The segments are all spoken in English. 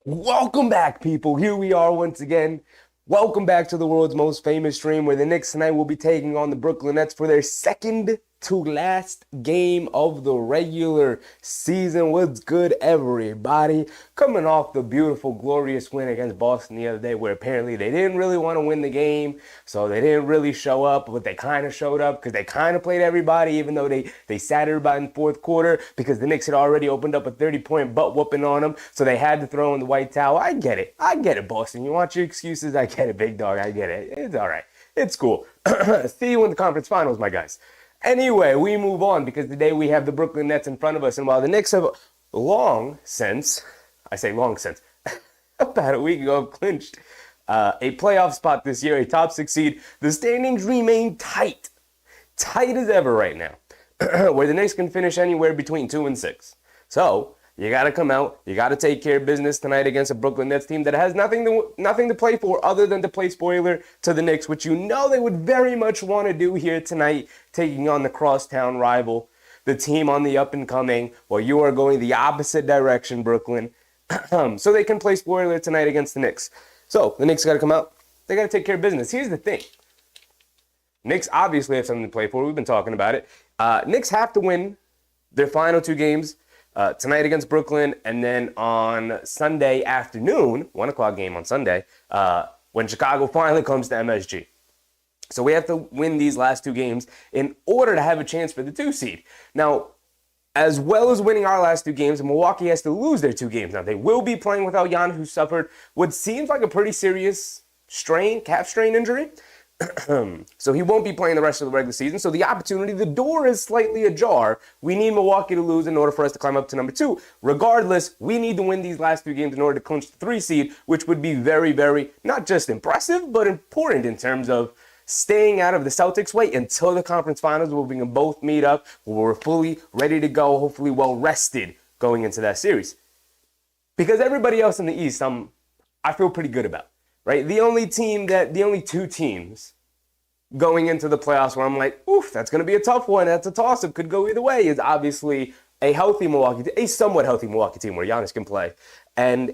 Welcome back, people. Here we are once again. Welcome back to the world's most famous stream where the Knicks tonight will be taking on the Brooklyn Nets for their second to last game of the regular season. What's good, everybody? Coming off the beautiful, glorious win against Boston the other day where apparently they didn't really want to win the game, so they didn't really show up, but they kind of showed up because they kind of played everybody, even though they sat everybody in the fourth quarter because the Knicks had already opened up a 30-point butt whooping on them, so they had to throw in the white towel. I get it, Boston. You want your excuses? I get it, big dog. I get it. It's all right. It's cool. See you in the conference finals, my guys. Anyway, we move on because today we have the Brooklyn Nets in front of us. And while the Knicks have long since, about a week ago, clinched a playoff spot this year, a top 6 seed, the standings remain tight as ever right now, where the Knicks can finish anywhere between 2 and 6. So you got to come out. You got to take care of business tonight against a Brooklyn Nets team that has nothing to play for other than to play spoiler to the Knicks, which you know they would very much want to do here tonight, taking on the crosstown rival, the team on the up and coming, while you are going the opposite direction, Brooklyn. So they can play spoiler tonight against the Knicks. So the Knicks got to come out. They got to take care of business. Here's the thing. Knicks obviously have something to play for. We've been talking about it. Knicks have to win their final 2 games. Tonight against Brooklyn, and then on Sunday afternoon, 1 o'clock game on Sunday, when Chicago finally comes to MSG. So we have to win these last 2 games in order to have a chance for the 2 seed. Now, as well as winning our last 2 games, Milwaukee has to lose their 2 games. Now, they will be playing without Giannis, who suffered what seems like a pretty serious calf strain injury. So he won't be playing the rest of the regular season. So the door is slightly ajar. We need Milwaukee to lose in order for us to climb up to number 2. Regardless, we need to win these last 2 games in order to clinch the 3 seed, which would be very, very, not just impressive, but important in terms of staying out of the Celtics' way until the conference finals, where we can both meet up, where we're fully ready to go, hopefully well rested going into that series. Because everybody else in the East, I feel pretty good about. Right? The only 2 teams going into the playoffs where I'm like, oof, that's going to be a tough one. That's a toss-up. Could go either way. Is obviously a somewhat healthy Milwaukee team where Giannis can play. And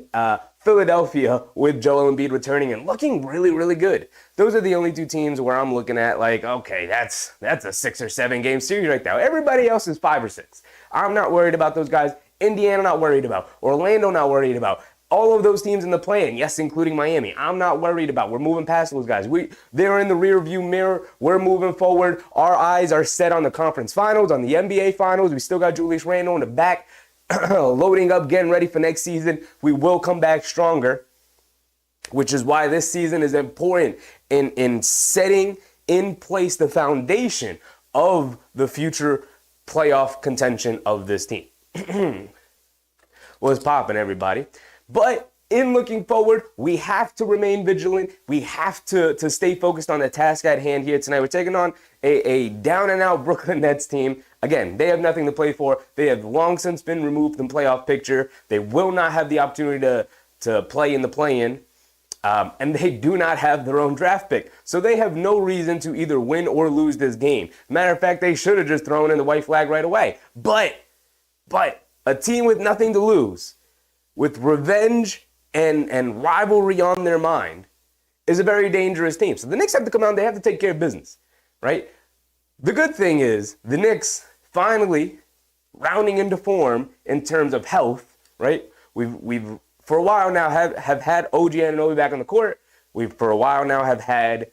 Philadelphia with Joel Embiid returning and looking really, really good. Those are the only 2 teams where I'm looking at like, okay, that's a 6 or 7 game series right now. Everybody else is 5 or 6. I'm not worried about those guys. Indiana, not worried about. Orlando, not worried about. All of those teams in the play-in, yes, including Miami, I'm not worried about. We're moving past those guys. They're in the rear-view mirror. We're moving forward. Our eyes are set on the conference finals, on the NBA finals. We still got Julius Randle in the back, loading up, getting ready for next season. We will come back stronger, which is why this season is important in setting in place the foundation of the future playoff contention of this team. What's popping, everybody? But in looking forward, we have to remain vigilant. We have to stay focused on the task at hand here tonight. We're taking on a down-and-out Brooklyn Nets team. Again, they have nothing to play for. They have long since been removed from the playoff picture. They will not have the opportunity to play in the play-in. And they do not have their own draft pick. So they have no reason to either win or lose this game. Matter of fact, they should have just thrown in the white flag right away. But a team with nothing to lose, with revenge and rivalry on their mind, is a very dangerous team. So the Knicks have to come out and they have to take care of business, right? The good thing is the Knicks finally rounding into form in terms of health, right? We've for a while now have had OG Anunoby back on the court. We've for a while now have had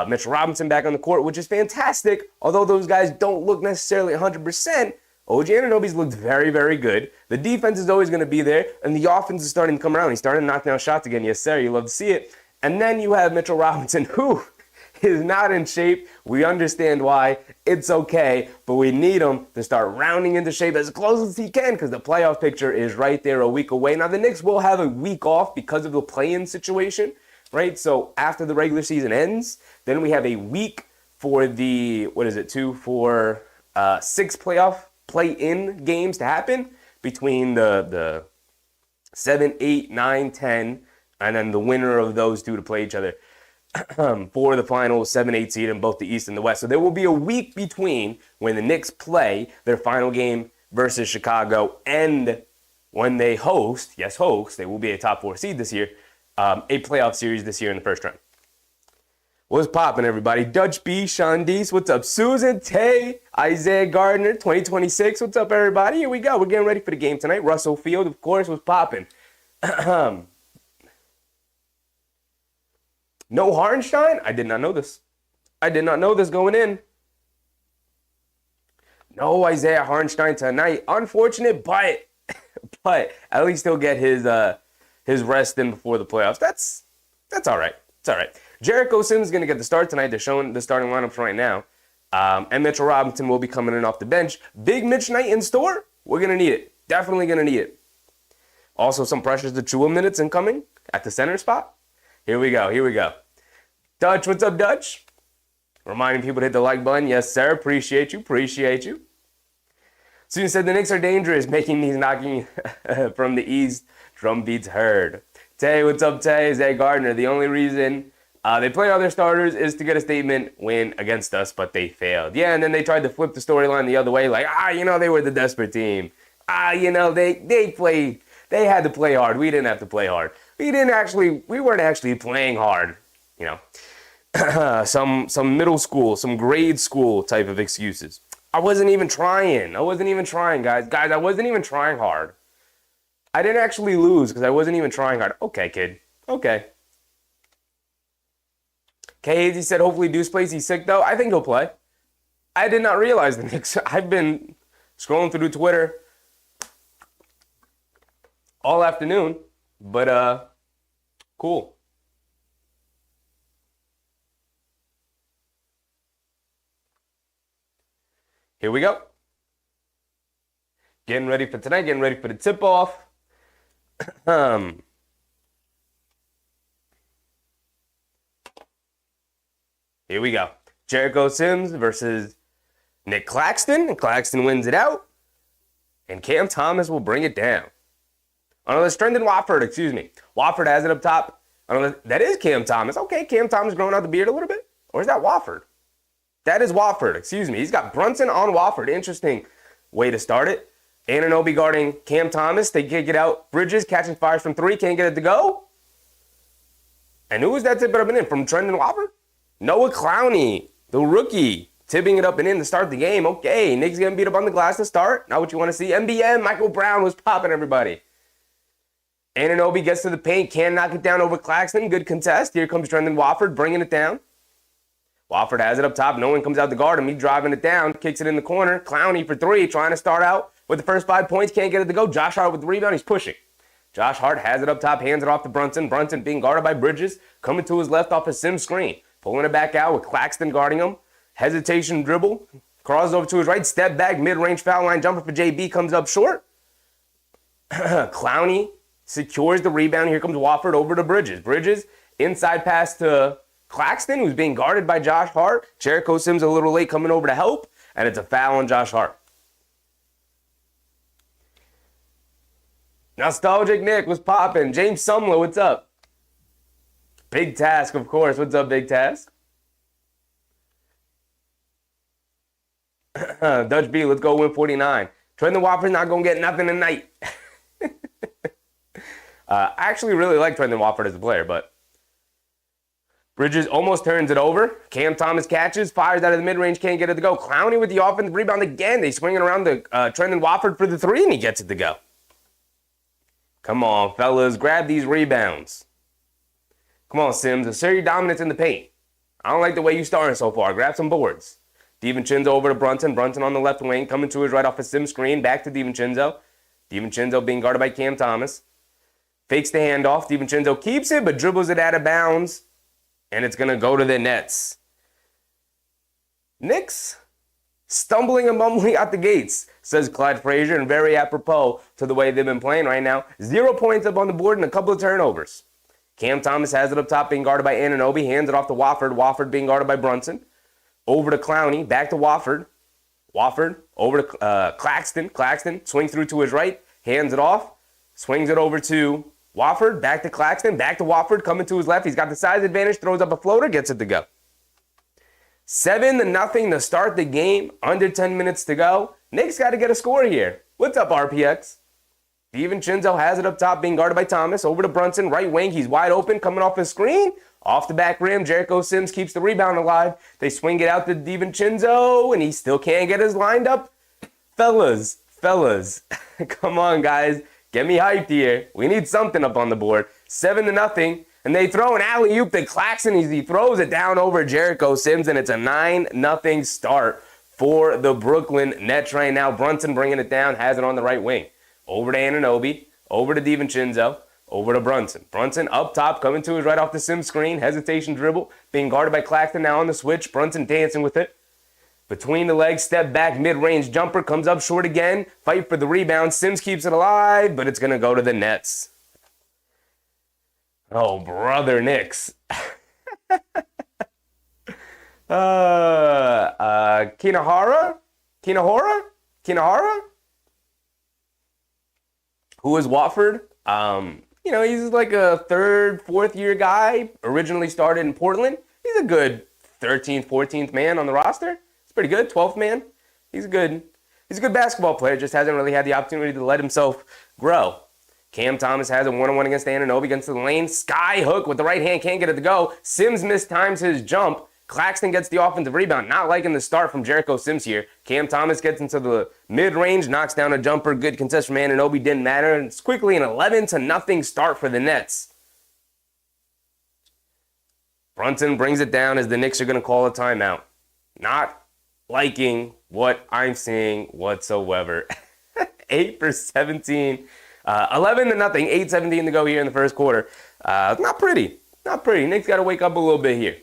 Mitchell Robinson back on the court, which is fantastic. Although those guys don't look necessarily 100%, OG Anunoby's looked very, very good. The defense is always going to be there, and the offense is starting to come around. He's starting to knock down shots again. Yes, sir. You love to see it. And then you have Mitchell Robinson, who is not in shape. We understand why. It's okay, but we need him to start rounding into shape as close as he can because the playoff picture is right there a week away. Now, the Knicks will have a week off because of the play-in situation, right? So after the regular season ends, then we have a week for the, 6 playoff play-in games to happen between the 7, 8, 9, 10, and then the winner of those 2 to play each other for the final 7, 8 seed in both the East and the West. So there will be a week between when the Knicks play their final game versus Chicago and when they host, yes, host, they will be a top 4 seed this year, a playoff series this year in the first round. What's poppin', everybody? Dutch B, Sean Deese, what's up? Susan, Tay, Isaiah Gardner, 2026, what's up, everybody? Here we go. We're getting ready for the game tonight. Russell Field, of course, was poppin'. No Harnstein? I did not know this. I did not know this going in. No Isaiah Harnstein tonight. Unfortunate, but at least he'll get his rest in before the playoffs. That's all right. It's all right. Jericho Sims is going to get the start tonight. They're showing the starting lineups right now. And Mitchell Robinson will be coming in off the bench. Big Mitch night in store? We're going to need it. Definitely going to need it. Also, some Precious Achiuwa minutes incoming at the center spot. Here we go. Dutch, what's up, Dutch? Reminding people to hit the like button. Yes, sir. Appreciate you. Susan said the Knicks are dangerous, making these knocking from the East drum beats heard. Tay, what's up, Tay? Zay Gardner. The only reason they play all their starters is to get a statement win against us, but they failed. Yeah, and then they tried to flip the storyline the other way, like, they were the desperate team. They had to play hard. We didn't have to play hard. We weren't actually playing hard, some middle school, some grade school type of excuses. I wasn't even trying, guys. I wasn't even trying hard. I didn't actually lose because I wasn't even trying hard. Okay, kid. Okay. K. said hopefully Deuce plays. He's sick, though. I think he'll play. I did not realize the Knicks. I've been scrolling through Twitter all afternoon, but cool. Here we go. Getting ready for tonight, getting ready for the tip-off. Here we go. Jericho Sims versus Nick Claxton. And Claxton wins it out. And Cam Thomas will bring it down. Oh, no, that's Trendon Watford, excuse me. Watford has it up top. That is Cam Thomas. Okay, Cam Thomas growing out the beard a little bit. Or is that Watford? That is Watford, excuse me. He's got Brunson on Watford. Interesting way to start it. Anunoby guarding Cam Thomas. They kick it out. Bridges catching fires from 3. Can't get it to go. And who was that tip it up and in? From Trendon Watford? Noah Clowney, the rookie, tipping it up and in to start the game. Okay, Knicks getting beat up on the glass to start. Not what you want to see. NBM, Michael Brown was popping, everybody. Anunoby gets to the paint. Can't knock it down over Claxton. Good contest. Here comes Trendon Watford bringing it down. Watford has it up top. No one comes out to guard him. He's driving it down. Kicks it in the corner. Clowney for 3. Trying to start out with the first 5 points. Can't get it to go. Josh Hart with the rebound. He's pushing. Josh Hart has it up top. Hands it off to Brunson. Brunson being guarded by Bridges. Coming to his left off a Sims screen. Pulling it back out with Claxton guarding him. Hesitation dribble. Crosses over to his right. Step back. Mid-range foul line jumper for JB. Comes up short. Clowney secures the rebound. Here comes Wofford over to Bridges. Bridges, inside pass to Claxton, who's being guarded by Josh Hart. Jericho Sims a little late coming over to help. And it's a foul on Josh Hart. Nostalgic Nick was popping. James Sumlow, what's up? Big Task, of course. What's up, Big Task? Dutch B, let's go win 49. Trendon Watford's not going to get nothing tonight. I actually really like Trendon Watford as a player, but Bridges almost turns it over. Cam Thomas catches, fires out of the mid-range, can't get it to go. Clowney with the offensive rebound again. They swing it around to Trendon Watford for the 3, and he gets it to go. Come on, fellas, grab these rebounds. Come on, Sims, assert your dominance in the paint. I don't like the way you started so far. Grab some boards. DiVincenzo over to Brunson. Brunson on the left wing, coming to his right off a Sims screen. Back to DiVincenzo. DiVincenzo being guarded by Cam Thomas. Fakes the handoff. DiVincenzo keeps it, but dribbles it out of bounds. And it's going to go to the Nets. Knicks stumbling and mumbling out the gates, says Clyde Frazier, and very apropos to the way they've been playing right now. 0 points up on the board and a couple of turnovers. Cam Thomas has it up top, being guarded by Anunoby. Hands it off to Wofford. Wofford being guarded by Brunson. Over to Clowney. Back to Wofford. Wofford over to Claxton. Claxton swings through to his right. Hands it off. Swings it over to Wofford. Back to Claxton. Back to Wofford. Coming to his left. He's got the size advantage. Throws up a floater. Gets it to go. 7-0 to start the game. Under 10 minutes to go. Knicks got to get a score here. What's up, RPX? DiVincenzo has it up top, being guarded by Thomas. Over to Brunson, right wing. He's wide open, coming off his screen. Off the back rim, Jericho Sims keeps the rebound alive. They swing it out to DiVincenzo, and he still can't get his lined up. Fellas, come on, guys. Get me hyped here. We need something up on the board. 7-0, and they throw an alley-oop to Claxton. He throws it down over Jericho Sims, and it's a 9-0 start for the Brooklyn Nets right now. Brunson bringing it down, has it on the right wing. Over to Anunoby, over to DiVincenzo, over to Brunson. Brunson up top, coming to his right off the Sims screen. Hesitation dribble, being guarded by Claxton now on the switch. Brunson dancing with it. Between the legs, step back, mid-range jumper, comes up short again. Fight for the rebound. Sims keeps it alive, but it's going to go to the Nets. Oh, brother, Knicks. Kinahara? Who is Watford? He's like a third, fourth year guy. Originally started in Portland. He's a good 13th, 14th man on the roster. It's pretty good. 12th man. He's a good basketball player. Just hasn't really had the opportunity to let himself grow. Cam Thomas has a one-on-one against Anunoby against the lane. Sky hook with the right hand, can't get it to go. Sims mistimes his jump. Claxton gets the offensive rebound. Not liking the start from Jericho Sims here. Cam Thomas gets into the mid-range, knocks down a jumper. Good contest from Anunoby, didn't matter. And it's quickly an 11-0 start for the Nets. Brunson brings it down as the Knicks are going to call a timeout. Not liking what I'm seeing whatsoever. 8 for 17. 11-0, 8:17 to go here in the first quarter. Not pretty. Knicks got to wake up a little bit here.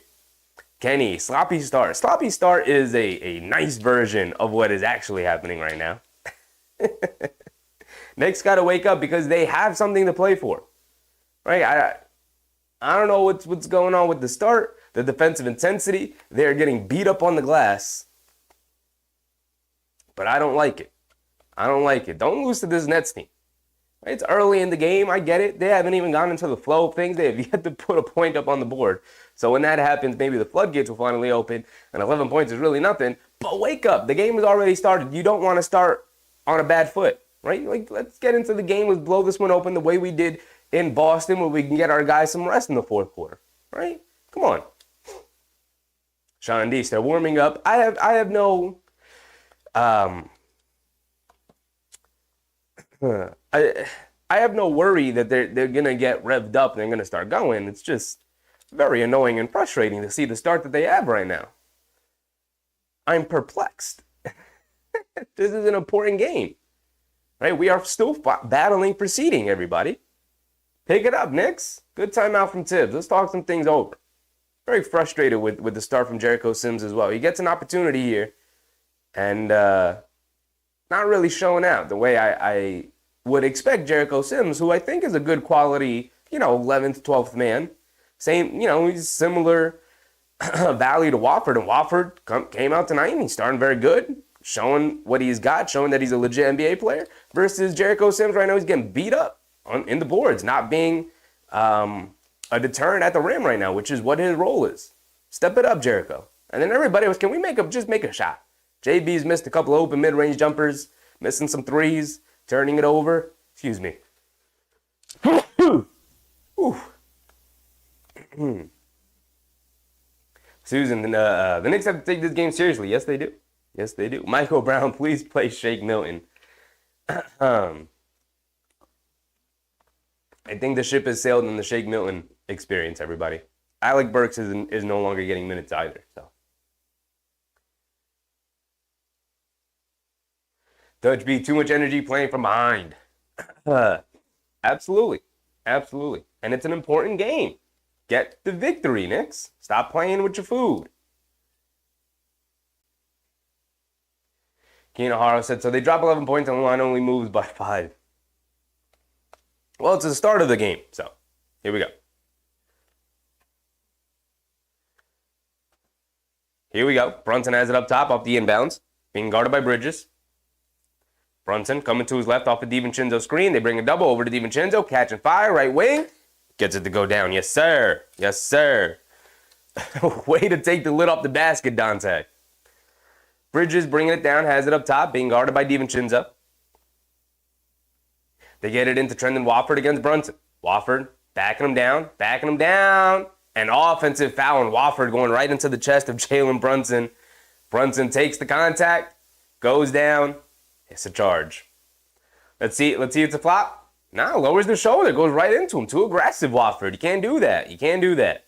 Kenny, sloppy start. Sloppy start is a nice version of what is actually happening right now. Knicks got to wake up because they have something to play for. Right? I don't know what's going on with the start, the defensive intensity. They're getting beat up on the glass. But I don't like it. Don't lose to this Nets team. It's early in the game. I get it. They haven't even gone into the flow of things. They have yet to put a point up on the board. So when that happens, maybe the floodgates will finally open, and 11 points is really nothing. But wake up. The game has already started. You don't want to start on a bad foot, right? Like, let's get into the game. Let's blow this one open the way we did in Boston, where we can get our guys some rest in the fourth quarter, right? Come on. Sean Deese, they're warming up. I have no... I have no worry that they're going to get revved up and they're going to start going. It's just very annoying and frustrating to see the start that they have right now. I'm perplexed. This is an important game, right? We are still battling for seeding, everybody. Pick it up, Knicks. Good timeout from Tibbs. Let's talk some things over. Very frustrated with the start from Jericho Sims as well. He gets an opportunity here and not really showing out the way I would expect Jericho Sims, who I think is a good quality, 11th, 12th man. Same, he's similar value to Watford. And Watford came out tonight and he's starting very good, showing what he's got, showing that he's a legit NBA player. Versus Jericho Sims right now, he's getting beat up in the boards, not being a deterrent at the rim right now, which is what his role is. Step it up, Jericho. And then everybody else, can we just make a shot? JB's missed a couple of open mid-range jumpers, missing some threes, turning it over. Excuse me. Susan, the Knicks have to take this game seriously. Yes, they do. Michael Brown, please play Shake Milton. I think the ship has sailed in the Shake Milton experience, everybody. Alec Burks is no longer getting minutes either. So. Dutch B, too much energy playing from behind. Absolutely. And it's an important game. Get the victory, Knicks. Stop playing with your food. Kinahara said, so they drop 11 points and the line only moves by 5. Well, it's the start of the game, so here we go. Brunson has it up top off the inbounds, being guarded by Bridges. Brunson coming to his left off the DiVincenzo screen. They bring a double over to DiVincenzo. Catch and fire, right wing. Gets it to go down. Yes, sir. Way to take the lid off the basket, Dante. Bridges bringing it down, has it up top, being guarded by DiVincenzo. They get it into Trendon Watford against Brunson. Watford backing him down. An offensive foul, and Watford going right into the chest of Jalen Brunson. Brunson takes the contact, goes down. It's a charge. Let's see it's a flop. No, lowers the shoulder, goes right into him. Too aggressive, Watford. You can't do that.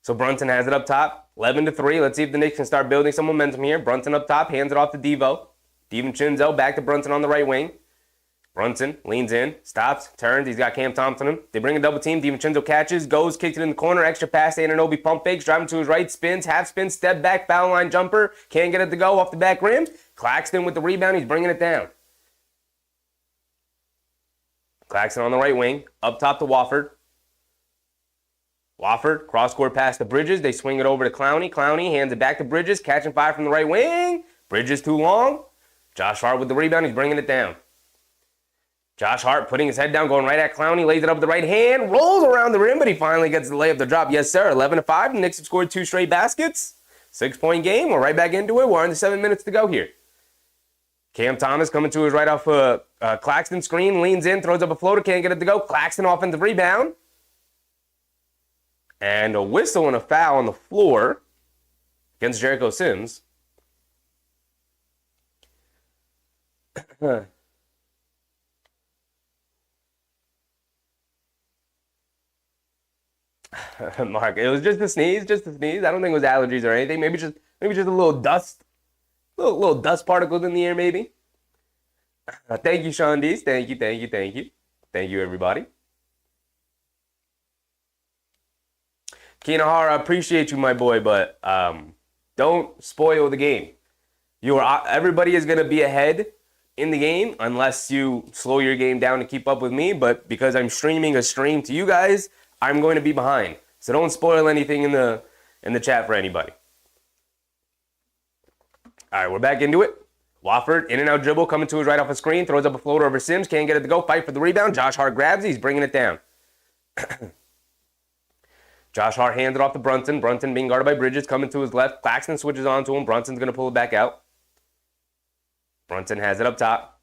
So Brunson has it up top, 11-3. Let's see if the Knicks can start building some momentum here. Brunson up top, hands it off to Devo. DiVincenzo back to Brunson on the right wing. Brunson leans in, stops, turns. He's got Cam Thompson on him. They bring a double team. DiVincenzo catches, goes, kicks it in the corner. Extra pass. Anunoby pump fakes, driving to his right, spins, half spin, step back, foul line jumper. Can't get it to go off the back rim. Claxton with the rebound. He's bringing it down. Claxton on the right wing, up top to Watford. Watford, cross-court pass to Bridges. They swing it over to Clowney. Clowney hands it back to Bridges, catching fire from the right wing. Bridges too long. Josh Hart with the rebound. He's bringing it down. Josh Hart putting his head down, going right at Clowney, lays it up with the right hand, rolls around the rim, but he finally gets the layup to drop. Yes, sir. 11-5. The Knicks have scored 2 straight baskets. 6-point game. We're right back into it. We're under 7 minutes to go here. Cam Thomas coming to his right off a Claxton screen, leans in, throws up a floater, can't get it to go. Claxton offensive rebound. And a whistle and a foul on the floor against Jericho Sims. Mark, it was just a sneeze. I don't think it was allergies or anything. Maybe just a little dust, little dust particles in the air, maybe. Thank you, Sean Dees. Thank you, everybody. Kinahara, appreciate you, my boy, but don't spoil the game. Everybody is gonna be ahead in the game unless you slow your game down to keep up with me. But because I'm streaming a stream to you guys, I'm going to be behind. So don't spoil anything in the chat for anybody. All right, we're back into it. Watford, in and out dribble, coming to his right off a screen, throws up a floater over Sims, can't get it to go, fight for the rebound. Josh Hart grabs it, he's bringing it down. Josh Hart hands it off to Brunson. Brunson being guarded by Bridges, coming to his left. Claxton switches on to him. Brunson's going to pull it back out. Brunson has it up top.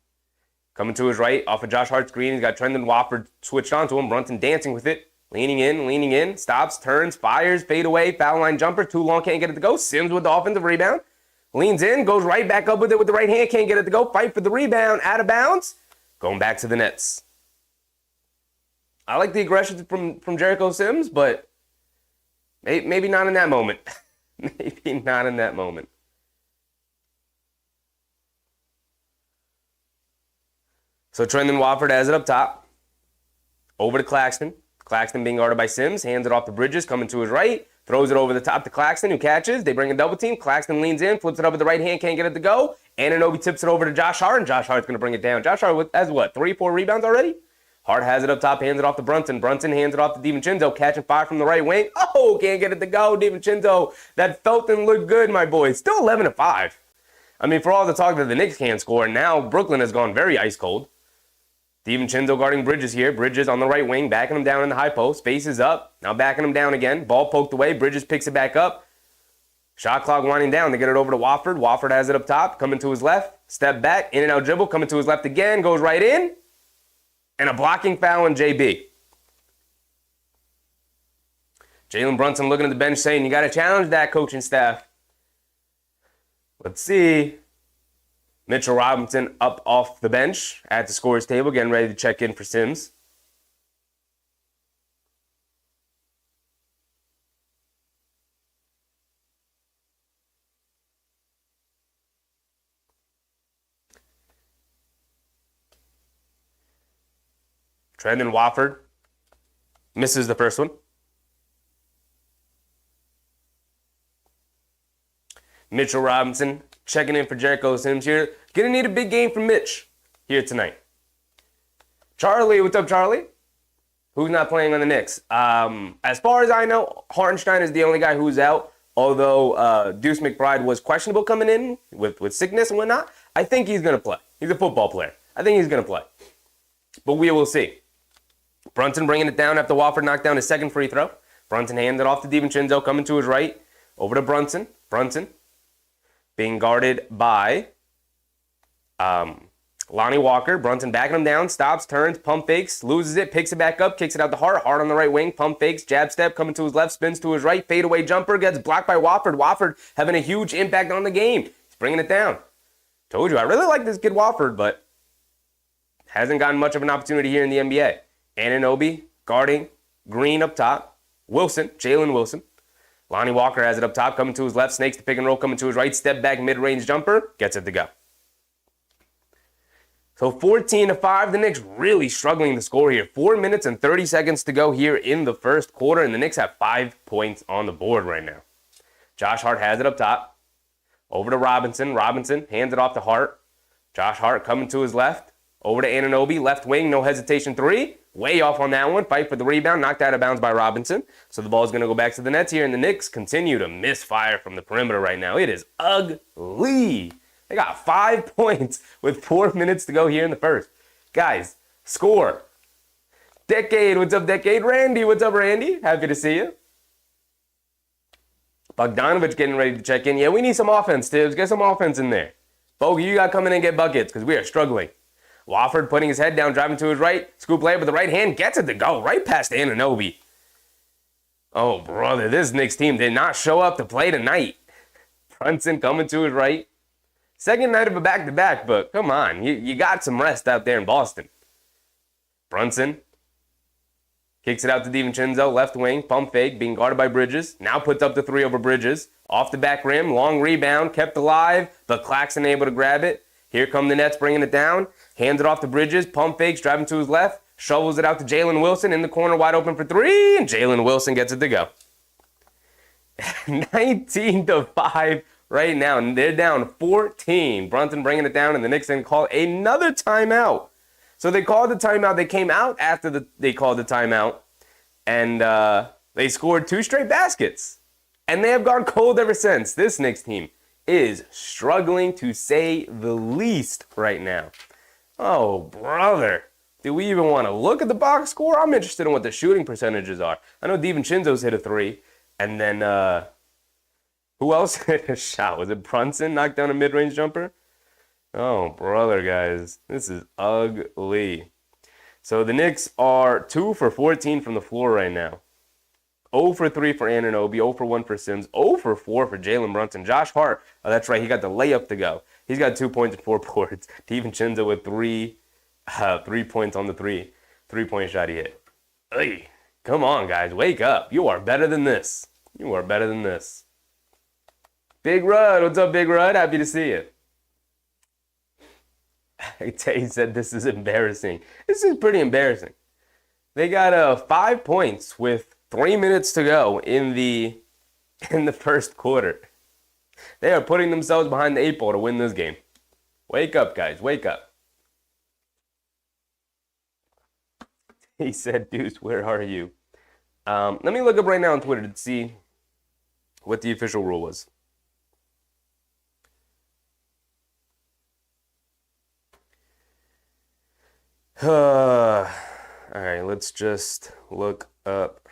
Coming to his right, off of Josh Hart's screen. He's got Trendon Watford switched on to him. Brunson dancing with it. Leaning in, stops, turns, fires, fade away, foul line jumper. Too long, can't get it to go. Sims with the offensive rebound. Leans in, goes right back up with it with the right hand. Can't get it to go. Fight for the rebound. Out of bounds. Going back to the Nets. I like the aggression from Jericho Sims, but maybe not in that moment. Maybe not in that moment. So Trendon Watford has it up top. Over to Claxton. Claxton being guarded by Sims. Hands it off to Bridges. Coming to his right. Throws it over the top to Claxton, who catches. They bring a double team. Claxton leans in. Flips it up with the right hand. Can't get it to go. Anunoby tips it over to Josh Hart. And Josh Hart's going to bring it down. Josh Hart has what? 3-4 rebounds already? Hart has it up top, hands it off to Brunson. Brunson hands it off to DiVincenzo, catching fire from the right wing. Oh, can't get it to go. DiVincenzo, that Felton looked good, my boy. Still 11-5. I mean, for all the talk that the Knicks can't score, now Brooklyn has gone very ice cold. DiVincenzo guarding Bridges here. Bridges on the right wing, backing him down in the high post. Space is up. Now backing him down again. Ball poked away. Bridges picks it back up. Shot clock winding down. They get it over to Watford. Watford has it up top, coming to his left. Step back, in and out dribble, coming to his left again. Goes right in. And a blocking foul on JB. Jalen Brunson looking at the bench saying, you got to challenge that, coaching staff. Let's see. Mitchell Robinson up off the bench at the scorer's table, getting ready to check in for Sims. Trendon Watford misses the first one. Mitchell Robinson checking in for Jericho Sims here. Gonna need a big game from Mitch here tonight. Charlie, what's up, Charlie? Who's not playing on the Knicks? As far as I know, Hartenstein is the only guy who's out. Although Deuce McBride was questionable coming in with sickness and whatnot, I think he's gonna play. He's a football player. I think he's gonna play. But we will see. Brunson bringing it down after Watford knocked down his second free throw. Brunson handed it off to DiVincenzo, coming to his right. Over to Brunson. Brunson being guarded by Lonnie Walker. Brunson backing him down, stops, turns, pump fakes, loses it, picks it back up, kicks it out to Hart. Hart on the right wing, pump fakes, jab step, coming to his left, spins to his right, fadeaway jumper, gets blocked by Wofford. Wofford having a huge impact on the game. He's bringing it down. Told you, I really like this kid Wofford, but hasn't gotten much of an opportunity here in the NBA. Anunoby guarding Green up top. Wilson, Jalen Wilson. Lonnie Walker has it up top, coming to his left, snakes the pick and roll, coming to his right, step back, mid-range jumper, gets it to go. So 14-5, the Knicks really struggling to score here. 4 minutes and 30 seconds to go here in the first quarter, and the Knicks have 5 points on the board right now. Josh Hart has it up top. Over to Robinson. Robinson hands it off to Hart. Josh Hart coming to his left. Over to Anunoby, left wing, no hesitation, three. Way off on that one. Fight for the rebound, knocked out of bounds by Robinson. So the ball is going to go back to the Nets here, and the Knicks continue to misfire from the perimeter right now. It is ugly. They got 5 points with 4 minutes to go here in the first. Guys, score. Decade, what's up, Decade? Randy, what's up, Randy? Happy to see you. Bogdanovich getting ready to check in. Yeah, we need some offense, Tibbs. Get some offense in there. Bogey, you got to come in and get buckets because we are struggling. Wofford putting his head down, driving to his right. Scoop layup with the right hand. Gets it to go right past Anunoby. Oh, brother, this Knicks team did not show up to play tonight. Brunson coming to his right. Second night of a back-to-back, but come on. You got some rest out there in Boston. Brunson kicks it out to DiVincenzo, left wing, pump fake, being guarded by Bridges. Now puts up the three over Bridges. Off the back rim, long rebound, kept alive, but Claxton able to grab it. Here come the Nets bringing it down. Hands it off to Bridges, pump fakes, driving to his left. Shovels it out to Jalen Wilson in the corner, wide open for three, and Jalen Wilson gets it to go. 19-5 right now, and they're down 14. Brunson bringing it down, and the Knicks then call another timeout. So they called the timeout. They came out after they called the timeout, and they scored 2 straight baskets. And they have gone cold ever since. This Knicks team is struggling to say the least right now. Oh, brother. Do we even want to look at the box score? I'm interested in what the shooting percentages are. I know DiVincenzo's hit a 3. And then, who else hit a shot? Was it Brunson knocked down a mid-range jumper? Oh, brother, guys. This is ugly. So the Knicks are 2 for 14 from the floor right now. 0 for 3 for Anunoby, 0 for 1 for Sims, 0 for 4 for Jalen Brunson. Josh Hart, oh, that's right, he got the layup to go. He's got 2 points and 4 boards. DiVincenzo with 3 points on the three-point shot he hit. Hey, come on, guys, wake up. You are better than this. You are better than this. Big Rud, what's up, Big Rud? Happy to see you. Tay said this is embarrassing. This is pretty embarrassing. They got 5 points with 3 minutes to go in the first quarter. They are putting themselves behind the 8 ball to win this game. Wake up, guys. Wake up. He said, Deuce, where are you? Let me look up right now on Twitter to see what the official rule was. All right, let's just look up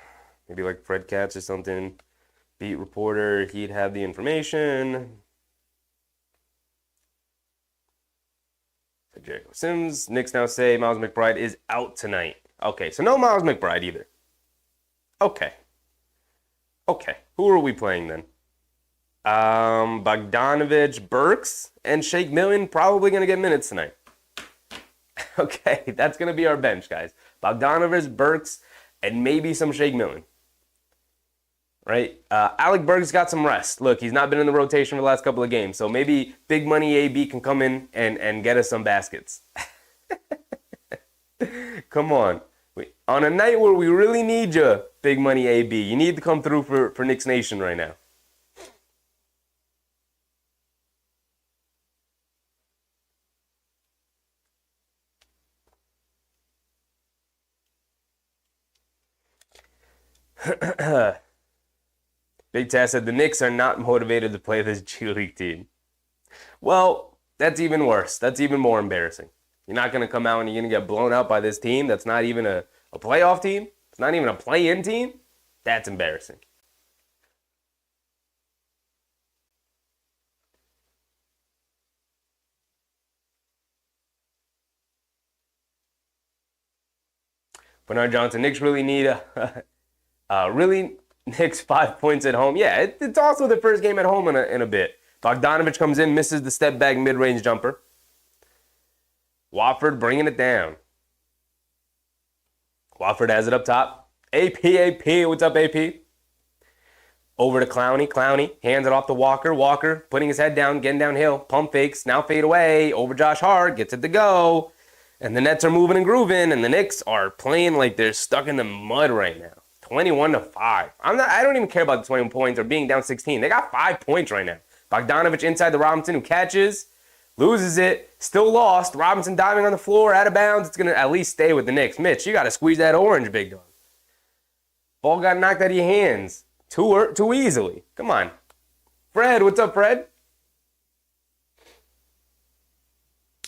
maybe like Fred Katz or something. Beat reporter, he'd have the information. Jericho Sims. Knicks now say Miles McBride is out tonight. Okay, so no Miles McBride either. Okay. Who are we playing then? Bogdanovich, Burks, and Shake Milton probably going to get minutes tonight. Okay, that's going to be our bench, guys. Bogdanovich, Burks, and maybe some Shake Milton. Right? Alec Burks got some rest. Look, he's not been in the rotation for the last couple of games, so maybe Big Money AB can come in and get us some baskets. Come on. On a night where we really need you, Big Money AB, you need to come through for Knicks Nation right now. Big Taz said the Knicks are not motivated to play this G League team. Well, that's even worse. That's even more embarrassing. You're not going to come out and you're going to get blown out by this team that's not even a playoff team. It's not even a play-in team. That's embarrassing. Bernard Johnson, Knicks really need Knicks 5 points at home. Yeah, it's also the first game at home in a bit. Bogdanovich comes in, misses the step back mid-range jumper. Wofford bringing it down. Wofford has it up top. AP, what's up, AP? Over to Clowney. Clowney hands it off to Walker. Walker putting his head down, getting downhill. Pump fakes, now fade away. Over Josh Hart, gets it to go. And the Nets are moving and grooving, and the Knicks are playing like they're stuck in the mud right now. 21-5. I don't even care about the 21 points or being down 16. They got 5 points right now. Bogdanovich inside the Robinson, who catches, loses it, still lost. Robinson diving on the floor, out of bounds. It's going to at least stay with the Knicks. Mitch, you got to squeeze that orange, big dog. Ball got knocked out of your hands too easily. Come on. Fred, what's up, Fred?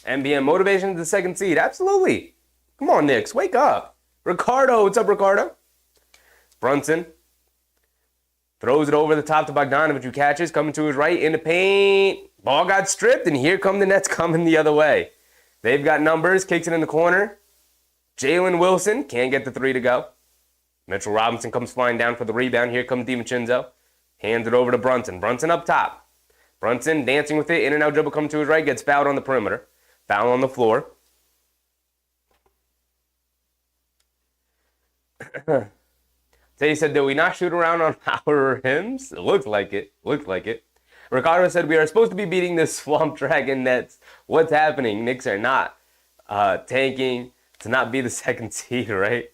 NBM motivation to the second seed. Absolutely. Come on, Knicks. Wake up. Ricardo, what's up, Ricardo? Brunson throws it over the top to Bogdanovich, who catches, coming to his right in the paint. Ball got stripped, and here come the Nets coming the other way. They've got numbers, kicks it in the corner. Jalen Wilson can't get the three to go. Mitchell Robinson comes flying down for the rebound. Here comes DiVincenzo. Hands it over to Brunson. Brunson up top. Brunson dancing with it, in and out dribble coming to his right, gets fouled on the perimeter. Foul on the floor. They said, did we not shoot around on our rims? It looks like it. Ricardo said, we are supposed to be beating the Swamp Dragon Nets. What's happening? Knicks are not tanking to not be the second seed, right?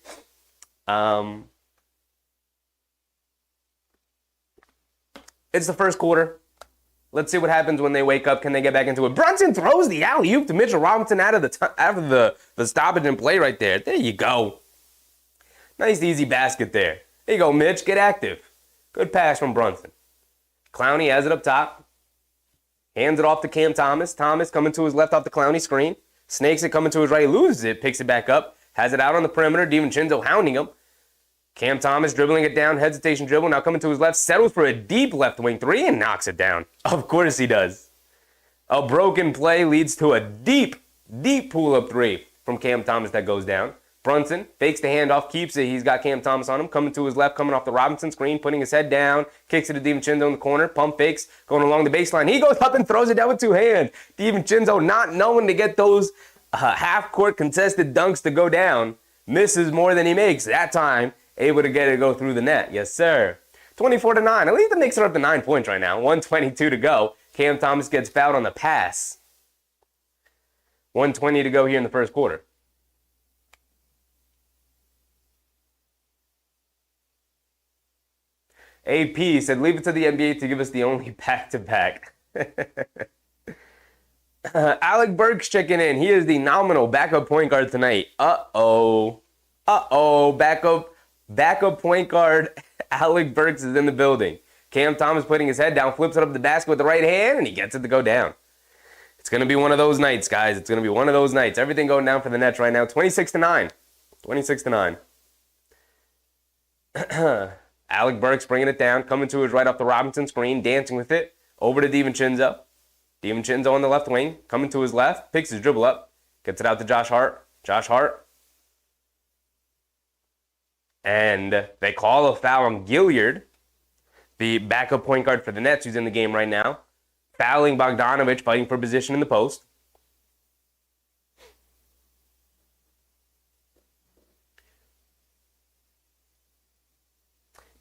It's the first quarter. Let's see what happens when they wake up. Can they get back into it? Brunson throws the alley-oop to Mitchell Robinson out of the stoppage and play right there. There you go. Nice easy basket there. There you go, Mitch. Get active. Good pass from Brunson. Clowney has it up top. Hands it off to Cam Thomas. Thomas coming to his left off the Clowney screen. Snakes it coming to his right. Loses it. Picks it back up. Has it out on the perimeter. DiVincenzo hounding him. Cam Thomas dribbling it down. Hesitation dribble. Now coming to his left. Settles for a deep left wing three and knocks it down. Of course he does. A broken play leads to a deep pull-up three from Cam Thomas that goes down. Brunson fakes the handoff, keeps it. He's got Cam Thomas on him. Coming to his left, coming off the Robinson screen, putting his head down. Kicks it to DiVincenzo in the corner. Pump fakes, going along the baseline. He goes up and throws it down with two hands. DiVincenzo not knowing to get those half-court contested dunks to go down. Misses more than he makes. That time, able to get it to go through the net. Yes, sir. 24-9. At least the Knicks are up to 9 points right now. 1:22 to go. Cam Thomas gets fouled on the pass. 1:20 to go here in the first quarter. AP said, leave it to the NBA to give us the only back-to-back. Alec Burks checking in. He is the nominal backup point guard tonight. Uh-oh. Backup point guard Alec Burks is in the building. Cam Thomas putting his head down, flips it up the basket with the right hand, and he gets it to go down. It's going to be one of those nights, guys. It's going to be one of those nights. Everything going down for the Nets right now. 26-9. 26-9. Alec Burks bringing it down, coming to his right off the Robinson screen, dancing with it. Over to DiVincenzo. DiVincenzo on the left wing, coming to his left, picks his dribble up, gets it out to Josh Hart. Josh Hart. And they call a foul on Gilliard, the backup point guard for the Nets, who's in the game right now. Fouling Bogdanovich, fighting for position in the post.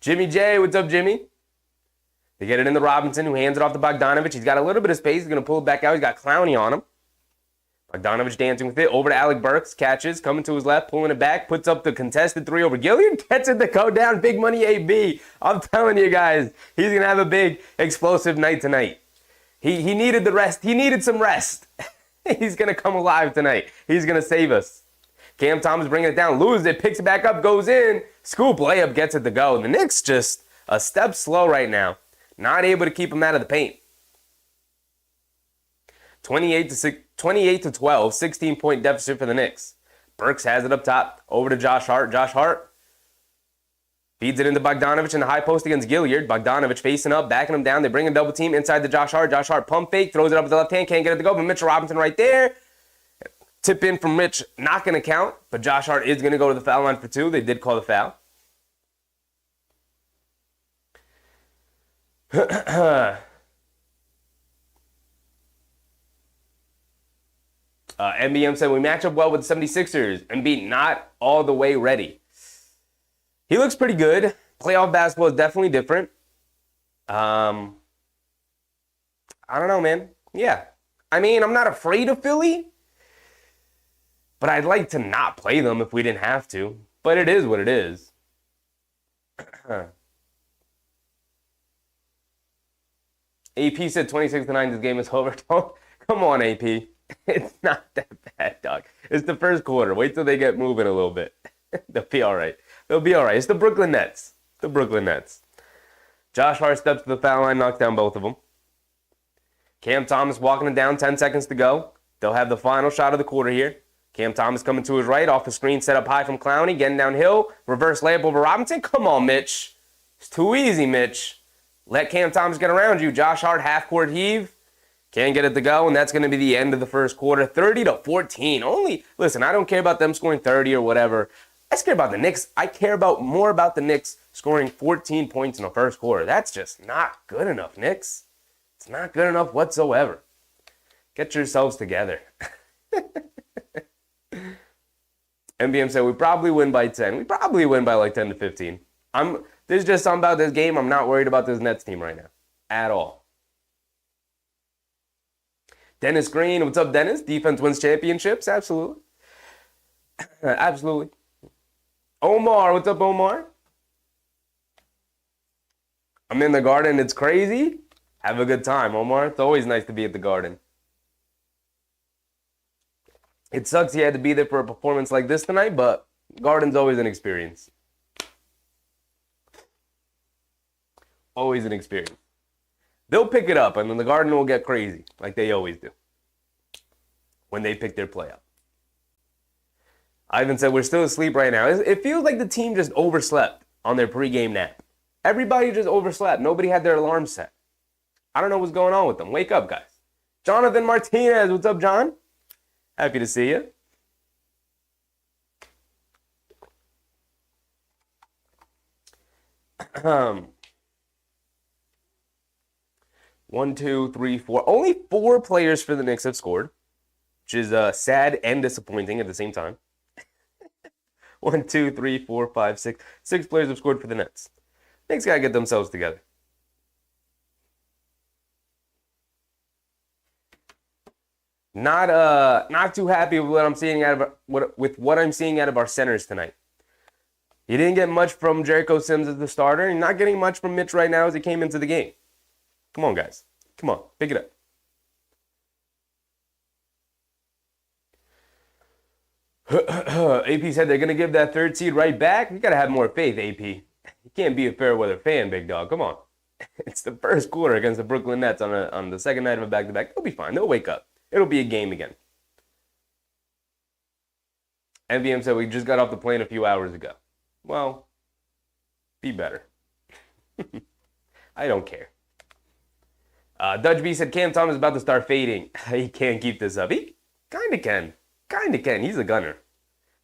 Jimmy J, what's up, Jimmy? They get it in the Robinson, who hands it off to Bogdanovich. He's got a little bit of space. He's going to pull it back out. He's got Clowney on him. Bogdanovich dancing with it. Over to Alec Burks. Catches. Coming to his left. Pulling it back. Puts up the contested three over Gilliard. Gets it to go down. Big money AB. I'm telling you guys, he's going to have a big, explosive night tonight. He needed the rest. He needed some rest. He's going to come alive tonight. He's going to save us. Cam Thomas bringing it down. Loses it. Picks it back up. Goes in. Scoop layup. Gets it to go. The Knicks just a step slow right now. Not able to keep him out of the paint. 28-12, 16-point deficit for the Knicks. Burks has it up top. Over to Josh Hart. Josh Hart feeds it into Bogdanovich in the high post against Gilliard. Bogdanovich facing up, backing him down. They bring a double team inside to Josh Hart. Josh Hart pump fake, throws it up with the left hand, can't get it to go, but Mitchell Robinson right there. Tip in from Rich, not going to count, but Josh Hart is going to go to the foul line for 2. They did call the foul. MBM said, we match up well with the 76ers. Embiid not all the way ready. He looks pretty good. Playoff basketball is definitely different. I don't know, man. Yeah. I mean, I'm not afraid of Philly, but I'd like to not play them if we didn't have to. But it is what it is. AP said 26-9, this game is over. Come on, AP. It's not that bad, dog. It's the first quarter. Wait till they get moving a little bit. They'll be all right. They'll be all right. It's the Brooklyn Nets. The Brooklyn Nets. Josh Hart steps to the foul line, knocks down both of them. Cam Thomas walking it down, 10 seconds to go. They'll have the final shot of the quarter here. Cam Thomas coming to his right, off the screen, set up high from Clowney, getting downhill. Reverse layup over Robinson. Come on, Mitch. It's too easy, Mitch. Let Cam Thomas get around you. Josh Hart, half-court heave. Can't get it to go, and that's going to be the end of the first quarter. 30-14. Listen, I don't care about them scoring 30 or whatever. I just care about the Knicks. I care more about the Knicks scoring 14 points in the first quarter. That's just not good enough, Knicks. It's not good enough whatsoever. Get yourselves together. MBM said, we probably win by 10. We probably win by like 10 to 15. There's just something about this game. I'm not worried about this Nets team right now. At all. Dennis Green. What's up, Dennis? Defense wins championships. Absolutely. Absolutely. Omar. What's up, Omar? I'm in the Garden. It's crazy. Have a good time, Omar. It's always nice to be at the Garden. It sucks he had to be there for a performance like this tonight, but Garden's always an experience. Always an experience. They'll pick it up, and then the Garden will get crazy, like they always do, when they pick their play up. Ivan said, we're still asleep right now. It feels like the team just overslept on their pregame nap. Everybody just overslept. Nobody had their alarm set. I don't know what's going on with them. Wake up, guys. Jonathan Martinez. What's up, John? Happy to see you. One, two, three, four. Only 4 players for the Knicks have scored, which is sad and disappointing at the same time. 1, 2, 3, 4, 5, 6. 6 players have scored for the Nets. Knicks gotta get themselves together. Not too happy with what I'm seeing out of our centers tonight. He didn't get much from Jericho Sims as the starter, and not getting much from Mitch right now as he came into the game. Come on, guys. Come on, pick it up. AP said they're gonna give that 3rd seed right back. You gotta have more faith, AP. You can't be a fair weather fan, big dog. Come on. It's the first quarter against the Brooklyn Nets on the second night of a back-to-back. They'll be fine. They'll wake up. It'll be a game again. MVM said we just got off the plane a few hours ago. Well, be better. I don't care. Dutch B said Cam Thomas is about to start fading. He can't keep this up. He kind of can. Kind of can. He's a gunner.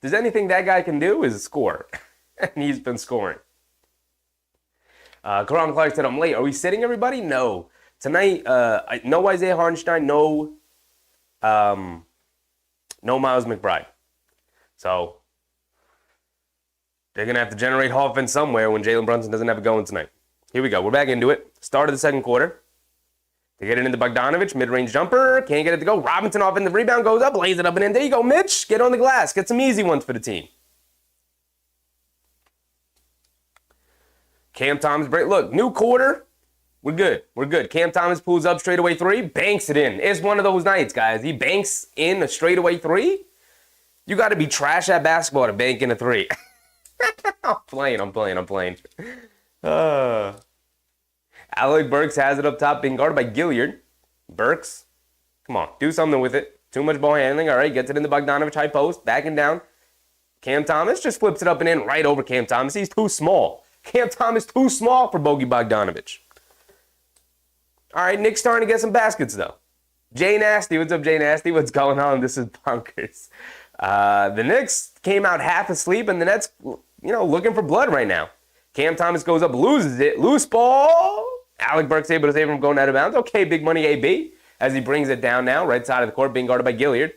There's anything that guy can do is score. And he's been scoring. Karan Clark said, I'm late. Are we sitting, everybody? No. Tonight, no Isaiah Hartenstein, no Miles McBride. So, they're going to have to generate offense somewhere when Jalen Brunson doesn't have it going tonight. Here we go. We're back into it. Start of the second quarter. They get it into Bogdanovich. Mid-range jumper. Can't get it to go. Robinson off in the rebound. Goes up. Lays it up and in. There you go, Mitch. Get on the glass. Get some easy ones for the team. Cam Thomas break. Look, new quarter. We're good. We're good. Cam Thomas pulls up straightaway 3. Banks it in. It's one of those nights, guys. He banks in a straightaway 3. You got to be trash at basketball to bank in a 3. I'm playing. Alec Burks has it up top, being guarded by Gilliard. Burks, come on, do something with it. Too much ball handling. All right, gets it in the Bogdanovich high post, backing down. Cam Thomas just flips it up and in right over Cam Thomas. He's too small. Cam Thomas too small for Bogey Bogdanovich. All right, Knicks starting to get some baskets, though. Jay Nasty, what's up, Jay Nasty? What's going on? This is bonkers. The Knicks came out half asleep, and the Nets, looking for blood right now. Cam Thomas goes up, loses it. Loose ball. Alec Burks able to save him from going out of bounds. Okay, big money AB as he brings it down now. Right side of the court being guarded by Gilliard.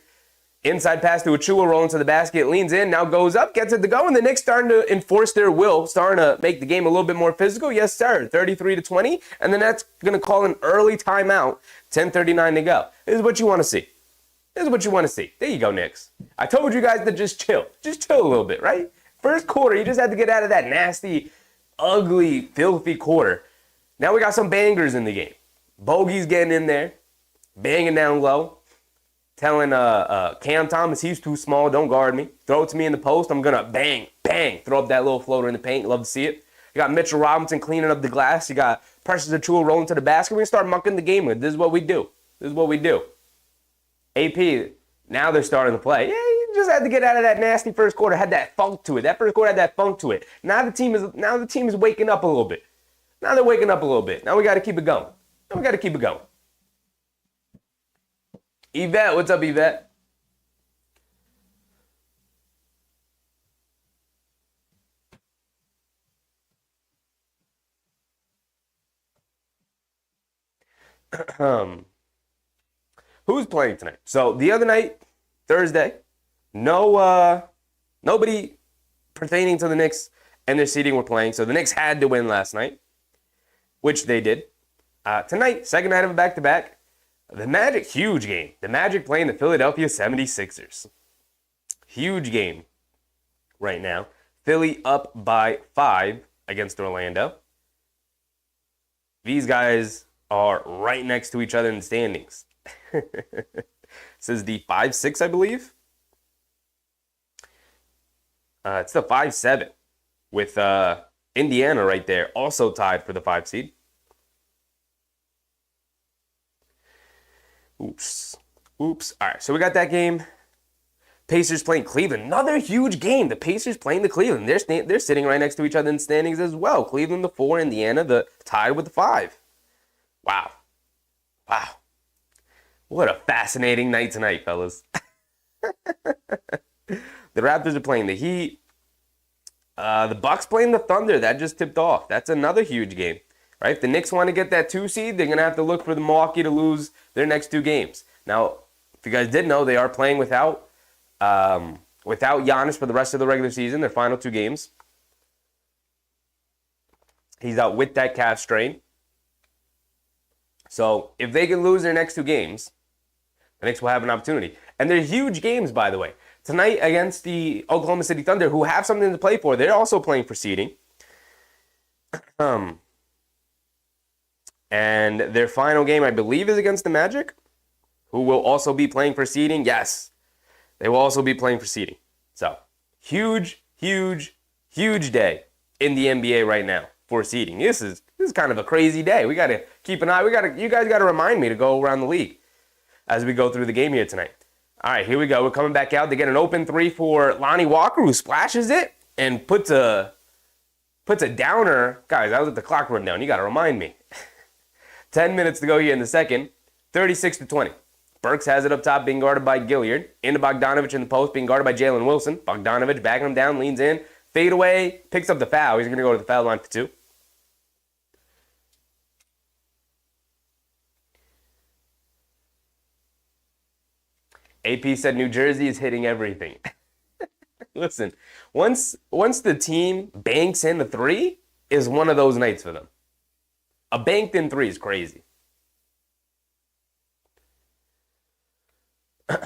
Inside pass to Achua, rolling to the basket, leans in, now goes up, gets it to go, and the Knicks starting to enforce their will, starting to make the game a little bit more physical. Yes, sir, 33-20, and the Nets going to call an early timeout, 10:39 to go. This is what you want to see. This is what you want to see. There you go, Knicks. I told you guys to just chill. Just chill a little bit, right? First quarter, you just had to get out of that nasty, ugly, filthy quarter. Now we got some bangers in the game. Bogey's getting in there, banging down low. Telling Cam Thomas he's too small, don't guard me. Throw it to me in the post, I'm going to bang, bang, throw up that little floater in the paint. Love to see it. You got Mitchell Robinson cleaning up the glass. You got Precious Achiuwa rolling to the basket. We're going to start mucking the game with. This is what we do. This is what we do. AP, now they're starting to play. Yeah, you just had to get out of that nasty first quarter. Had that funk to it. That first quarter had that funk to it. Now the team is waking up a little bit. Now they're waking up a little bit. Now we got to keep it going. Yvette, what's up, Yvette? Who's playing tonight? So the other night, Thursday, nobody pertaining to the Knicks and their seeding were playing. So the Knicks had to win last night, which they did. Tonight, second night of a back-to-back. The Magic, huge game. The Magic playing the Philadelphia 76ers. Huge game right now. Philly up by 5 against Orlando. These guys are right next to each other in the standings. This is the 5-6, I believe. It's the 5-7 with Indiana right there, also tied for the 5 seed. Oops. All right, so we got that game. Pacers playing Cleveland. Another huge game. The Pacers playing the Cleveland. They're sitting right next to each other in the standings as well. Cleveland the 4, Indiana the tied with the 5. Wow. What a fascinating night tonight, fellas. The Raptors are playing the Heat. The Bucks playing the Thunder. That just tipped off. That's another huge game. Right? If the Knicks want to get that 2 seed, they're going to have to look for the Milwaukee to lose their next 2 games. Now, if you guys did know, they are playing without Giannis for the rest of the regular season, their final 2 games. He's out with that calf strain. So if they can lose their next 2 games, the Knicks will have an opportunity. And they're huge games, by the way. Tonight against the Oklahoma City Thunder, who have something to play for. They're also playing for seeding. And their final game, I believe, is against the Magic, who will also be playing for seeding. Yes, they will also be playing for seeding. So, huge day in the NBA right now for seeding. This is kind of a crazy day. We got to keep an eye. You guys got to remind me to go around the league as we go through the game here tonight. All right, here we go. We're coming back out. They get an open 3 for Lonnie Walker, who splashes it and puts a downer. Guys, I was at the clock rundown. You got to remind me. 10 minutes to go here in the second. 36-20. Burks has it up top, being guarded by Gilliard. Into Bogdanovich in the post, being guarded by Jalen Wilson. Bogdanovich backing him down, leans in. Fade away, picks up the foul. He's going to go to the foul line for 2. AP said New Jersey is hitting everything. Listen, once the team banks in the 3, is one of those nights for them. A banked in 3 is crazy.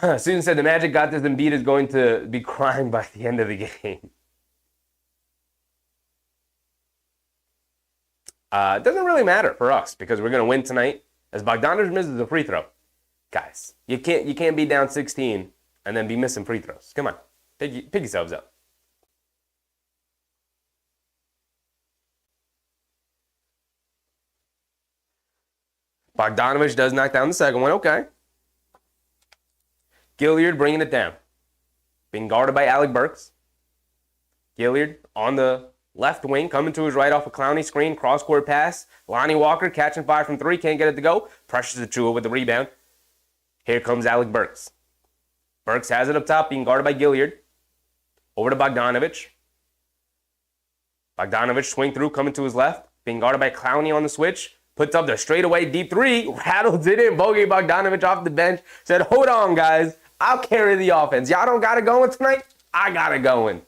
Susan said the Magic got this. Embiid is going to be crying by the end of the game. It doesn't really matter for us because we're going to win tonight. As Bogdanovich misses a free throw. Guys, you can't be down 16 and then be missing free throws. Come on. Pick yourselves up. Bogdanovich does knock down the second one. Okay. Gilliard bringing it down. Being guarded by Alec Burks. Gilliard on the left wing, coming to his right off a Clowney screen, cross-court pass. Lonnie Walker catching fire from 3, can't get it to go. Precious Achiuwa with the rebound. Here comes Alec Burks. Burks has it up top, being guarded by Gilliard. Over to Bogdanovic. Bogdanovic swing through, coming to his left. Being guarded by Clowney on the switch. Puts up the straightaway deep three. Rattles it in. Bogey Bogdanovic off the bench. Said, hold on, guys. I'll carry the offense. Y'all don't got it going tonight? I got it going.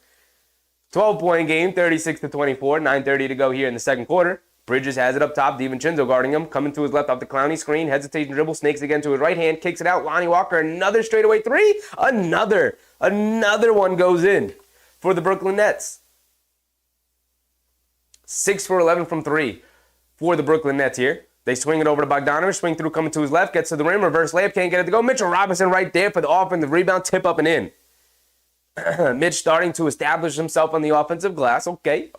12-point game, 36-24. 9:30 to go here in the second quarter. Bridges has it up top. DiVincenzo guarding him. Coming to his left off the Clowney screen. Hesitation dribble. Snakes again to his right hand. Kicks it out. Lonnie Walker. Another straightaway three. Another one goes in for the Brooklyn Nets. 6 for 11 from three for the Brooklyn Nets here. They swing it over to Bogdanovic. Swing through, coming to his left. Gets to the rim. Reverse layup. Can't get it to go. Mitchell Robinson right there for the offensive rebound. Tip up and in. Mitch starting to establish himself on the offensive glass. Okay.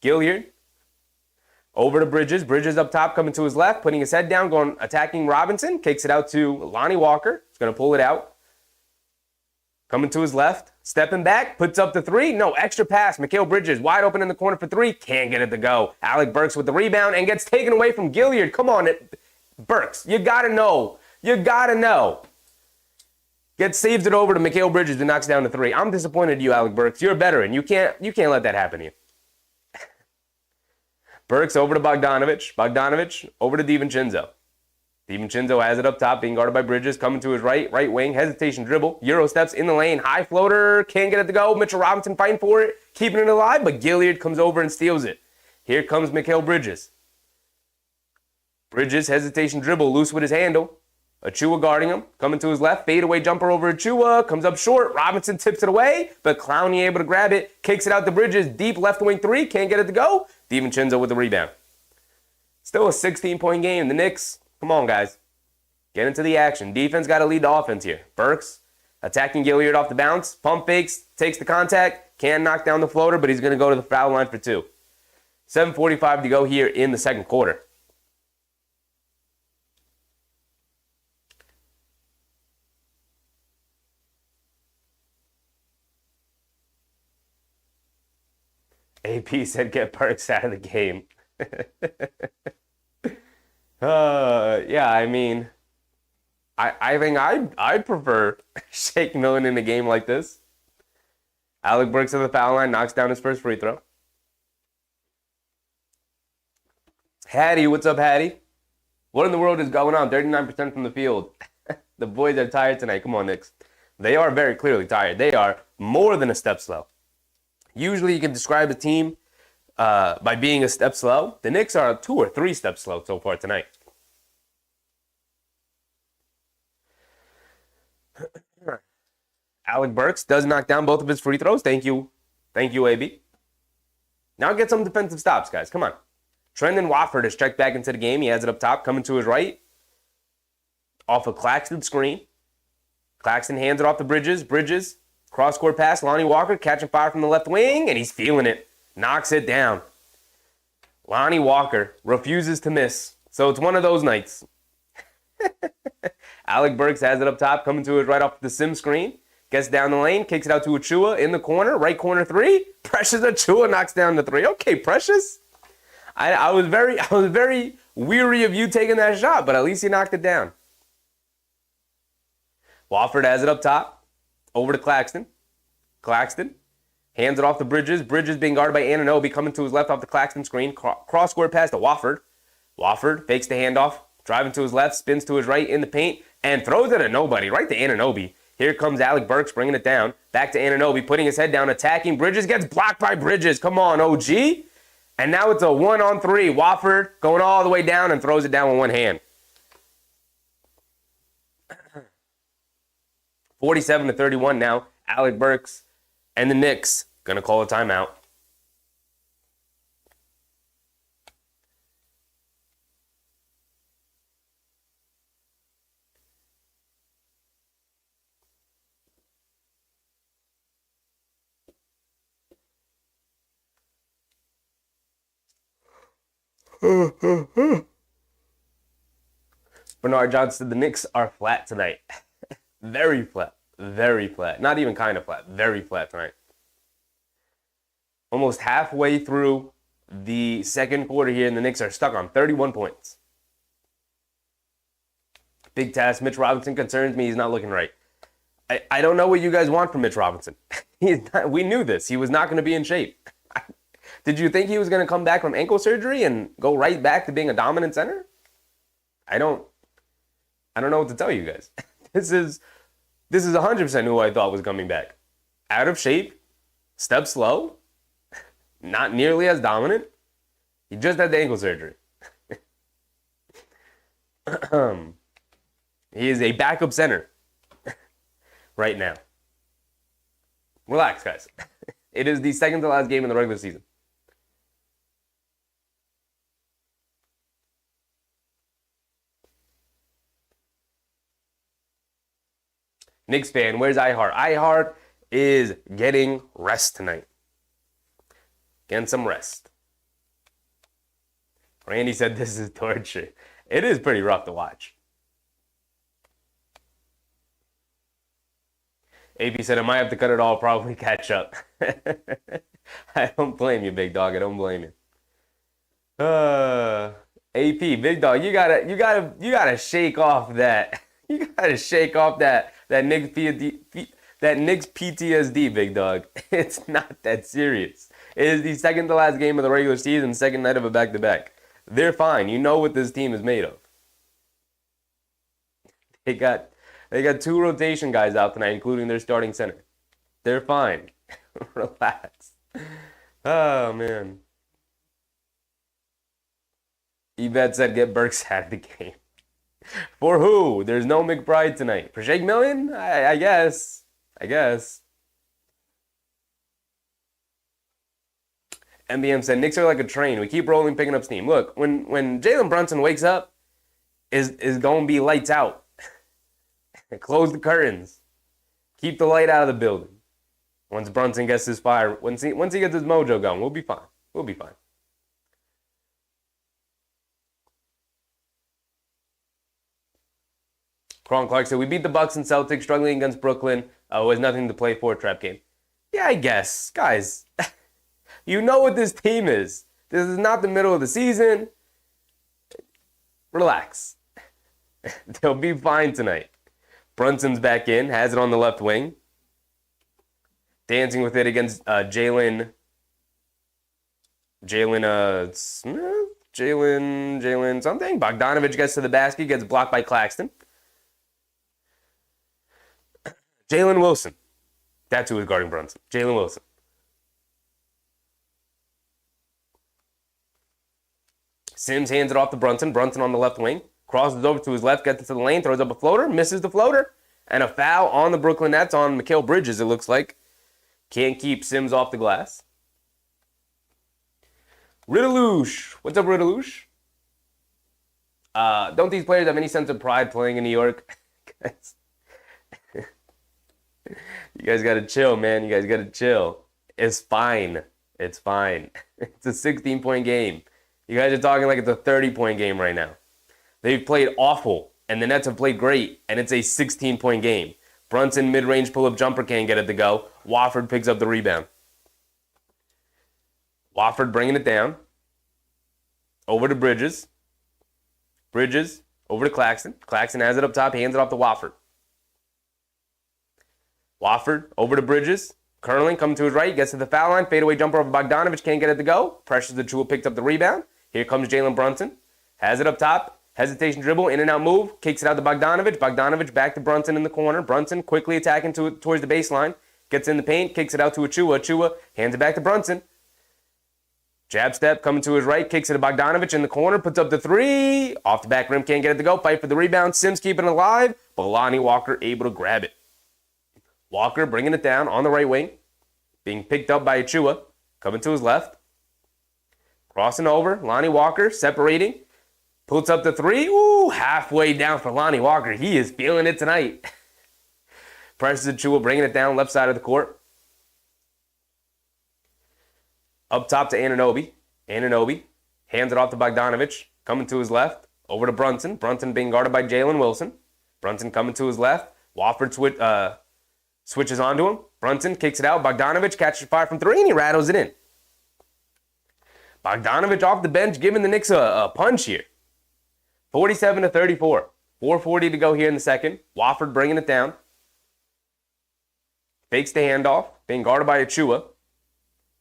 Gilliard. Over to Bridges. Bridges up top, coming to his left. Putting his head down, going attacking Robinson. Kicks it out to Lonnie Walker. He's going to pull it out. Coming to his left. Stepping back. Puts up the three. No, extra pass. Mikal Bridges wide open in the corner for three. Can't get it to go. Alec Burks with the rebound and gets taken away from Gilliard. Come on, Burks. You got to know. Saves it over to Mikal Bridges who knocks down the three. I'm disappointed in you, Alec Burks. You're a veteran. You can't let that happen to you. Burks over to Bogdanovic. Bogdanovic over to DiVincenzo. DiVincenzo has it up top, being guarded by Bridges. Coming to his right wing. Hesitation dribble. Euro steps in the lane. High floater. Can't get it to go. Mitchell Robinson fighting for it. Keeping it alive, but Gilliard comes over and steals it. Here comes Mikal Bridges. Bridges, hesitation dribble. Loose with his handle. Achua guarding him. Coming to his left. Fadeaway jumper over Achua. Comes up short. Robinson tips it away, but Clowney able to grab it. Kicks it out to Bridges. Deep left wing three. Can't get it to go. DiVincenzo with the rebound. Still a 16-point game. The Knicks, come on, guys. Get into the action. Defense got to lead the offense here. Burks attacking Gilliard off the bounce. Pump fakes. Takes the contact. Can't knock down the floater, but he's going to go to the foul line for two. 7:45 to go here in the second quarter. AP said get Burks out of the game. Yeah, I mean, I think I'd prefer Shake Milton in a game like this. Alec Burks at the foul line, knocks down his first free throw. Hattie, what's up, Hattie? What in the world is going on? 39% from the field. The boys are tired tonight. Come on, Knicks. They are very clearly tired. They are more than a step slow. Usually you can describe a team by being a step slow. The Knicks are 2 or 3 steps slow so far tonight. Alec Burks does knock down both of his free throws. Thank you, AB. Now get some defensive stops, guys. Come on. Trendon Watford is checked back into the game. He has it up top, coming to his right. Off a Claxton screen. Claxton hands it off to Bridges. Bridges, cross-court pass. Lonnie Walker catching fire from the left wing, and he's feeling it. Knocks it down. Lonnie Walker refuses to miss. So it's one of those nights. Alec Burks has it up top, coming to his right off the sim screen. Gets down the lane, kicks it out to Achua in the corner, right corner three. Precious Achua knocks down the three. Okay, Precious. I was very weary of you taking that shot, but at least you knocked it down. Wofford has it up top, over to Claxton. Claxton hands it off to Bridges. Bridges being guarded by Anunoby, coming to his left off the Claxton screen. Cross-court pass to Wofford. Wofford fakes the handoff, driving to his left, spins to his right in the paint, and throws it at nobody, right to Anunoby. Here comes Alec Burks bringing it down. Back to Anunoby, putting his head down, attacking. Bridges gets blocked by Bridges. Come on, OG. And now it's a 1-on-3. Wofford going all the way down and throws it down with one hand. 47-31 now. Alec Burks and the Knicks going to call a timeout. Bernard Johnson, the Knicks are flat tonight. Very flat. Very flat. Not even kind of flat. Very flat tonight. Almost halfway through the second quarter here, and the Knicks are stuck on 31 points. Big task. Mitch Robinson concerns me. He's not looking right. I don't know what you guys want from Mitch Robinson. We knew this. He was not going to be in shape. Did you think he was going to come back from ankle surgery and go right back to being a dominant center? I don't know what to tell you guys. This is 100% who I thought was coming back. Out of shape, step slow, not nearly as dominant. He just had the ankle surgery. He is a backup center right now. Relax, guys. It is the second to last game in the regular season. Knicks fan, where's iHeart? iHeart is getting rest tonight. Getting some rest. Randy said this is torture. It is pretty rough to watch. AP said I might have to cut it all, probably catch up. I don't blame you, big dog. I don't blame you. AP, big dog, you gotta shake off that. You gotta shake off that Knicks PTSD, big dog. It's not that serious. It is the second to last game of the regular season, second night of a back-to-back. They're fine. You know what this team is made of. They got 2 rotation guys out tonight, including their starting center. They're fine. Relax. Oh, man. Yvette said get Burks out of the game. For who? There's no McBride tonight. For Shake Million? I guess. MBM said, Knicks are like a train. We keep rolling, picking up steam. Look, when Jalen Brunson wakes up, is going to be lights out. Close the curtains. Keep the light out of the building. Once Brunson gets his fire, once he gets his mojo going, we'll be fine. We'll be fine. Cron Clark said, we beat the Bucks and Celtics, struggling against Brooklyn. Was nothing to play for, trap game. Yeah, I guess. Guys, you know what this team is. This is not the middle of the season. Relax. They'll be fine tonight. Brunson's back in, has it on the left wing. Dancing with it against Jalen something. Bogdanovich gets to the basket, gets blocked by Claxton. Jalen Wilson. That's who is guarding Brunson. Jalen Wilson. Sims hands it off to Brunson. Brunson on the left wing. Crosses over to his left, gets into the lane, throws up a floater, misses the floater. And a foul on the Brooklyn Nets on Mikal Bridges, it looks like. Can't keep Sims off the glass. Riddaloosh. What's up, Riddaloosh? Don't these players have any sense of pride playing in New York? You guys got to chill, man. You guys got to chill. It's fine. It's fine. It's a 16-point game. You guys are talking like it's a 30-point game right now. They've played awful, and the Nets have played great, and it's a 16-point game. Brunson, mid-range pull-up jumper, can't get it to go. Wofford picks up the rebound. Wofford bringing it down. Over to Bridges. Bridges, over to Claxton. Claxton has it up top, hands it off to Wofford. Wofford, over to Bridges. Curling, coming to his right, gets to the foul line. Fadeaway jumper over Bogdanovich, can't get it to go. Pressures the Chua, picks up the rebound. Here comes Jalen Brunson. Has it up top. Hesitation dribble, in and out move. Kicks it out to Bogdanovich. Bogdanovich back to Brunson in the corner. Brunson quickly attacking towards the baseline. Gets in the paint, kicks it out to Achua. Achua hands it back to Brunson. Jab step, coming to his right, kicks it to Bogdanovich in the corner, puts up the three. Off the back rim, can't get it to go. Fight for the rebound. Sims keeping it alive, but Lonnie Walker able to grab it. Walker bringing it down on the right wing. Being picked up by Achua. Coming to his left. Crossing over. Lonnie Walker separating. Puts up the three. Ooh, halfway down for Lonnie Walker. He is feeling it tonight. Presses Achua, bringing it down left side of the court. Up top to Anunoby. Anunoby hands it off to Bogdanovich. Coming to his left. Over to Brunson. Brunson being guarded by Jalen Wilson. Brunson coming to his left. Wofford switches onto him. Brunson kicks it out. Bogdanovich catches fire from three, and he rattles it in. Bogdanovich off the bench, giving the Knicks a punch here. 47-34. 4:40 to go here in the second. Wofford bringing it down. Fakes the handoff. Being guarded by Achua.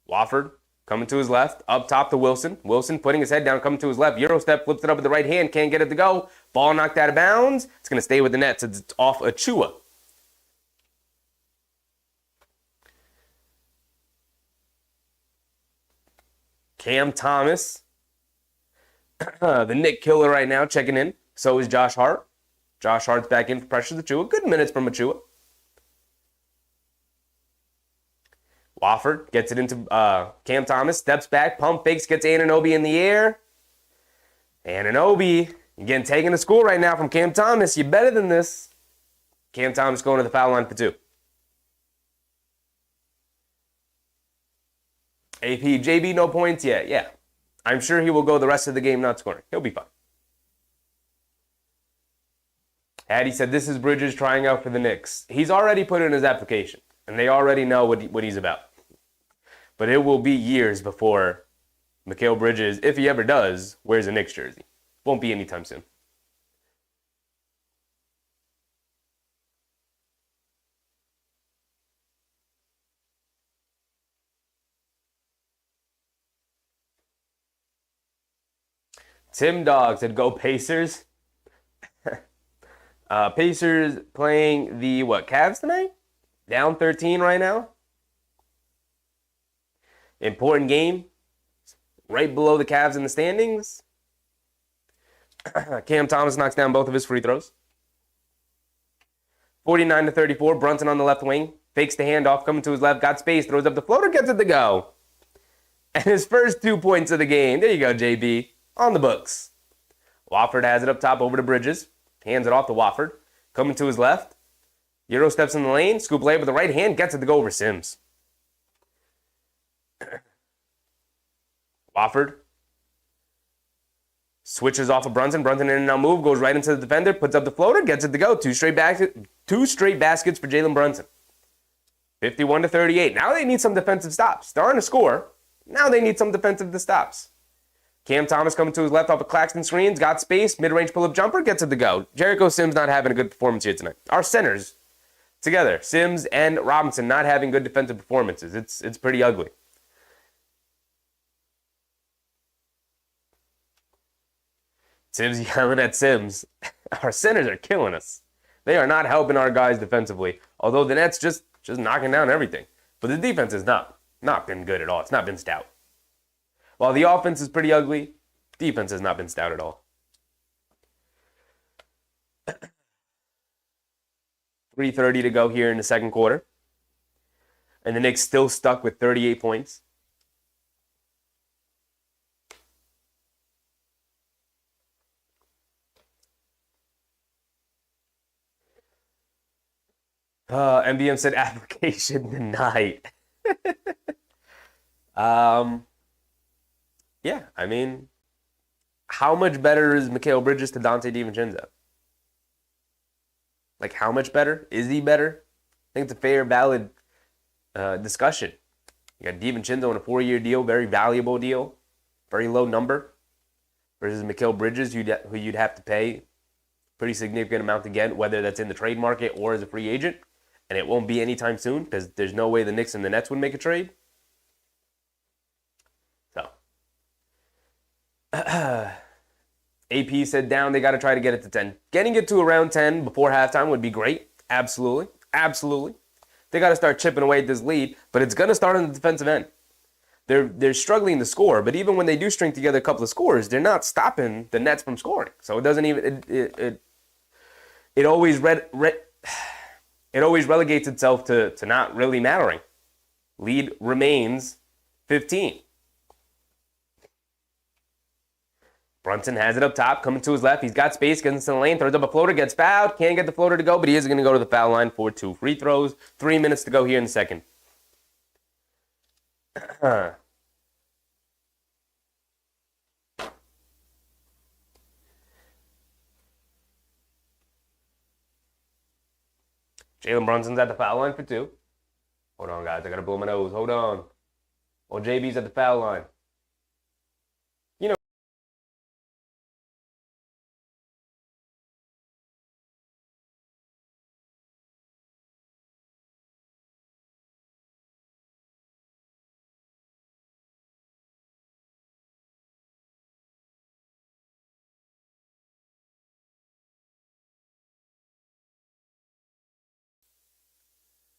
Wofford coming to his left. Up top to Wilson. Wilson putting his head down, coming to his left. Euro step, flips it up with the right hand. Can't get it to go. Ball knocked out of bounds. It's going to stay with the Nets. It's off Achua. Cam Thomas, the Knick killer right now, checking in. So is Josh Hart. Josh Hart's back in for pressure to Achua. Good minutes from Achua. Wofford gets it into Cam Thomas, steps back, pump fakes, gets Anunoby in the air. Anunoby, you're getting taken to school right now from Cam Thomas. You're better than this. Cam Thomas going to the foul line for 2. AP, JB, no points yet. Yeah. I'm sure he will go the rest of the game not scoring. He'll be fine. Hattie said, this is Bridges trying out for the Knicks. He's already put in his application, and they already know what he's about. But it will be years before Mikal Bridges, if he ever does, wears a Knicks jersey. Won't be anytime soon. Tim Dog said, go Pacers. Pacers playing the, Cavs tonight? Down 13 right now. Important game. Right below the Cavs in the standings. Cam Thomas knocks down both of his free throws. 49-34. Brunson on the left wing. Fakes the handoff, coming to his left. Got space. Throws up the floater. Gets it to go. And his first 2 points of the game. There you go, JB. On the books. Wofford has it up top over to Bridges. Hands it off to Wofford. Coming to his left. Euro steps in the lane. Scoop layup with the right hand. Gets it to go over Sims. Wofford switches off of Brunson. Brunson in and out move. Goes right into the defender. Puts up the floater. Gets it to go. Two straight baskets for Jalen Brunson. 51-38. Now they need some defensive stops. They're on a score. Now they need some defensive stops. Cam Thomas coming to his left off of Claxton screens. Got space. Mid-range pull-up jumper. Gets it to go. Jericho Sims not having a good performance here tonight. Our centers together. Sims and Robinson not having good defensive performances. It's pretty ugly. Sims yelling at Sims. Our centers are killing us. They are not helping our guys defensively. Although the Nets just knocking down everything. But the defense has not been good at all. It's not been stout. While the offense is pretty ugly, defense has not been stout at all. 3:30 to go here in the second quarter. And the Knicks still stuck with 38 points. MBM said application denied. Yeah, I mean, how much better is Mikal Bridges to Dante DiVincenzo? Like, how much better? Is he better? I think it's a fair, valid discussion. You got DiVincenzo on a 4-year deal, very valuable deal, very low number, versus Mikal Bridges, who you'd have to pay pretty significant amount to get, whether that's in the trade market or as a free agent. And it won't be anytime soon because there's no way the Knicks and the Nets would make a trade. So, AP said down, they got to try to get it to 10. Getting it to around 10 before halftime would be great. Absolutely. Absolutely. They got to start chipping away at this lead, but it's going to start on the defensive end. They're struggling to score, but even when they do string together a couple of scores, they're not stopping the Nets from scoring. So it doesn't even it always it always relegates itself to not really mattering. Lead remains 15. Brunson has it up top, coming to his left. He's got space, gets into the lane, throws up a floater, gets fouled. Can't get the floater to go, but he is going to go to the foul line for 2 free throws. 3 minutes to go here in the second. Jalen Brunson's at the foul line for 2. Hold on, guys. I got to blow my nose. Hold on. Oh, JB's at the foul line.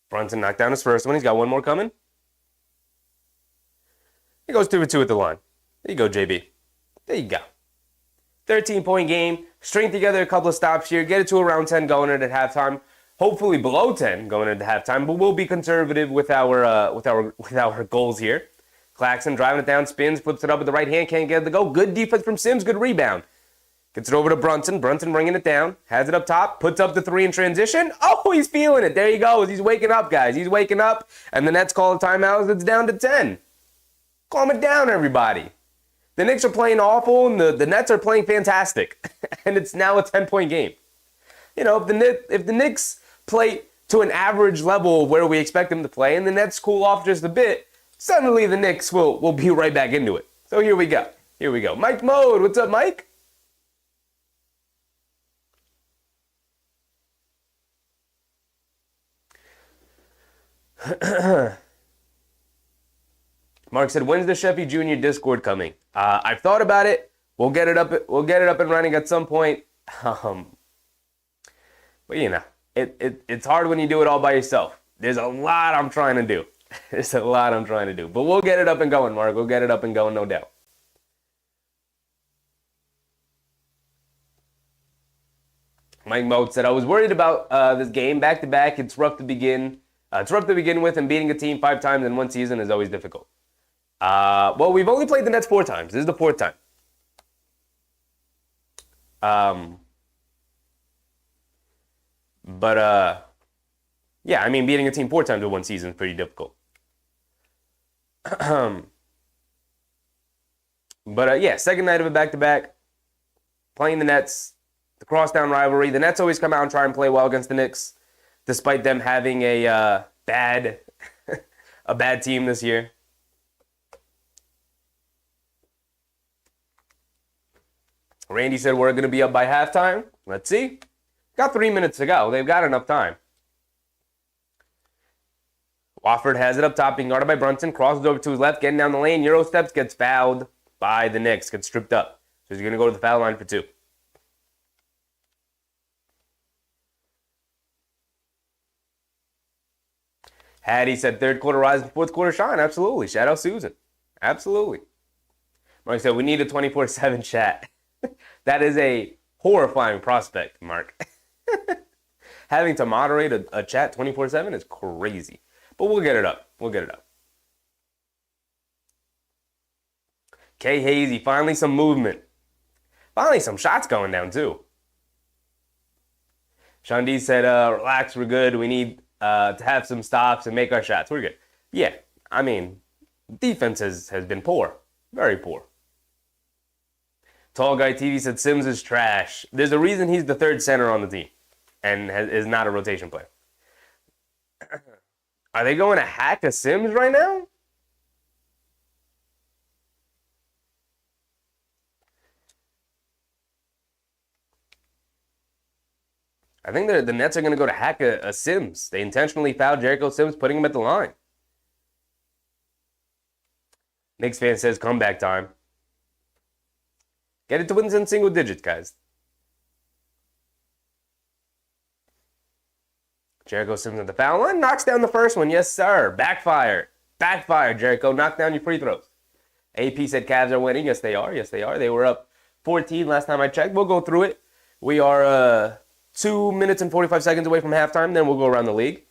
Brunson knocked down his first one. He's got one more coming. He goes 2 for 2 at the line. There you go, JB. There you go. 13-point game. String together a couple of stops here. Get it to around 10 going into halftime. Hopefully below 10 going into halftime. But we'll be conservative with our goals here. Claxton driving it down, spins, flips it up with the right hand, can't get it to go. Good defense from Sims, good rebound. Gets it over to Brunson. Brunson bringing it down. Has it up top. Puts up the 3 in transition. Oh, he's feeling it. There he goes. He's waking up, guys. He's waking up. And the Nets call a timeout as it's down to 10. Calm it down, everybody. The Knicks are playing awful, and the Nets are playing fantastic. And it's now a 10-point game. You know, if the Knicks play to an average level where we expect them to play, and the Nets cool off just a bit, suddenly the Knicks will be right back into it. So here we go. Here we go. Mike Mode. What's up, Mike? Mark said, "When's the Sheffy Jr. Discord coming?" I've thought about it. We'll get it up. We'll get it up and running at some point. But you know, it's hard when you do it all by yourself. There's a lot I'm trying to do. There's a lot I'm trying to do. But we'll get it up and going, Mark. We'll get it up and going, no doubt. Mike Moat said, "I was worried about this game back to back. It's rough to begin. It's rough to begin with, and beating a team 5 times in one season is always difficult." Well, we've only played the Nets 4 times. This is the 4th time. Yeah, I mean, beating a team 4 times in one season is pretty difficult. Yeah, second night of a back-to-back. Playing the Nets, the crosstown rivalry. The Nets always come out and try and play well against the Knicks, despite them having a bad team this year. Randy said we're going to be up by halftime. Let's see. Got 3 minutes to go. They've got enough time. Wofford has it up top, being guarded by Brunson. Crosses over to his left, getting down the lane. Euro steps, gets fouled by the Knicks. Gets stripped up. So he's going to go to the foul line for 2. Hattie said third quarter rise and fourth quarter shine. Absolutely. Shout out Susan. Absolutely. Mark said we need a 24/7 chat. That is a horrifying prospect, Mark. Having to moderate a chat 24/7 is crazy. But we'll get it up. We'll get it up. K. Hazy, finally some movement. Finally some shots going down, too. Sean D said, relax, we're good. We need to have some stops and make our shots. We're good. Yeah, I mean, defense has been poor. Very poor. Tall Guy TV said Sims is trash. There's a reason he's the 3rd center on the team and is not a rotation player. Are they going to hack a Sims right now? I think the Nets are going to go to hack a Sims. They intentionally fouled Jericho Sims, putting him at the line. Knicks fan says comeback time. Get it to wins in single digits, guys. Jericho Sims at the foul line. Knocks down the first one. Yes, sir. Backfire. Backfire, Jericho. Knock down your free throws. AP said Cavs are winning. Yes, they are. Yes, they are. They were up 14 last time I checked. We'll go through it. We are 2 minutes and 45 seconds away from halftime. Then we'll go around the league.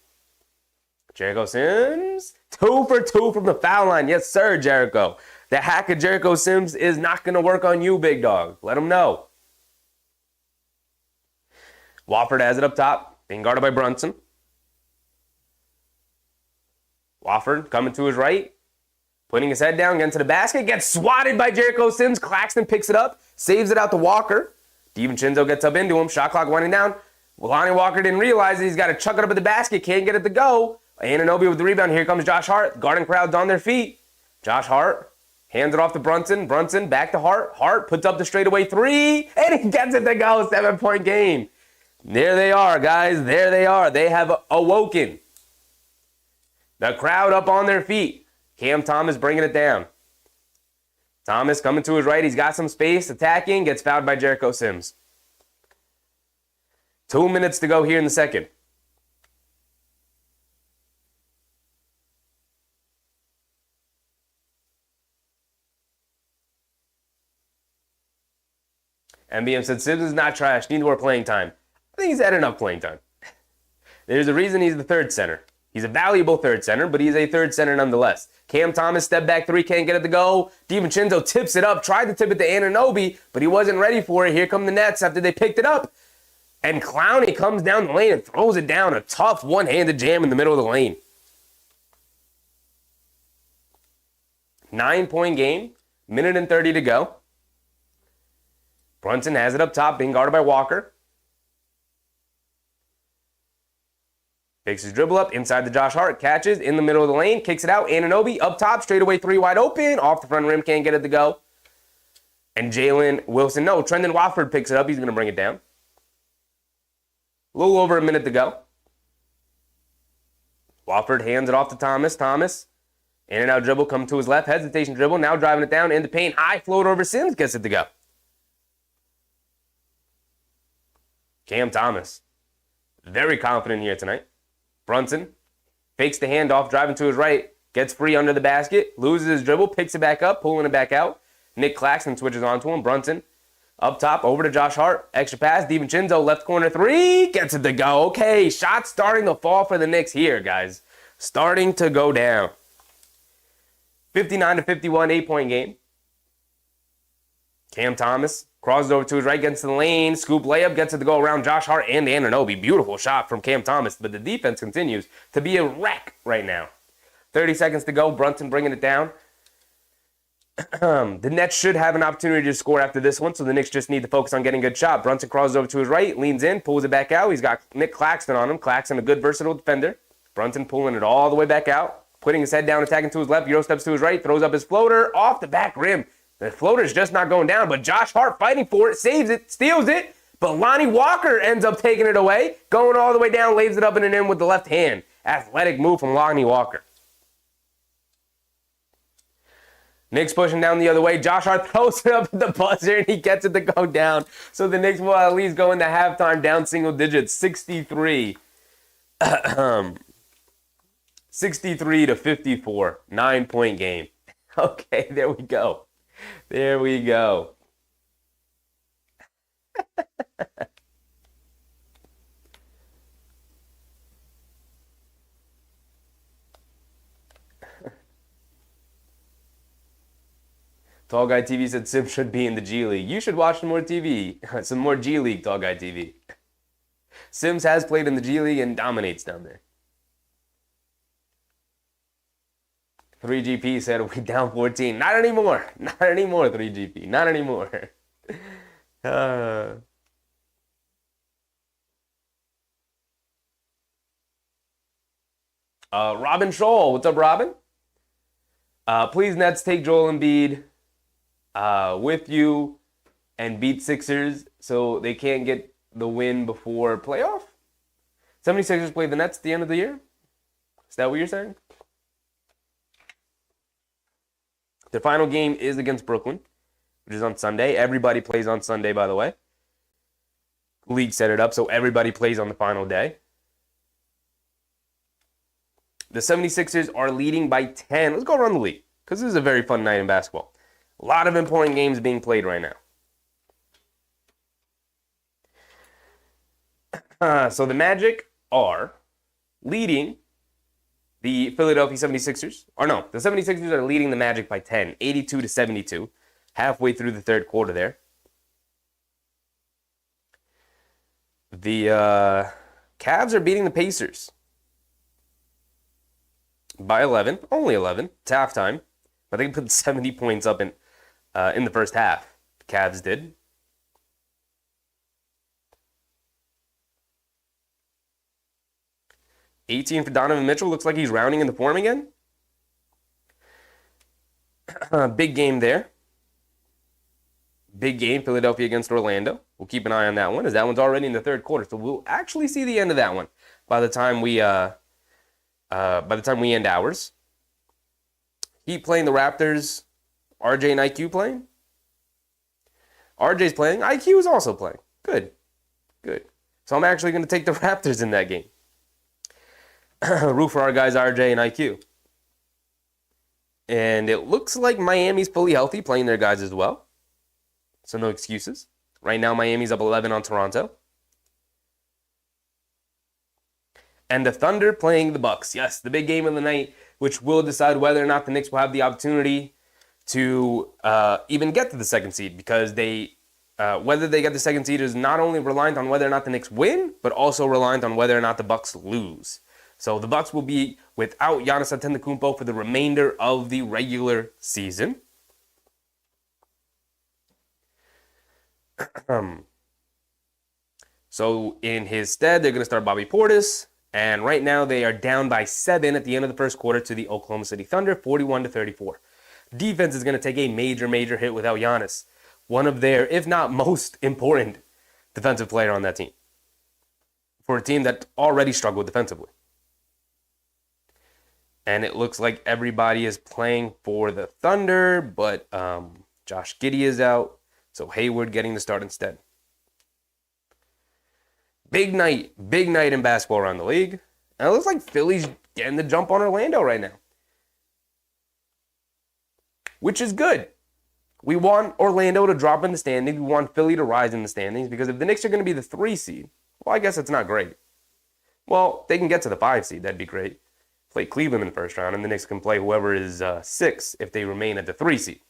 Jericho Sims. 2 for 2 from the foul line. Yes, sir, Jericho. The hack of Jericho Sims is not going to work on you, big dog. Let him know. Wofford has it up top, being guarded by Brunson. Wofford coming to his right, putting his head down, getting to the basket, gets swatted by Jericho Sims. Claxton picks it up, saves it out to Walker. DiVincenzo gets up into him, shot clock winding down. Lonnie Walker didn't realize that he's got to chuck it up at the basket, can't get it to go. Anunoby with the rebound. Here comes Josh Hart. Guarding crowd's on their feet. Josh Hart hands it off to Brunson. Brunson back to Hart. Hart puts up the straightaway 3, and he gets it to go. 7-point game. There they are, guys. There they are. They have awoken. The crowd up on their feet. Cam Thomas bringing it down. Thomas coming to his right. He's got some space. Attacking. Gets fouled by Jericho Sims. 2 minutes to go here in the second. MBM said, Sims is not trash. Needs more playing time. I think he's had enough playing time. There's a reason he's the third center. He's a valuable third center, but he's a third center nonetheless. Cam Thomas, step back three, can't get it to go. DiVincenzo tips it up, tried to tip it to Anunoby, but he wasn't ready for it. Here come the Nets after they picked it up. And Clowney comes down the lane and throws it down. A tough one-handed jam in the middle of the lane. 9-point game, minute and 30 to go. Brunson has it up top, being guarded by Walker. Takes his dribble up, inside the Josh Hart, catches, in the middle of the lane, kicks it out, Anunoby, up top, straight away, three wide open, off the front rim, can't get it to go. And Jalen Wilson, no, Trendon Watford picks it up, he's going to bring it down. A little over a minute to go. Watford hands it off to Thomas, in and out dribble, come to his left, hesitation dribble, now driving it down, in the paint, high floater over Sims, gets it to go. Cam Thomas, very confident here tonight. Brunson fakes the handoff, driving to his right, gets free under the basket, loses his dribble, picks it back up, pulling it back out. Nick Claxton switches onto him. Brunson up top, over to Josh Hart. Extra pass, DiVincenzo, left corner three, gets it to go. Okay, shots starting to fall for the Knicks here, guys. Starting to go down. 59-51, 8-point game. Cam Thomas crosses over to his right, gets to the lane, scoop layup, gets it to go around Josh Hart and Anunoby. Beautiful shot from Cam Thomas, but the defense continues to be a wreck right now. 30 seconds to go, Brunson bringing it down. The Nets should have an opportunity to score after this one, so the Knicks just need to focus on getting a good shot. Brunson crosses over to his right, leans in, pulls it back out. He's got Nick Claxton on him. Claxton, a good versatile defender. Brunson pulling it all the way back out, putting his head down, attacking to his left. Euro steps to his right, throws up his floater off the back rim. The floater's just not going down, but Josh Hart fighting for it, saves it, steals it, but Lonnie Walker ends up taking it away, going all the way down, lays it up and in with the left hand. Athletic move from Lonnie Walker. Knicks pushing down the other way. Josh Hart throws it up at the buzzer, and he gets it to go down. So the Knicks will at least go into halftime down single digits, 63. 63-54, 9-point game. Okay, there we go. There we go. Tall Guy TV said Sim should be in the G League. You should watch some more TV. Some more G League, Tall Guy TV. Sims has played in the G League and dominates down there. 3GP said we down 14. Not anymore. Not anymore, 3GP. Not anymore. Robin Scholl. What's up, Robin? Please, Nets, take Joel Embiid with you and beat Sixers so they can't get the win before playoff? 76ers play the Nets at the end of the year? Is that what you're saying? The final game is against Brooklyn, which is on Sunday. Everybody plays on Sunday, by the way. League set it up so everybody plays on the final day. The 76ers are leading by 10. Let's go around the league because this is a very fun night in basketball. A lot of important games being played right now. So the Magic are leading the Philadelphia 76ers. Or no, the 76ers are leading the Magic by 10, 82-72, halfway through the third quarter there. The Cavs are beating the Pacers by 11, only 11. It's halftime. But they put 70 points up in the first half. The Cavs did. $18 for Donovan Mitchell. Looks like he's rounding into form again. Big game there. Big game, Philadelphia against Orlando. We'll keep an eye on that one, as that one's already in the third quarter. So we'll actually see the end of that one by the time we end ours. Heat playing the Raptors. RJ and IQ playing. RJ's playing. IQ is also playing. Good. So I'm actually going to take the Raptors in that game. Root for our guys RJ and IQ. And it looks like Miami's fully healthy, playing their guys as well. So no excuses. Right now, Miami's up 11 on Toronto. And the Thunder playing the Bucks. Yes, the big game of the night, which will decide whether or not the Knicks will have the opportunity to even get to the second seed, because whether they get the second seed is not only reliant on whether or not the Knicks win, but also reliant on whether or not the Bucks lose. So the Bucks will be without Giannis Antetokounmpo for the remainder of the regular season. So in his stead, they're going to start Bobby Portis. And right now they are down by 7 at the end of the first quarter to the Oklahoma City Thunder, 41-34. Defense is going to take a major hit without Giannis, one of their, if not most important, defensive player on that team, for a team that already struggled defensively. And it looks like everybody is playing for the Thunder, but Josh Giddey is out, so Hayward getting the start instead. Big night in basketball around the league. And it looks like Philly's getting the jump on Orlando right now, which is good. We want Orlando to drop in the standings. We want Philly to rise in the standings, because if the Knicks are going to be the 3 seed, well, I guess it's not great. Well, they can get to the 5 seed. That'd be great. Play Cleveland in the first round, and the Knicks can play whoever is 6 if they remain at the 3 seed.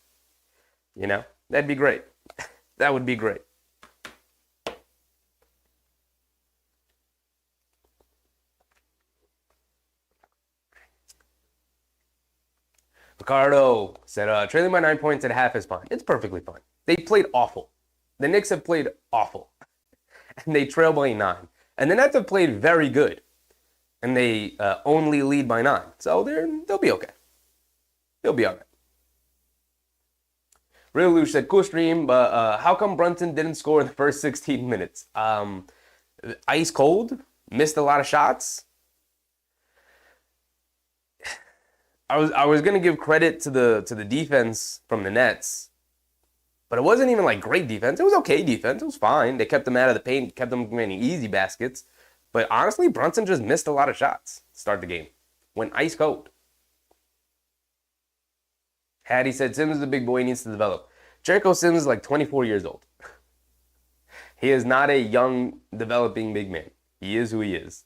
You know, that'd be great. That would be great. Ricardo said, trailing by 9 points at half is fine. It's perfectly fine. They played awful. The Knicks have played awful. And they trail by 9. And the Nets have played very good. And they only lead by 9. So they'll be okay. They'll be all right. Real Luch said, cool stream, but how come Brunson didn't score in the first 16 minutes? Ice cold, missed a lot of shots. I was gonna give credit to the defense from the Nets, but it wasn't even like great defense. It was okay defense. It was fine. They kept them out of the paint, kept them getting easy baskets. But honestly, Brunson just missed a lot of shots to start the game. Went ice cold. Hattie said Sims is a big boy, he needs to develop. Jericho Sims is like 24 years old. He is not a young, developing big man. He is who he is.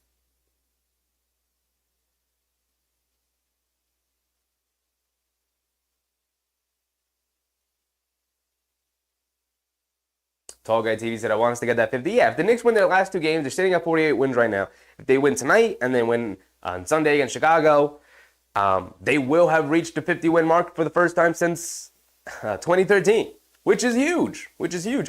Tall Guy TV said, I want us to get that 50. Yeah, if the Knicks win their last 2 games, they're sitting at 48 wins right now. If they win tonight and then win on Sunday against Chicago, they will have reached the 50-win mark for the first time since 2013, which is huge,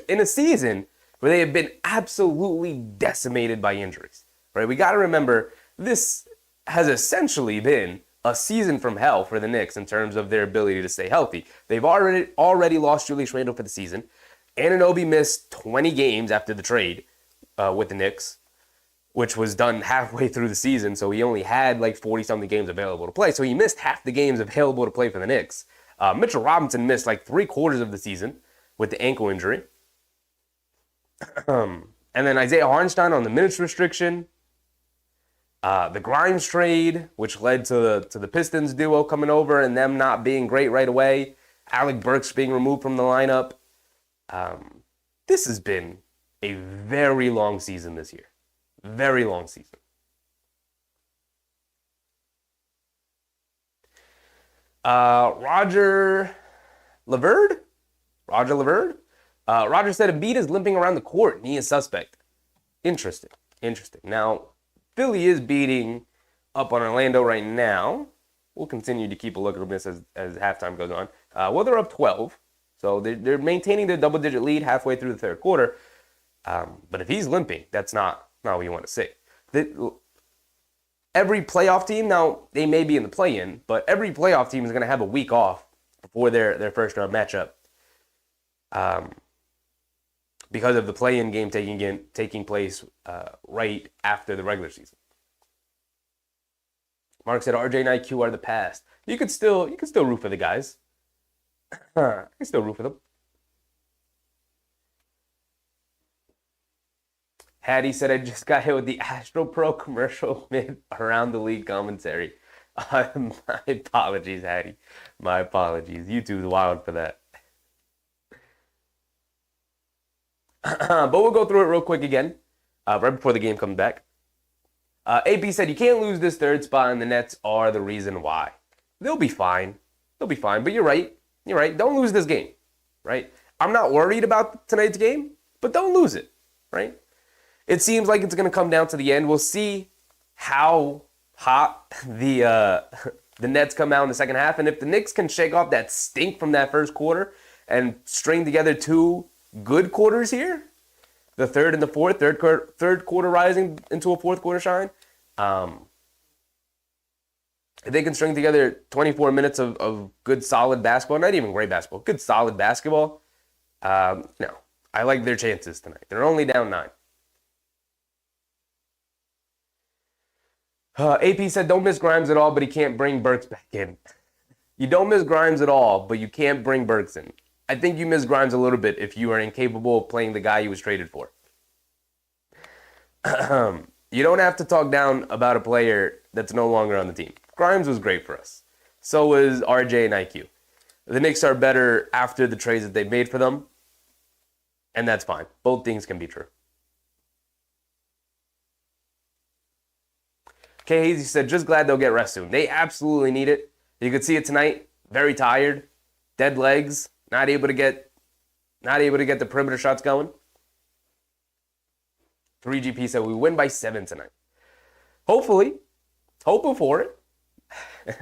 in a season where they have been absolutely decimated by injuries. Right? We got to remember, this has essentially been a season from hell for the Knicks in terms of their ability to stay healthy. They've already lost Julius Randle for the season. Anunoby missed 20 games after the trade with the Knicks, which was done halfway through the season, so he only had like 40-something games available to play. So he missed half the games available to play for the Knicks. Mitchell Robinson missed like 3/4 of the season with the ankle injury. And then Isaiah Hartenstein on the minutes restriction. The Grimes trade, which led to the Pistons duo coming over and them not being great right away. Alec Burks being removed from the lineup. This has been a very long season this year. Very long season. Roger Laverde? Roger said Embiid is limping around the court and he is suspect. Interesting. Now, Philly is beating up on Orlando right now. We'll continue to keep a look at this as halftime goes on. Well, they're up 12. So they're maintaining their double-digit lead halfway through the third quarter. But if he's limping, that's not what you want to see. Every playoff team, now they may be in the play-in, but every playoff team is going to have a week off before their first-round matchup because of the play-in game taking place right after the regular season. Mark said RJ and IQ are the past. You could still root for the guys. I can still root for them. Hattie said, I just got hit with the Astro Pro commercial mid around the league commentary. My apologies, Hattie. My apologies. YouTube's wild for that. But we'll go through it real quick again, right before the game comes back. AP said, you can't lose this third spot, and the Nets are the reason why. They'll be fine. They'll be fine. But you're right. You're right. Don't lose this game, right? I'm not worried about tonight's game, but don't lose it, right? It seems like it's going to come down to the end. We'll see how hot the Nets come out in the second half. And if the Knicks can shake off that stink from that first quarter and string together two good quarters here, the third and the fourth, third quarter rising into a fourth quarter shine. If they can string together 24 minutes of good, solid basketball, not even great basketball, good, solid basketball, no. I like their chances tonight. They're only down 9. AP said, don't miss Grimes at all, but he can't bring Burks back in. You don't miss Grimes at all, but you can't bring Burks in. I think you miss Grimes a little bit if you are incapable of playing the guy he was traded for. You don't have to talk down about a player that's no longer on the team. Grimes was great for us. So was RJ and IQ. The Knicks are better after the trades that they made for them, and that's fine. Both things can be true. K. Hazy said, just glad they'll get rest soon. They absolutely need it. You could see it tonight. Very tired. Dead legs. Not able to get the perimeter shots going. 3GP said, we win by 7 tonight. Hopefully. Hoping for it.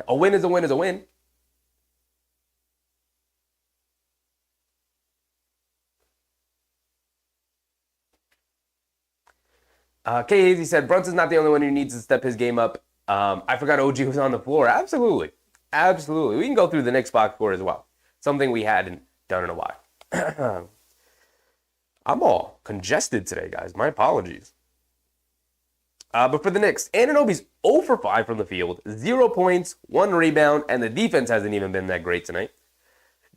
A win is a win is a win. K. Hazy said, Brunson's not the only one who needs to step his game up. I forgot OG was on the floor. Absolutely. Absolutely. We can go through the Knicks box score as well. Something we hadn't done in a while. I'm all congested today, guys. My apologies. But for the Knicks, Anunoby's 0 for 5 from the field, 0 points, 1 rebound, and the defense hasn't even been that great tonight.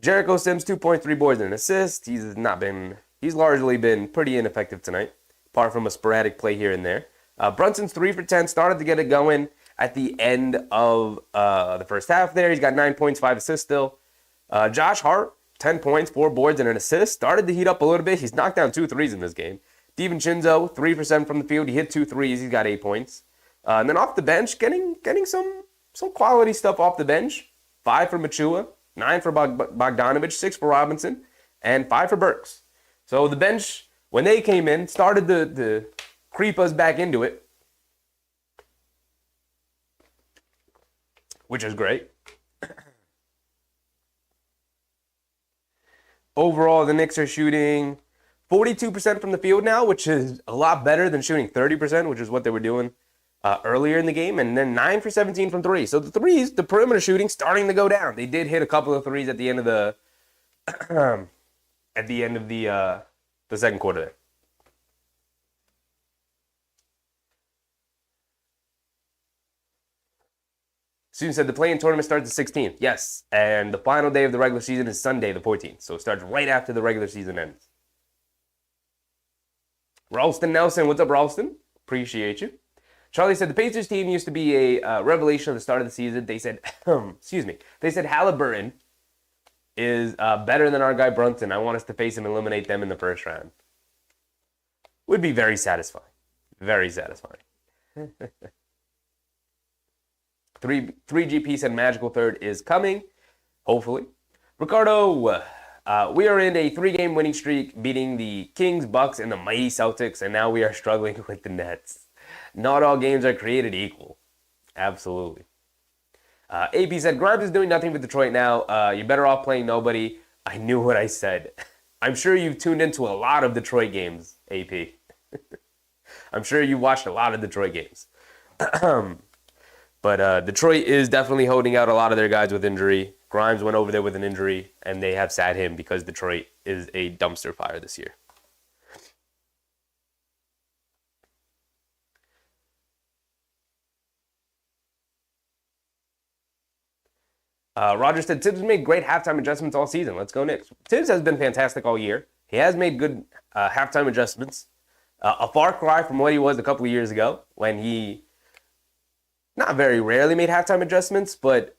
Jericho Sims, 2.3 boards and an assist. He's largely been pretty ineffective tonight, apart from a sporadic play here and there. Brunson's 3 for 10, started to get it going at the end of the first half there. He's got 9 points, 5 assists still. Josh Hart, 10 points, 4 boards, and an assist. Started to heat up a little bit. He's knocked down 2 threes in this game. DiVincenzo, 3% from the field. He hit 2 threes. He's got 8 points. And then off the bench, getting some quality stuff off the bench. 5 for Machua, 9 for Bogdanovich, 6 for Robinson, and 5 for Burks. So the bench, when they came in, started to creep us back into it, which is great. Overall, the Knicks are shooting 42% from the field now, which is a lot better than shooting 30%, which is what they were doing earlier in the game. And then 9 for 17 from 3. So the threes, the perimeter shooting, starting to go down. They did hit a couple of threes at the end of the the second quarter there. Student said the play-in tournament starts the 16th. Yes, and the final day of the regular season is Sunday, the 14th. So it starts right after the regular season ends. Ralston Nelson, what's up, Ralston? Appreciate you. Charlie said the Pacers team used to be a revelation at the start of the season. They said, they said Halliburton is better than our guy Brunson. I want us to face him and eliminate them in the first round. Would be very satisfying. Very satisfying. 3GP said magical third is coming, hopefully. Ricardo, we are in a 3-game winning streak, beating the Kings, Bucks, and the mighty Celtics, and now we are struggling with the Nets. Not all games are created equal. Absolutely. AP said, Grimes is doing nothing with Detroit now. You're better off playing nobody. I knew what I said. I'm sure you've tuned into a lot of Detroit games, AP. I'm sure you watched a lot of Detroit games. But Detroit is definitely holding out a lot of their guys with injury. Grimes went over there with an injury, and they have sat him because Detroit is a dumpster fire this year. Roger said, Tibbs made great halftime adjustments all season. Let's go Knicks. Tibbs has been fantastic all year. He has made good halftime adjustments. A far cry from what he was a couple of years ago when he not very rarely made halftime adjustments, but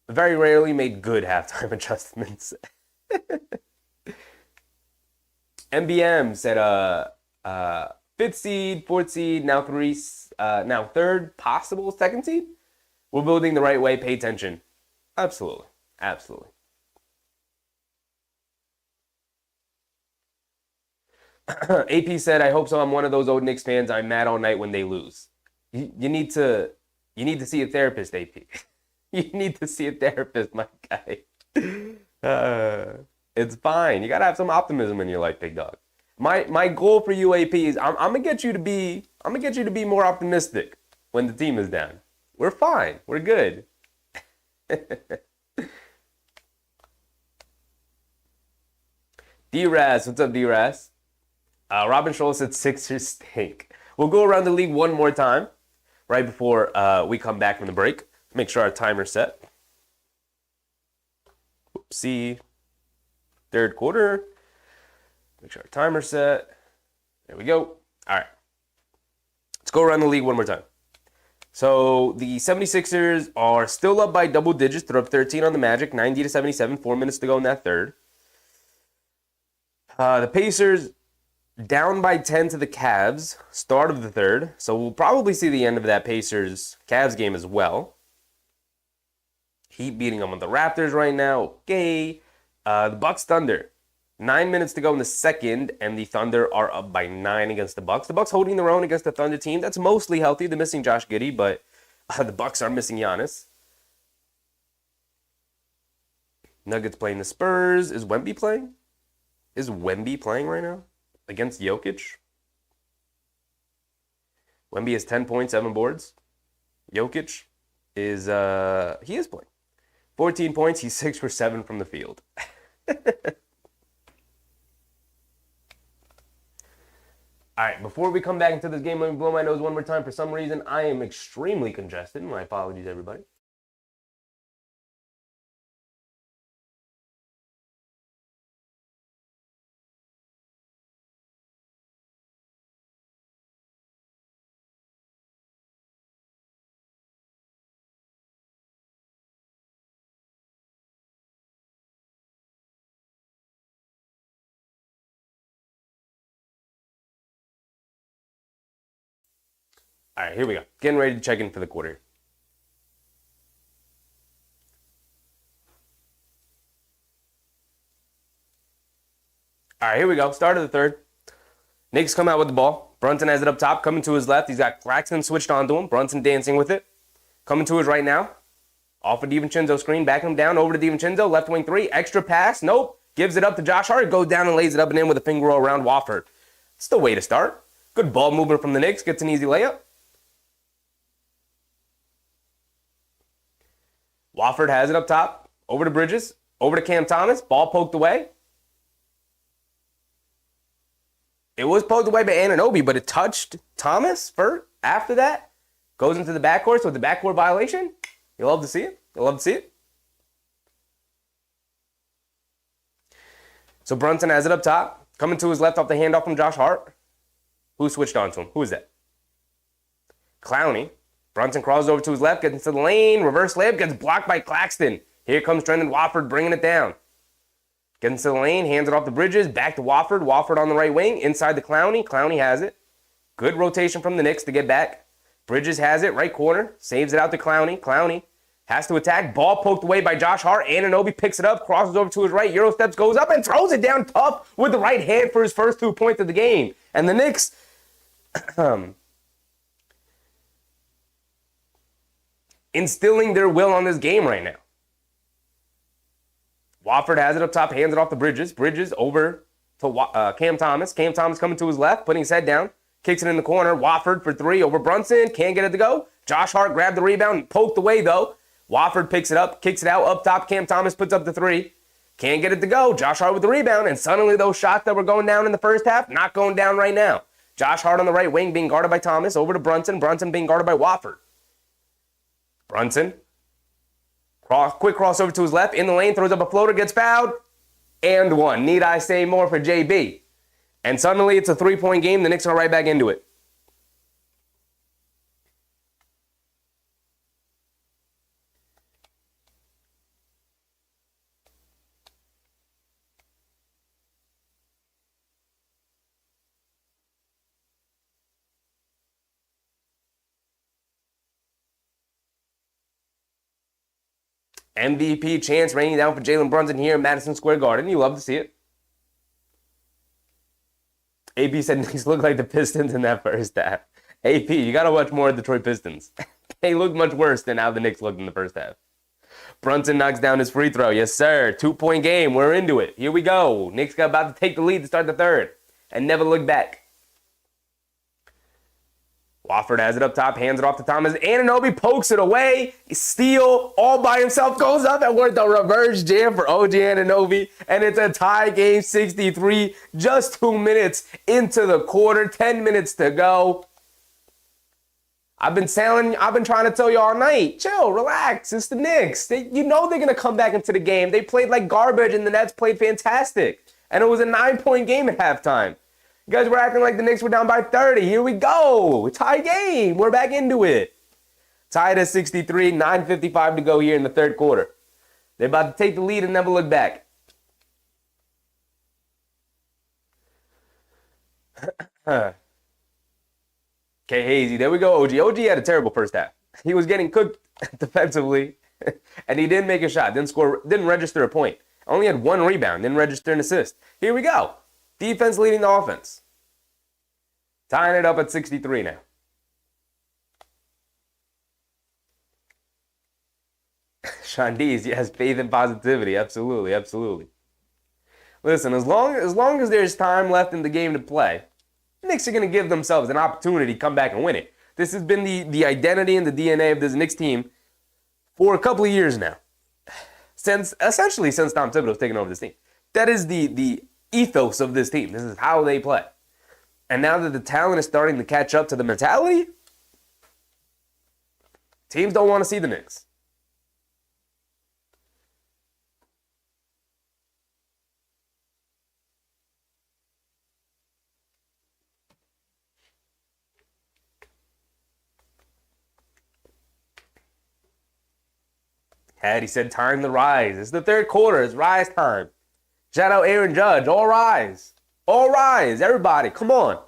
very rarely made good halftime adjustments. MBM said fifth seed, fourth seed, now now third, possible second seed. We're building the right way. Pay attention. Absolutely. Absolutely. AP said, I hope so. I'm one of those old Knicks fans. I'm mad all night when they lose. You need to see a therapist, AP. You need to see a therapist, my guy. It's fine. You gotta have some optimism in your life, big dog. My goal for you, AP, is I'm gonna get you to be more optimistic when the team is down. We're fine. We're good. D-Raz, what's up, D-Raz? Robin Scholl said Sixers stink. We'll go around the league one more time right before we come back from the break. Make sure our timer's set. Oopsie. Third quarter. Make sure our timer's set. There we go. All right. Let's go around the league one more time. So the 76ers are still up by double digits. They're up 13 on the Magic, 90-77, 4 minutes to go in that third. The Pacers down by 10 to the Cavs, start of the third. So we'll probably see the end of that Pacers-Cavs game as well. Heat beating them on the Raptors right now. Okay. The Bucks Thunder. 9 minutes to go in the second, and the Thunder are up by 9 against the Bucks. The Bucks holding their own against the Thunder team. That's mostly healthy. They're missing Josh Giddey, but the Bucks are missing Giannis. Nuggets playing the Spurs. Is Wemby playing? Is Wemby playing right now against Jokic? Wemby has 10 points, 7 boards. Jokic is, he is playing. 14 points, he's 6 for 7 from the field. All right, before we come back into this game, let me blow my nose one more time. For some reason, I am extremely congested. My apologies, everybody. All right, here we go. Getting ready to check in for the quarter. All right, here we go. Start of the third. Knicks come out with the ball. Brunson has it up top, coming to his left. He's got Claxton switched onto him. Brunson dancing with it. Coming to his right now. Off of DiVincenzo screen, backing him down, over to DiVincenzo, left wing three, extra pass, nope. Gives it up to Josh Hart, goes down and lays it up and in with a finger roll around Wofford. It's the way to start. Good ball movement from the Knicks, gets an easy layup. Wofford has it up top, over to Bridges, over to Cam Thomas, ball poked away. It was poked away by Anunoby, but it touched Thomas after that. Goes into the backcourt, so the backcourt violation. You love to see it. You love to see it. So Brunson has it up top. Coming to his left off the handoff from Josh Hart. Who switched on to him? Who is that? Clowney. Brunson crosses over to his left, gets into the lane. Reverse layup, gets blocked by Claxton. Here comes Trendon Wofford bringing it down. Gets into the lane, hands it off the Bridges. Back to Wofford. Wofford on the right wing. Inside the Clowney. Clowney has it. Good rotation from the Knicks to get back. Bridges has it, right corner. Saves it out to Clowney. Clowney has to attack. Ball poked away by Josh Hart. Anunoby picks it up, crosses over to his right. Euro steps, goes up, and throws it down tough with the right hand for his first 2 points of the game. And the Knicks instilling their will on this game right now. Wofford has it up top, hands it off to Bridges. Bridges over to Cam Thomas. Cam Thomas coming to his left, putting his head down. Kicks it in the corner. Wofford for three over Brunson. Can't get it to go. Josh Hart grabbed the rebound, poked away though. Wofford picks it up, kicks it out up top. Cam Thomas puts up the three. Can't get it to go. Josh Hart with the rebound, and suddenly those shots that were going down in the first half, not going down right now. Josh Hart on the right wing being guarded by Thomas. Over to Brunson. Brunson being guarded by Wofford. Brunson. Quick crossover to his left. In the lane, throws up a floater, gets fouled. And one. Need I say more for JB? And suddenly it's a 3-point game. The Knicks are right back into it. MVP chance raining down for Jalen Brunson here in Madison Square Garden. You love to see it. AP said Knicks look like the Pistons in that first half. AP, you got to watch more of the Detroit Pistons. They look much worse than how the Knicks looked in the first half. Brunson knocks down his free throw. Yes, sir. 2-point game. We're into it. Here we go. Knicks got about to take the lead to start the third and never look back. Wofford has it up top, hands it off to Thomas. Anunoby pokes it away. Steal all by himself, goes up and worked a reverse jam for OG Anunoby. And it's a tie game, 63, just 2 minutes into the quarter, 10 minutes to go. I've been trying to tell you all night, chill, relax, it's the Knicks. You know they're going to come back into the game. They played like garbage and the Nets played fantastic. And it was a 9-point game at halftime. You guys were acting like the Knicks were down by 30. Here we go. Tie game. We're back into it. Tied at 63, 9:55 to go here in the third quarter. They're about to take the lead and never look back. Okay, Hazy. There we go, OG. OG had a terrible first half. He was getting cooked defensively, and he didn't make a shot. Didn't register a point. Only had 1 rebound. Didn't register an assist. Here we go. Defense leading the offense. Tying it up at 63 now. Shandiz, yes, faith and positivity. Absolutely, absolutely. Listen, as long as there's time left in the game to play, the Knicks are going to give themselves an opportunity to come back and win it. This has been the identity and the DNA of this Knicks team for a couple of years now. Essentially since Tom Thibodeau's taken over this team. That is the ethos of this team. This is how they play. And now that the talent is starting to catch up to the mentality, teams don't want to see the Knicks. He said, time to rise. It's the third quarter. It's rise time. Shout out Aaron Judge. All rise. All rise. Everybody, come on.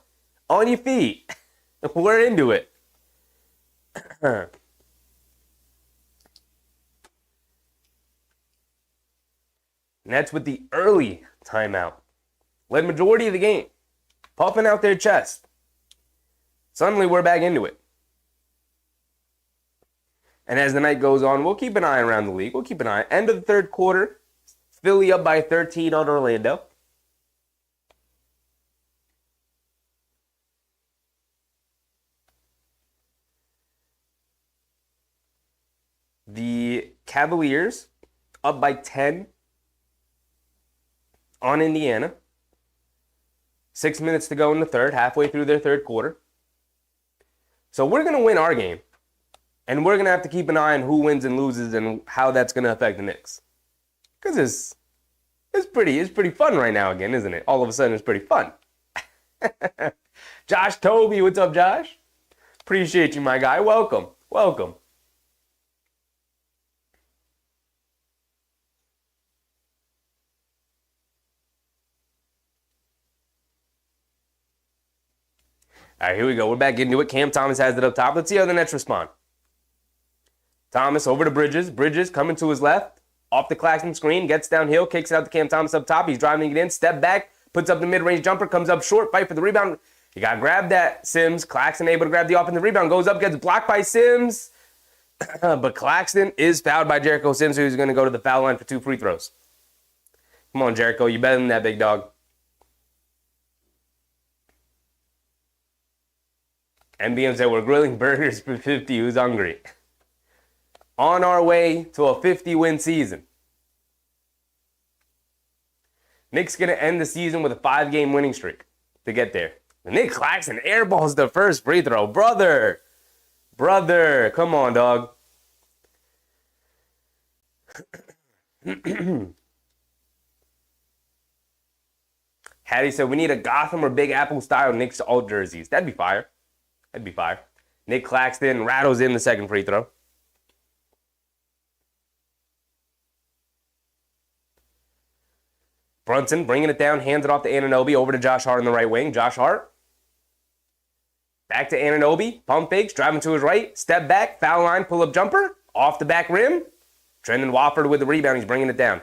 On your feet. We're into it. Nets with the early timeout. Led majority of the game. Puffing out their chest. Suddenly, we're back into it. And as the night goes on, we'll keep an eye around the league. We'll keep an eye. End of the third quarter. Philly up by 13 on Orlando. The Cavaliers up by 10 on Indiana. 6 minutes to go in the third, halfway through their third quarter. So we're going to win our game. And we're going to have to keep an eye on who wins and loses and how that's going to affect the Knicks. Because it's pretty fun right now again, isn't it? All of a sudden, it's pretty fun. Josh Toby, what's up, Josh? Appreciate you, my guy. Welcome. Welcome. All right, here we go. We're back into it. Cam Thomas has it up top. Let's see how the Nets respond. Thomas over to Bridges. Bridges coming to his left. Off the Claxton screen. Gets downhill. Kicks it out to Cam Thomas up top. He's driving it in. Step back. Puts up the mid-range jumper. Comes up short. Fight for the rebound. You got to grab that, Sims. Claxton able to grab the offensive rebound. Goes up. Gets blocked by Sims. But Claxton is fouled by Jericho Sims, who's going to go to the foul line for 2 free throws. Come on, Jericho. You better than that, big dog. NBM said, we're grilling burgers for 50. Who's hungry? On our way to a 50-win season. Knicks going to end the season with a 5-game winning streak to get there. Nick Claxton airballs the first free throw. Brother, come on, dog. Hattie said, we need a Gotham or Big Apple style Knicks all jerseys. That'd be fire. That'd be fire. Nick Claxton rattles in the second free throw. Brunson bringing it down, hands it off to Anunoby, over to Josh Hart on the right wing. Josh Hart. Back to Anunoby. Pump fakes, driving to his right. Step back, foul line, pull-up jumper. Off the back rim. Trendon Watford with the rebound. He's bringing it down.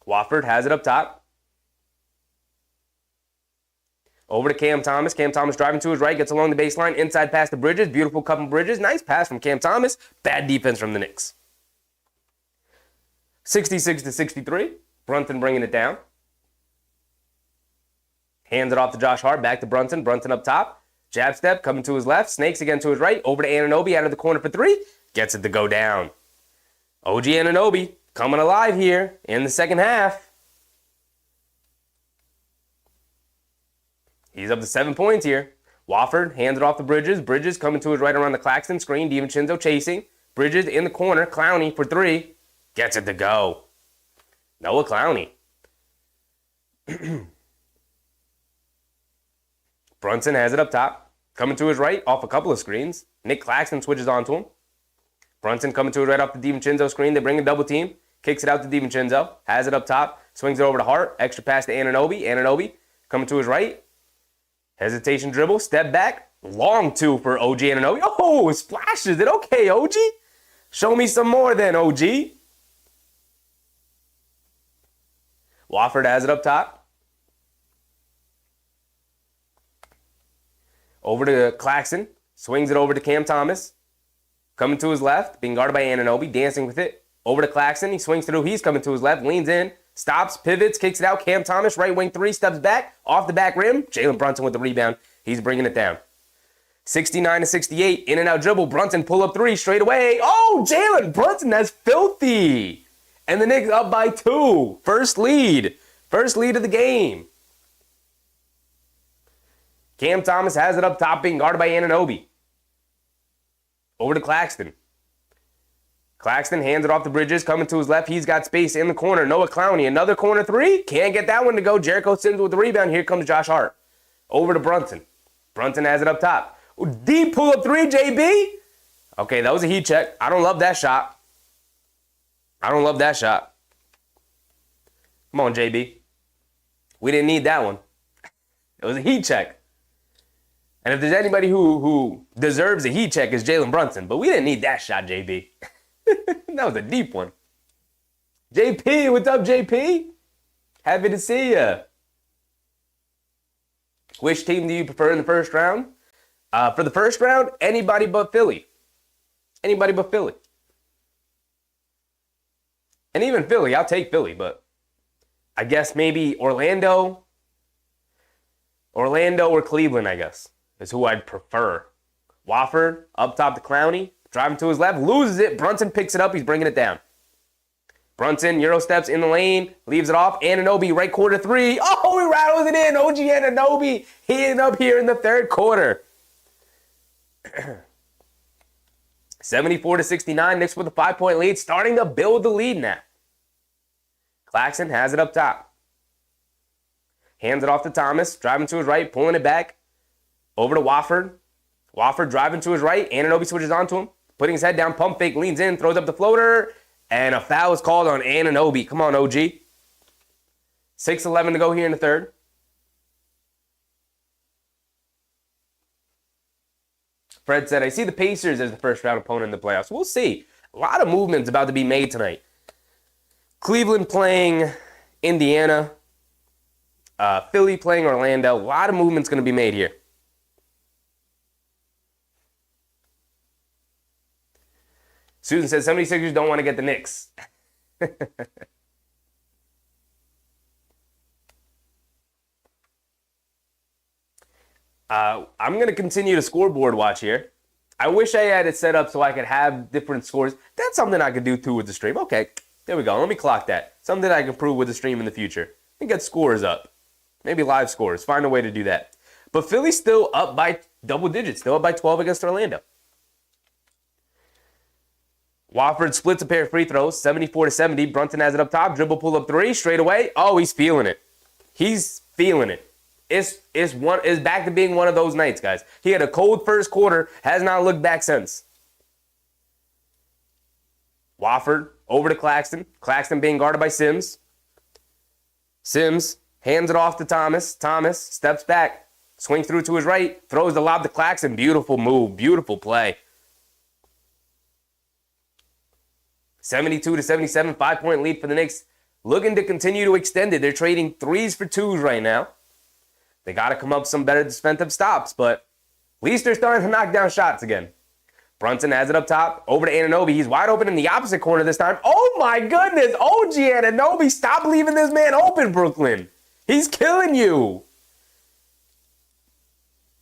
Watford has it up top. Over to Cam Thomas. Cam Thomas driving to his right, gets along the baseline, inside pass to Bridges. Beautiful cut from Bridges. Nice pass from Cam Thomas. Bad defense from the Knicks. 66-63. Brunson bringing it down. Hands it off to Josh Hart. Back to Brunson. Brunson up top. Jab step coming to his left. Snakes again to his right. Over to Anunoby out of the corner for three. Gets it to go down. OG Anunoby coming alive here in the second half. He's up to 7 points here. Wofford hands it off to Bridges. Bridges coming to his right around the Claxton screen. DiVincenzo chasing. Bridges in the corner. Clowney for three. Gets it to go. Noah Clowney. Brunson has it up top. Coming to his right off a couple of screens. Nick Claxton switches onto him. Brunson coming to his right off the DiVincenzo screen. They bring a double team. Kicks it out to DiVincenzo. Has it up top. Swings it over to Hart. Extra pass to Anunoby. Anunoby coming to his right. Hesitation dribble. Step back. Long two for OG Anunoby. Oh, splashes it. Okay, OG. Show me some more then, OG. Wofford has it up top. Over to Claxton. Swings it over to Cam Thomas. Coming to his left. Being guarded by Anunoby. Dancing with it. Over to Claxton. He swings through. He's coming to his left. Leans in. Stops. Pivots. Kicks it out. Cam Thomas. Right wing three. Steps back. Off the back rim. Jalen Brunson with the rebound. He's bringing it down. 69-68. In and out dribble. Brunson pull up three. Straight away. Oh, Jalen Brunson. That's filthy. And the Knicks up by 2. First lead. First lead of the game. Cam Thomas has it up top, being guarded by Anunoby. Over to Claxton. Claxton hands it off to Bridges, coming to his left. He's got space in the corner. Noah Clowney, another corner three. Can't get that one to go. Jericho Sims with the rebound. Here comes Josh Hart. Over to Brunson. Brunson has it up top. Ooh, deep pull-up three, JB. Okay, that was a heat check. I don't love that shot. I don't love that shot. Come on, JB. We didn't need that one. It was a heat check. And if there's anybody who deserves a heat check, it's Jalen Brunson. But we didn't need that shot, JB. That was a deep one. JP, what's up, JP? Happy to see ya. Which team do you prefer in the first round? For the first round, anybody but Philly. Anybody but Philly. And even Philly, I'll take Philly, but I guess maybe Orlando or Cleveland, I guess, is who I'd prefer. Wofford, up top to Clowney, driving to his left, loses it. Brunson picks it up. He's bringing it down. Brunson, Euro steps in the lane, leaves it off. Anunoby, right quarter three. Oh, he rattles it in. OG Anunoby heating up here in the third quarter. 74-69, Knicks with a 5-point lead, starting to build the lead now. Claxton has it up top. Hands it off to Thomas, driving to his right, pulling it back. Over to Wofford. Wofford driving to his right. Anunoby switches onto him, putting his head down, pump fake, leans in, throws up the floater, and a foul is called on Anunoby. Come on, OG. 6:11 to go here in the third. Fred said, I see the Pacers as the first round opponent in the playoffs. We'll see. A lot of movements about to be made tonight. Cleveland playing Indiana. Philly playing Orlando. A lot of movements going to be made here. Susan says 76ers don't want to get the Knicks. I'm going to continue to scoreboard watch here. I wish I had it set up so I could have different scores. That's something I could do too with the stream. Okay, there we go. Let me clock that. Something I can prove with the stream in the future. And get scores up. Maybe live scores. Find a way to do that. But Philly's still up by double digits. Still up by 12 against Orlando. Wofford splits a pair of free throws, 74-70. Brunson has it up top. Dribble pull up three straight away. Oh, he's feeling it. He's feeling it. It's back to being one of those nights, guys. He had a cold first quarter, has not looked back since. Wofford over to Claxton. Claxton being guarded by Sims. Sims hands it off to Thomas. Thomas steps back, Swings through to his right. Throws the lob to Claxton. Beautiful move. Beautiful play. 72-77. 5-point lead for the Knicks. Looking to continue to extend it. They're trading 3s for 2s right now. They got to come up with some better defensive stops, but at least they're starting to knock down shots again. Brunson has it up top. Over to Anunoby. He's wide open in the opposite corner this time. Oh, my goodness. OG Anunoby. Stop leaving this man open, Brooklyn. He's killing you.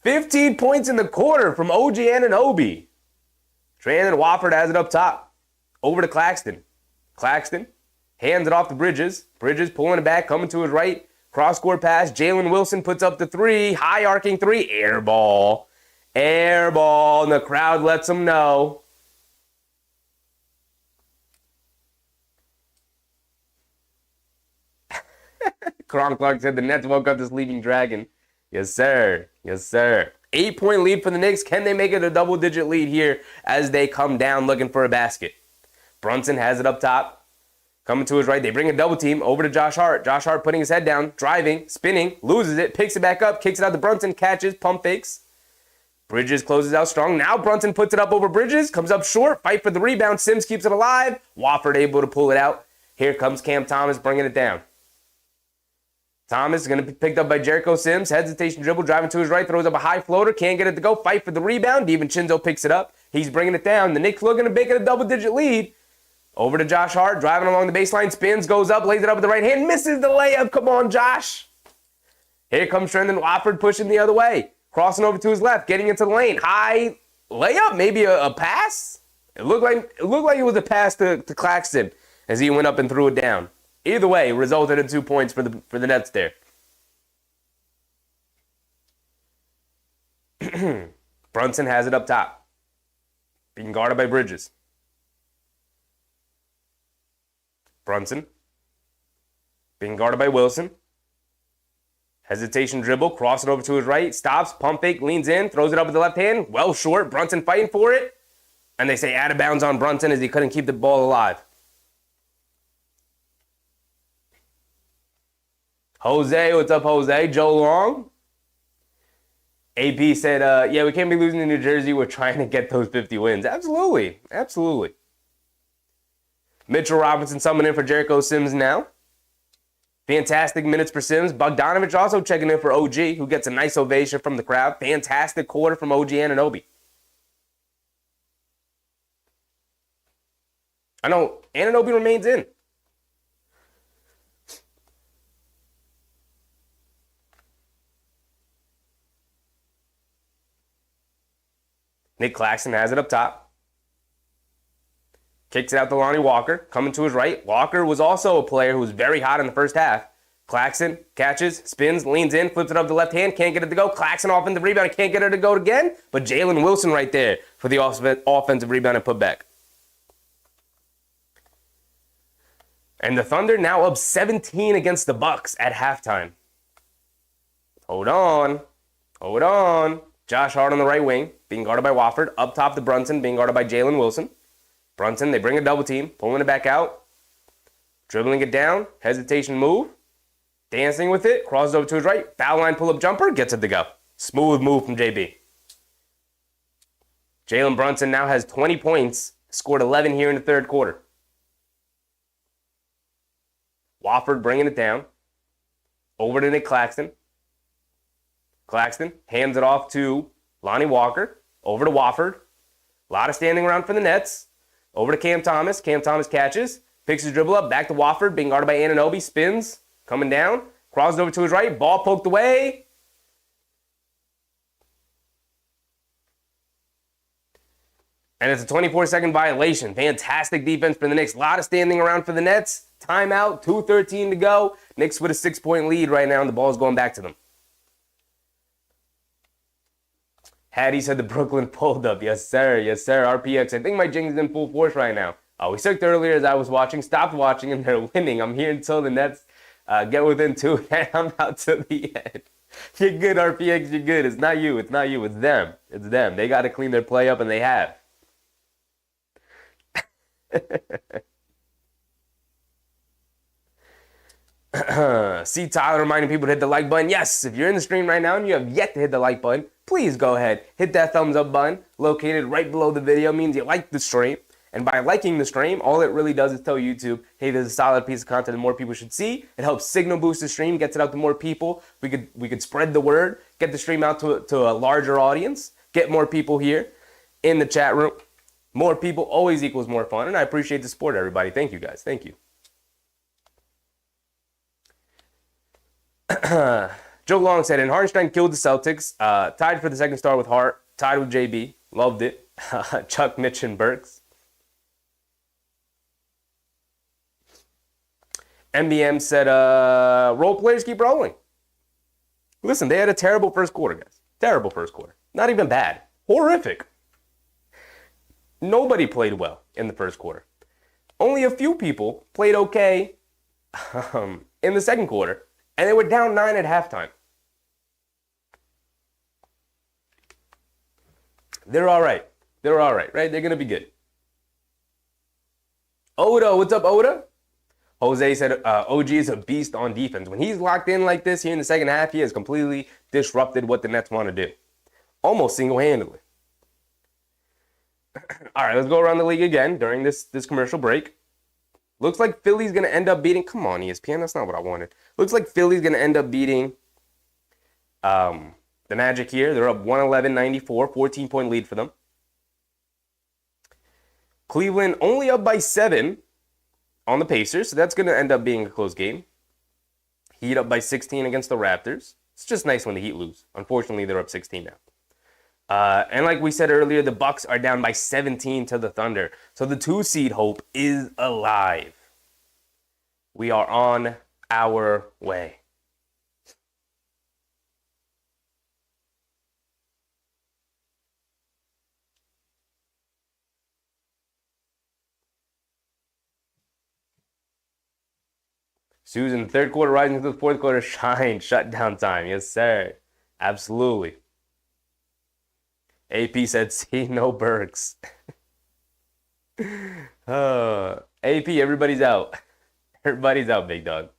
15 points in the quarter from OG Anunoby. Trandon Wofford has it up top. Over to Claxton. Claxton hands it off to Bridges. Bridges pulling it back, coming to his right. Cross-court pass. Jalen Wilson puts up the 3. High arcing 3. Air ball. Air ball. And the crowd lets him know. Karan Clark said the Nets woke up the sleeping dragon. Yes, sir. Yes, sir. 8-point lead for the Knicks. Can they make it a double-digit lead here as they come down looking for a basket? Brunson has it up top. Coming to his right. They bring a double team over to Josh Hart. Josh Hart putting his head down, driving, spinning, loses it, picks it back up, kicks it out to Brunson, catches, pump fakes. Bridges closes out strong. Now Brunson puts it up over Bridges, comes up short, fight for the rebound. Sims keeps it alive. Wofford able to pull it out. Here comes Cam Thomas bringing it down. Thomas is going to be picked up by Jericho Sims. Hesitation dribble, driving to his right, throws up a high floater. Can't get it to go. Fight for the rebound. DiVincenzo picks it up. He's bringing it down. The Knicks looking to make it a double-digit lead. Over to Josh Hart, driving along the baseline, spins, goes up, lays it up with the right hand, misses the layup. Come on, Josh. Here comes Trendon Wofford pushing the other way. Crossing over to his left, getting into the lane. High layup, maybe a pass. It looked like it was a pass to Claxton as he went up and threw it down. Either way, it resulted in 2 points for the Nets there. Brunson has it up top. Being guarded by Bridges. Brunson. Being guarded by Wilson. Hesitation dribble, cross it over to his right, stops, pump fake, leans in, throws it up with the left hand. Well short, Brunson fighting for it. And they say out of bounds on Brunson as he couldn't keep the ball alive. Jose, what's up, Jose? Joe Long. AP said, yeah, we can't be losing to New Jersey. We're trying to get those 50 wins. Absolutely. Absolutely. Mitchell Robinson summoned in for Jericho Sims now. Fantastic minutes for Sims. Bogdanovich also checking in for OG, who gets a nice ovation from the crowd. Fantastic quarter from OG Anunoby. I know Anunoby remains in. Nick Claxton has it up top. Kicks it out to Lonnie Walker, coming to his right. Walker was also a player who was very hot in the first half. Claxton catches, spins, leans in, flips it up to the left hand, can't get it to go. Claxton off in the rebound, can't get it to go again. But Jalen Wilson right there for the offensive rebound and putback. And the Thunder now up 17 against the Bucks at halftime. Hold on. Hold on. Josh Hart on the right wing, being guarded by Wofford. Up top to Brunson, being guarded by Jalen Wilson. Brunson, they bring a double team, pulling it back out. Dribbling it down, hesitation move. Dancing with it, crosses over to his right. Foul line pull-up jumper, gets it to go. Smooth move from JB. Jalen Brunson now has 20 points, scored 11 here in the third quarter. Wofford bringing it down. Over to Nick Claxton. Claxton hands it off to Lonnie Walker. Over to Wofford. A lot of standing around for the Nets. Over to Cam Thomas. Cam Thomas catches. Picks his dribble up. Back to Wofford. Being guarded by Anunoby. Spins. Coming down. Crosses over to his right. Ball poked away. And it's a 24-second violation. Fantastic defense for the Knicks. A lot of standing around for the Nets. Timeout. 2:13 to go. Knicks with a 6-point lead right now, and the ball's going back to them. Hattie said the Brooklyn pulled up. Yes, sir. Yes, sir. RPX. I think my jinx is in full force right now. We sucked earlier as I was watching. Stopped watching, and they're winning. I'm here until the Nets get within 2, and I'm out to the end. You're good, RPX. You're good. It's not you. It's not you. It's them. It's them. They got to clean their play up, and they have. See Tyler reminding people to hit the like button. Yes, if you're in the stream right now and you have yet to hit the like button, please go ahead. Hit that thumbs up button located right below the video. It means you like the stream. And by liking the stream, all it really does is tell YouTube, hey, there's a solid piece of content that more people should see. It helps signal boost the stream, gets it out to more people. We could spread the word, get the stream out to a larger audience, get more people here in the chat room. More people always equals more fun, and I appreciate the support, everybody. Thank you, guys. Thank you. Joe Long said, and Hartenstein killed the Celtics. Tied for the second star with Hart. Tied with JB. Loved it. Chuck, Mitch, and Burks. MBM said, role players keep rolling. Listen, they had a terrible first quarter, guys. Terrible first quarter. Not even bad. Horrific. Nobody played well in the first quarter. Only a few people played okay in the second quarter, and they were down 9 at halftime. They're all right. They're all right, right? They're going to be good. Oda, what's up, Oda? Jose said OG is a beast on defense. When he's locked in like this here in the second half, he has completely disrupted what the Nets want to do. Almost single-handedly. All right, let's go around the league again during this commercial break. Looks like Philly's going to end up beating... Come on, ESPN, that's not what I wanted. Looks like Philly's going to end up beating the Magic here. They're up 111-94, 14-point lead for them. Cleveland only up by 7 on the Pacers, so that's going to end up being a close game. Heat up by 16 against the Raptors. It's just nice when the Heat lose. Unfortunately, they're up 16 now. And like we said earlier, the Bucks are down by 17 to the Thunder. So the 2-seed hope is alive. We are on our way. Susan, third quarter rising to the fourth quarter, shine, shutdown time. Yes, sir. Absolutely. AP said, see no Burks. AP, everybody's out. Everybody's out, big dog.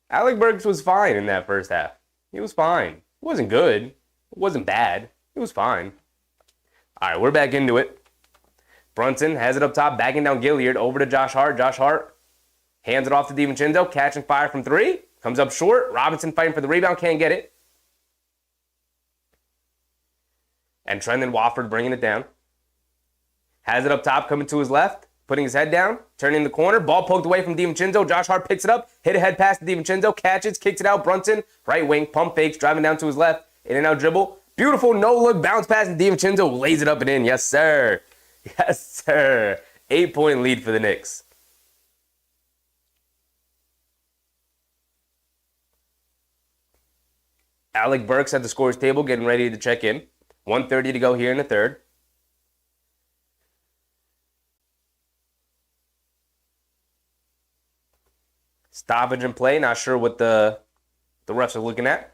Alec Burks was fine in that first half. He was fine. It wasn't good. It wasn't bad. It was fine. All right, we're back into it. Brunson has it up top, backing down Gilliard, over to Josh Hart. Josh Hart hands it off to DiVincenzo, catching fire from 3. Comes up short. Robinson fighting for the rebound, can't get it. And Trendon Wofford bringing it down. Has it up top, coming to his left, putting his head down, turning the corner. Ball poked away from DiVincenzo. Josh Hart picks it up, hit a head pass to DiVincenzo, catches, kicks it out. Brunson, right wing, pump fakes, driving down to his left, in and out dribble. Beautiful no-look bounce pass to DiVincenzo, lays it up and in. Yes, sir. Yes, sir. 8-point lead for the Knicks. Alec Burks at the scores table, getting ready to check in. 1:30 to go here in the third. Stoppage and play. Not sure what the refs are looking at.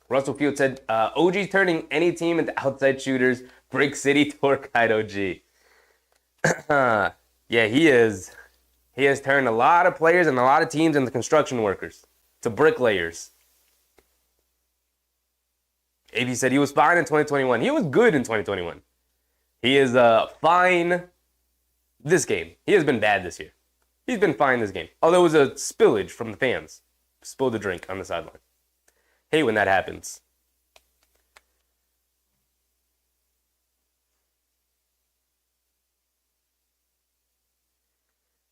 Russell Field said, OG's turning any team into outside shooters. Brick City Torquide OG. Yeah, he is. He has turned a lot of players and a lot of teams into construction workers, to bricklayers. AB said he was fine in 2021. He was good in 2021. He is fine this game. He has been bad this year. He's been fine this game. Although it was a spillage from the fans. Spilled a drink on the sideline. Hate when that happens.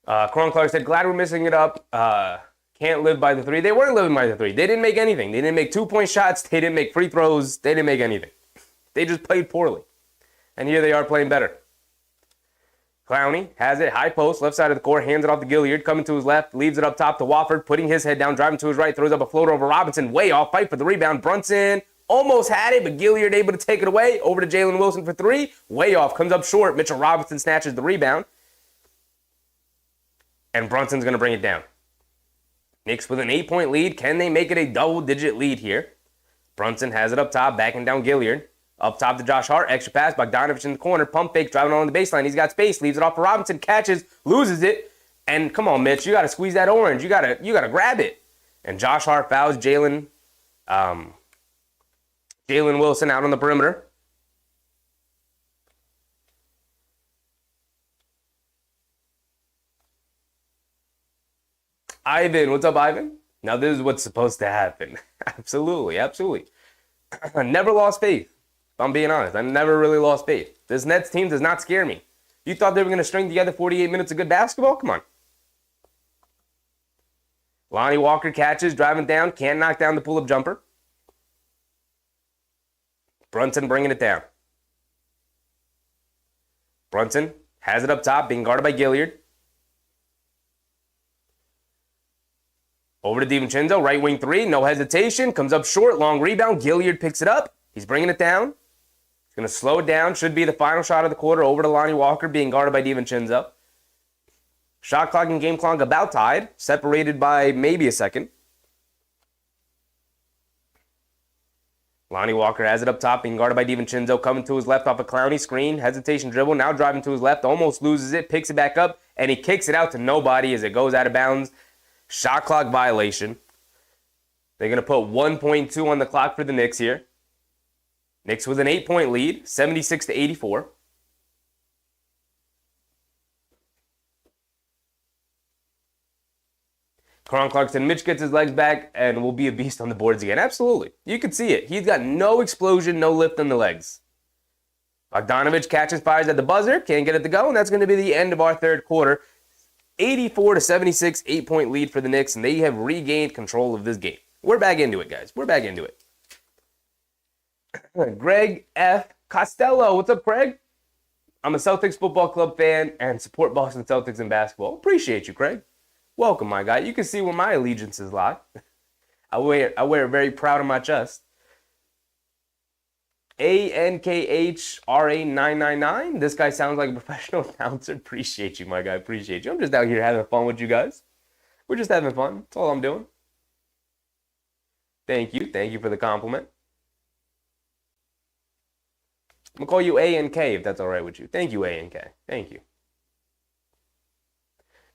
Coron Clark said, glad we're missing it up. Can't live by the 3. They weren't living by the 3. They didn't make anything. They didn't make 2-point shots. They didn't make free throws. They didn't make anything. They just played poorly. And here they are playing better. Clowney has it, high post, left side of the court, hands it off to Gilliard, coming to his left, leaves it up top to Wofford, putting his head down, driving to his right, throws up a floater over Robinson, way off, fight for the rebound. Brunson almost had it, but Gilliard able to take it away, over to Jalen Wilson for 3, way off, comes up short. Mitchell Robinson snatches the rebound, and Brunson's going to bring it down. Knicks with an 8-point lead. Can they make it a double-digit lead here? Brunson has it up top, backing down Gilliard. Up top to Josh Hart. Extra pass. Bogdanovich in the corner. Pump fake. Driving on the baseline. He's got space. Leaves it off for Robinson. Catches. Loses it. And come on, Mitch. You got to squeeze that orange. You got to grab it. And Josh Hart fouls Jalen Wilson out on the perimeter. Ivan. What's up, Ivan? Now, this is what's supposed to happen. Absolutely. I never lost faith. If I'm being honest, I never really lost faith. This Nets team does not scare me. You thought they were going to string together 48 minutes of good basketball? Come on. Lonnie Walker catches, driving down, can't knock down the pull-up jumper. Brunson bringing it down. Brunson has it up top, being guarded by Gilliard. Over to DiVincenzo, right wing three, no hesitation, comes up short, long rebound. Gilliard picks it up. He's bringing it down. He's going to slow it down. Should be the final shot of the quarter. Over to Lonnie Walker, being guarded by DiVincenzo. Shot clock and game clock about tied, separated by maybe a second. Lonnie Walker has it up top, being guarded by DiVincenzo, coming to his left off a Clowney screen. Hesitation dribble, now driving to his left, almost loses it, picks it back up, and he kicks it out to nobody as it goes out of bounds. Shot clock violation. They're going to put 1.2 on the clock for the Knicks here. Knicks with an 8-point lead, 76-84. Karan Clarkson, Mitch gets his legs back and will be a beast on the boards again. Absolutely. You can see it. He's got no explosion, no lift on the legs. Bogdanovich catches, fires at the buzzer, can't get it to go, and that's going to be the end of our third quarter. 84-76, 8-point lead for the Knicks, and they have regained control of this game. We're back into it, guys. We're back into it. Greg F. Costello. What's up, Craig? I'm a Celtics football club fan and support Boston Celtics in basketball. Appreciate you, Craig. Welcome, my guy. You can see where my allegiances lie. I wear it very proud on my chest. ANKHRA999. This guy sounds like a professional announcer. Appreciate you, my guy. Appreciate you. I'm just out here having fun with you guys. We're just having fun. That's all I'm doing. Thank you. Thank you for the compliment. I'm going to call you ANK if that's all right with you. Thank you, ANK. Thank you.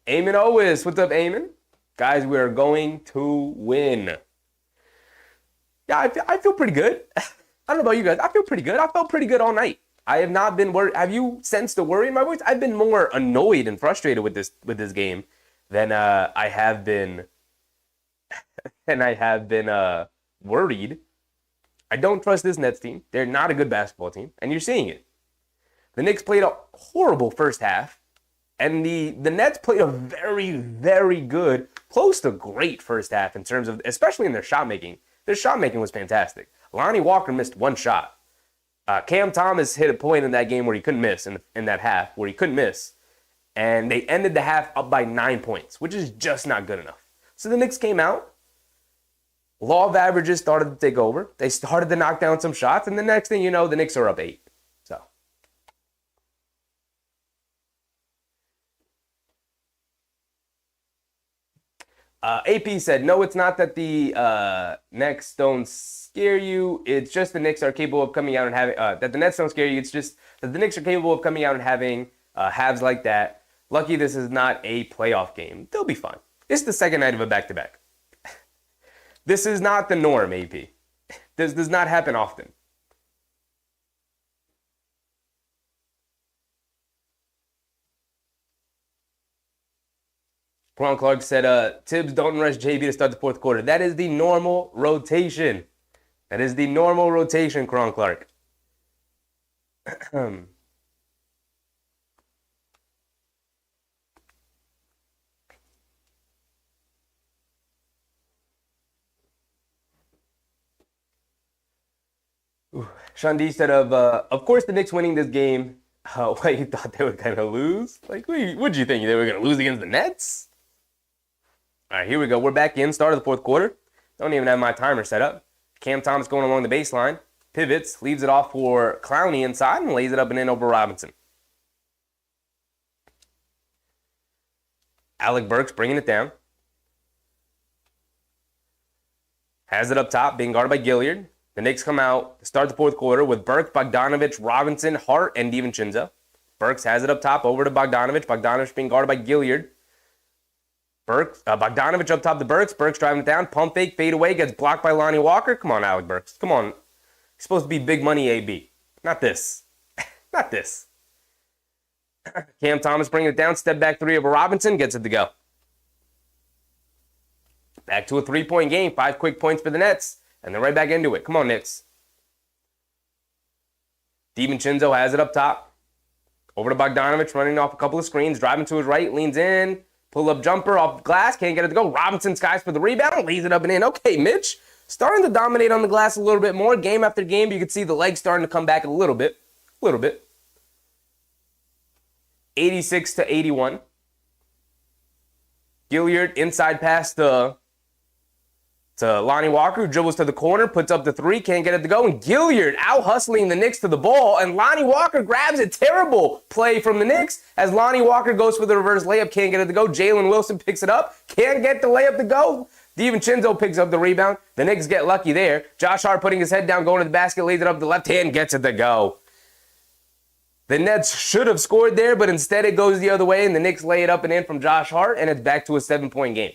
Eamon Owis. What's up, Eamon? Guys, we are going to win. Yeah, I feel pretty good. I don't know about you guys. I feel pretty good. I felt pretty good all night. I have not been worried. Have you sensed the worry in my voice? I've been more annoyed and frustrated with this game than I have been worried. I don't trust this Nets team. They're not a good basketball team, and you're seeing it. The Knicks played a horrible first half, and the Nets played a very, very good, close to great first half in terms of, especially in their shot making. Their shot making was fantastic. Lonnie Walker missed one shot. Cam Thomas hit a point in that game where he couldn't miss, in that half, where he couldn't miss. And they ended the half up by 9 points, which is just not good enough. So the Knicks came out. Law of averages started to take over. They started to knock down some shots, and the next thing you know, the Knicks are up 8. So. AP said, no, it's not that the Knicks don't scare you. It's just the Knicks are capable of coming out and having, that the Nets don't scare you. It's just that the Knicks are capable of coming out and having halves like that. Lucky this is not a playoff game. They'll be fine. It's the second night of a back-to-back. This is not the norm, AP. This does not happen often. Karan Clark said, Tibbs don't rush JB to start the fourth quarter. That is the normal rotation. That is the normal rotation, Karan Clark. Sean D said, of course the Knicks winning this game. What, you thought they were going to lose? Like, what did you think? They were going to lose against the Nets? All right, here we go. We're back in. Start of the fourth quarter. Don't even have my timer set up. Cam Thomas going along the baseline. Pivots, leaves it off for Clowney inside, and lays it up and in over Robinson. Alec Burks bringing it down. has it up top, being guarded by Gilliard. The Knicks come out to start the fourth quarter with Burks, Bogdanovich, Robinson, Hart, and DiVincenzo. Burks has it up top over to Bogdanovich. Bogdanovich being guarded by Gilliard. Bogdanovich up top to Burks. Burks driving it down. Pump fake, fade away, gets blocked by Lonnie Walker. Come on, Alec Burks. Come on. You're supposed to be big money AB. Not this. Not this. Cam Thomas bringing it down. Step back three over Robinson. Gets it to go. Back to a 3-point game. 5 quick points for the Nets. And they're right back into it. Come on, Knicks. DiVincenzo has it up top. Over to Bogdanovich, running off a couple of screens. Driving to his right. Leans in. Pull-up jumper off glass. Can't get it to go. Robinson skies for the rebound. Leaves it up and in. Okay, Mitch. Starting to dominate on the glass a little bit more. Game after game, you can see the legs starting to come back a little bit. 86-81. Gilliard, inside pass to Lonnie Walker, who dribbles to the corner, puts up the three, can't get it to go. And Gilliard out-hustling the Knicks to the ball. And Lonnie Walker grabs a terrible play from the Knicks as Lonnie Walker goes for the reverse layup, can't get it to go. Jalen Wilson picks it up, can't get the layup to go. DiVincenzo picks up the rebound. The Knicks get lucky there. Josh Hart putting his head down, going to the basket, lays it up the left hand, gets it to go. The Nets should have scored there, but instead it goes the other way, and the Knicks lay it up and in from Josh Hart, and it's back to a 7-point game.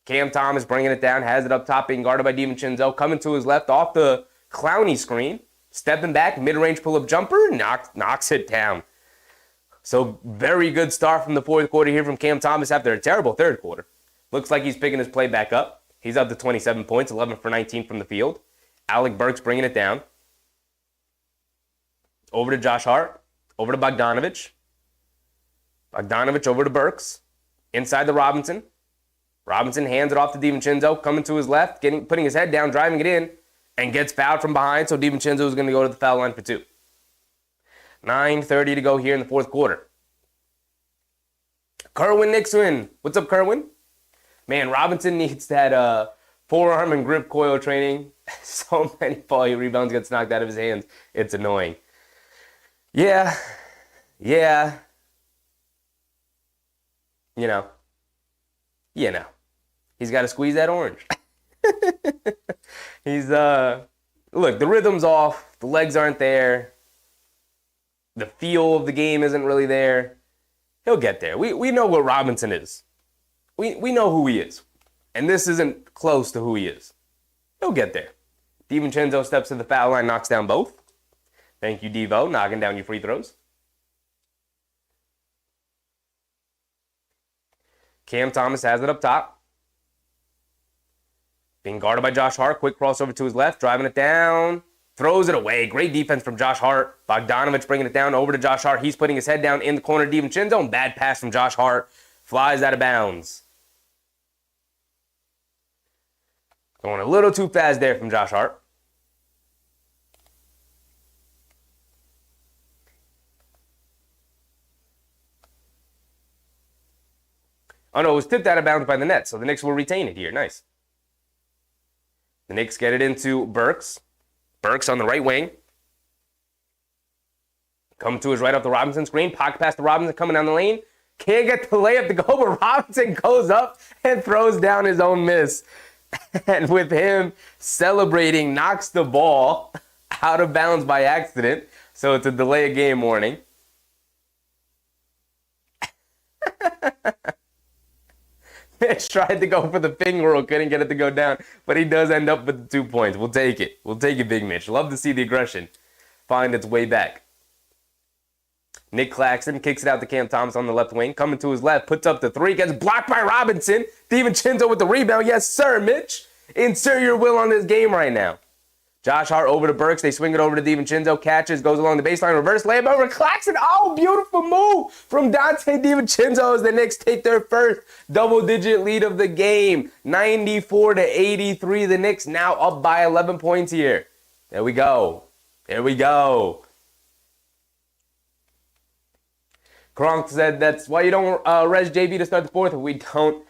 Cam Thomas bringing it down, has it up top, being guarded by DiVincenzo, coming to his left off the Clowney screen, stepping back, mid-range pull-up jumper, knocks it down. So very good start from the fourth quarter here from Cam Thomas after a terrible third quarter. Looks like he's picking his play back up. He's up to 27 points, 11 for 19 from the field. Alec Burks bringing it down. Over to Josh Hart. Over to Bogdanovich. Bogdanovich over to Burks. Inside to Robinson. Robinson hands it off to DiVincenzo. Coming to his left. Putting his head down. Driving it in. And gets fouled from behind. So DiVincenzo is going to go to the foul line for 2. 9:30 to go here in the fourth quarter. Kerwin Nixon. What's up, Kerwin? Man, Robinson needs that forearm and grip coil training. So many volley rebounds gets knocked out of his hands. It's annoying. Yeah. You know. He's got to squeeze that orange. Look, the rhythm's off. The legs aren't there. The feel of the game isn't really there. He'll get there. We know what Robinson is. We know who he is. And this isn't close to who he is. He'll get there. DiVincenzo steps to the foul line, knocks down both. Thank you, Devo, knocking down your free throws. Cam Thomas has it up top. Being guarded by Josh Hart. Quick crossover to his left. Driving it down. Throws it away. Great defense from Josh Hart. Bogdanovich bringing it down over to Josh Hart. He's putting his head down in the corner. DiVincenzo. And bad pass from Josh Hart. Flies out of bounds. Going a little too fast there from Josh Hart. Oh, no, it was tipped out of bounds by the Nets, so the Knicks will retain it here. Nice. The Knicks get it into Burks. Burks on the right wing. Coming to his right off the Robinson screen. Pocket pass to Robinson coming down the lane. Can't get the layup to go, but Robinson goes up and throws down his own miss. And with him celebrating, knocks the ball out of bounds by accident. So it's a delay of game warning. Mitch tried to go for the finger roll, couldn't get it to go down, but he does end up with the 2 points. We'll take it. We'll take it, Big Mitch. Love to see the aggression find its way back. Nick Claxton kicks it out to Cam Thomas on the left wing. Coming to his left, puts up the three, gets blocked by Robinson. DiVincenzo with the rebound. Yes, sir, Mitch. Insert your will on this game right now. Josh Hart over to Burks. They swing it over to DiVincenzo. Catches, goes along the baseline. Reverse layup over Claxton. Oh, beautiful move from Dante DiVincenzo as the Knicks take their first double-digit lead of the game. 94-83. The Knicks now up by 11 points here. There we go. Kronk said that's why you don't res JB to start the fourth if we don't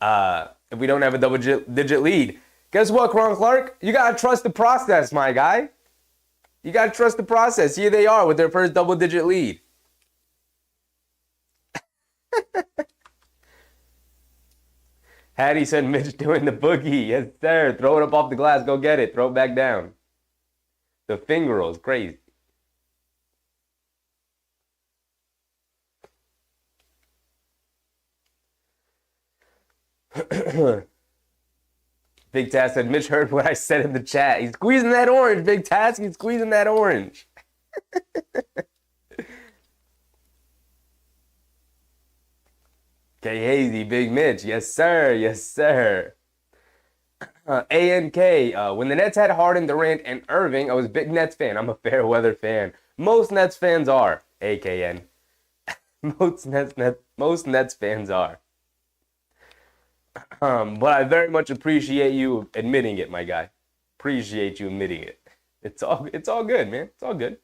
have a double-digit lead. Guess what, Kronk Clark? You got to trust the process, my guy. You got to trust the process. Here they are with their first double-digit lead. Hattie said Mitch doing the boogie. Yes, sir. Throw it up off the glass. Go get it. Throw it back down. The finger roll is crazy. Big Taz said, Mitch heard what I said in the chat. He's squeezing that orange, Big Taz. He's squeezing that orange. Okay, Hazy, Big Mitch. Yes, sir. Yes, sir. ANK, when the Nets had Harden, Durant, and Irving, I was a big Nets fan. I'm a fair weather fan. Most Nets fans are. AKN. Most Nets fans are. But I very much appreciate you admitting it, my guy. Appreciate you admitting it. It's all good, man. It's all good.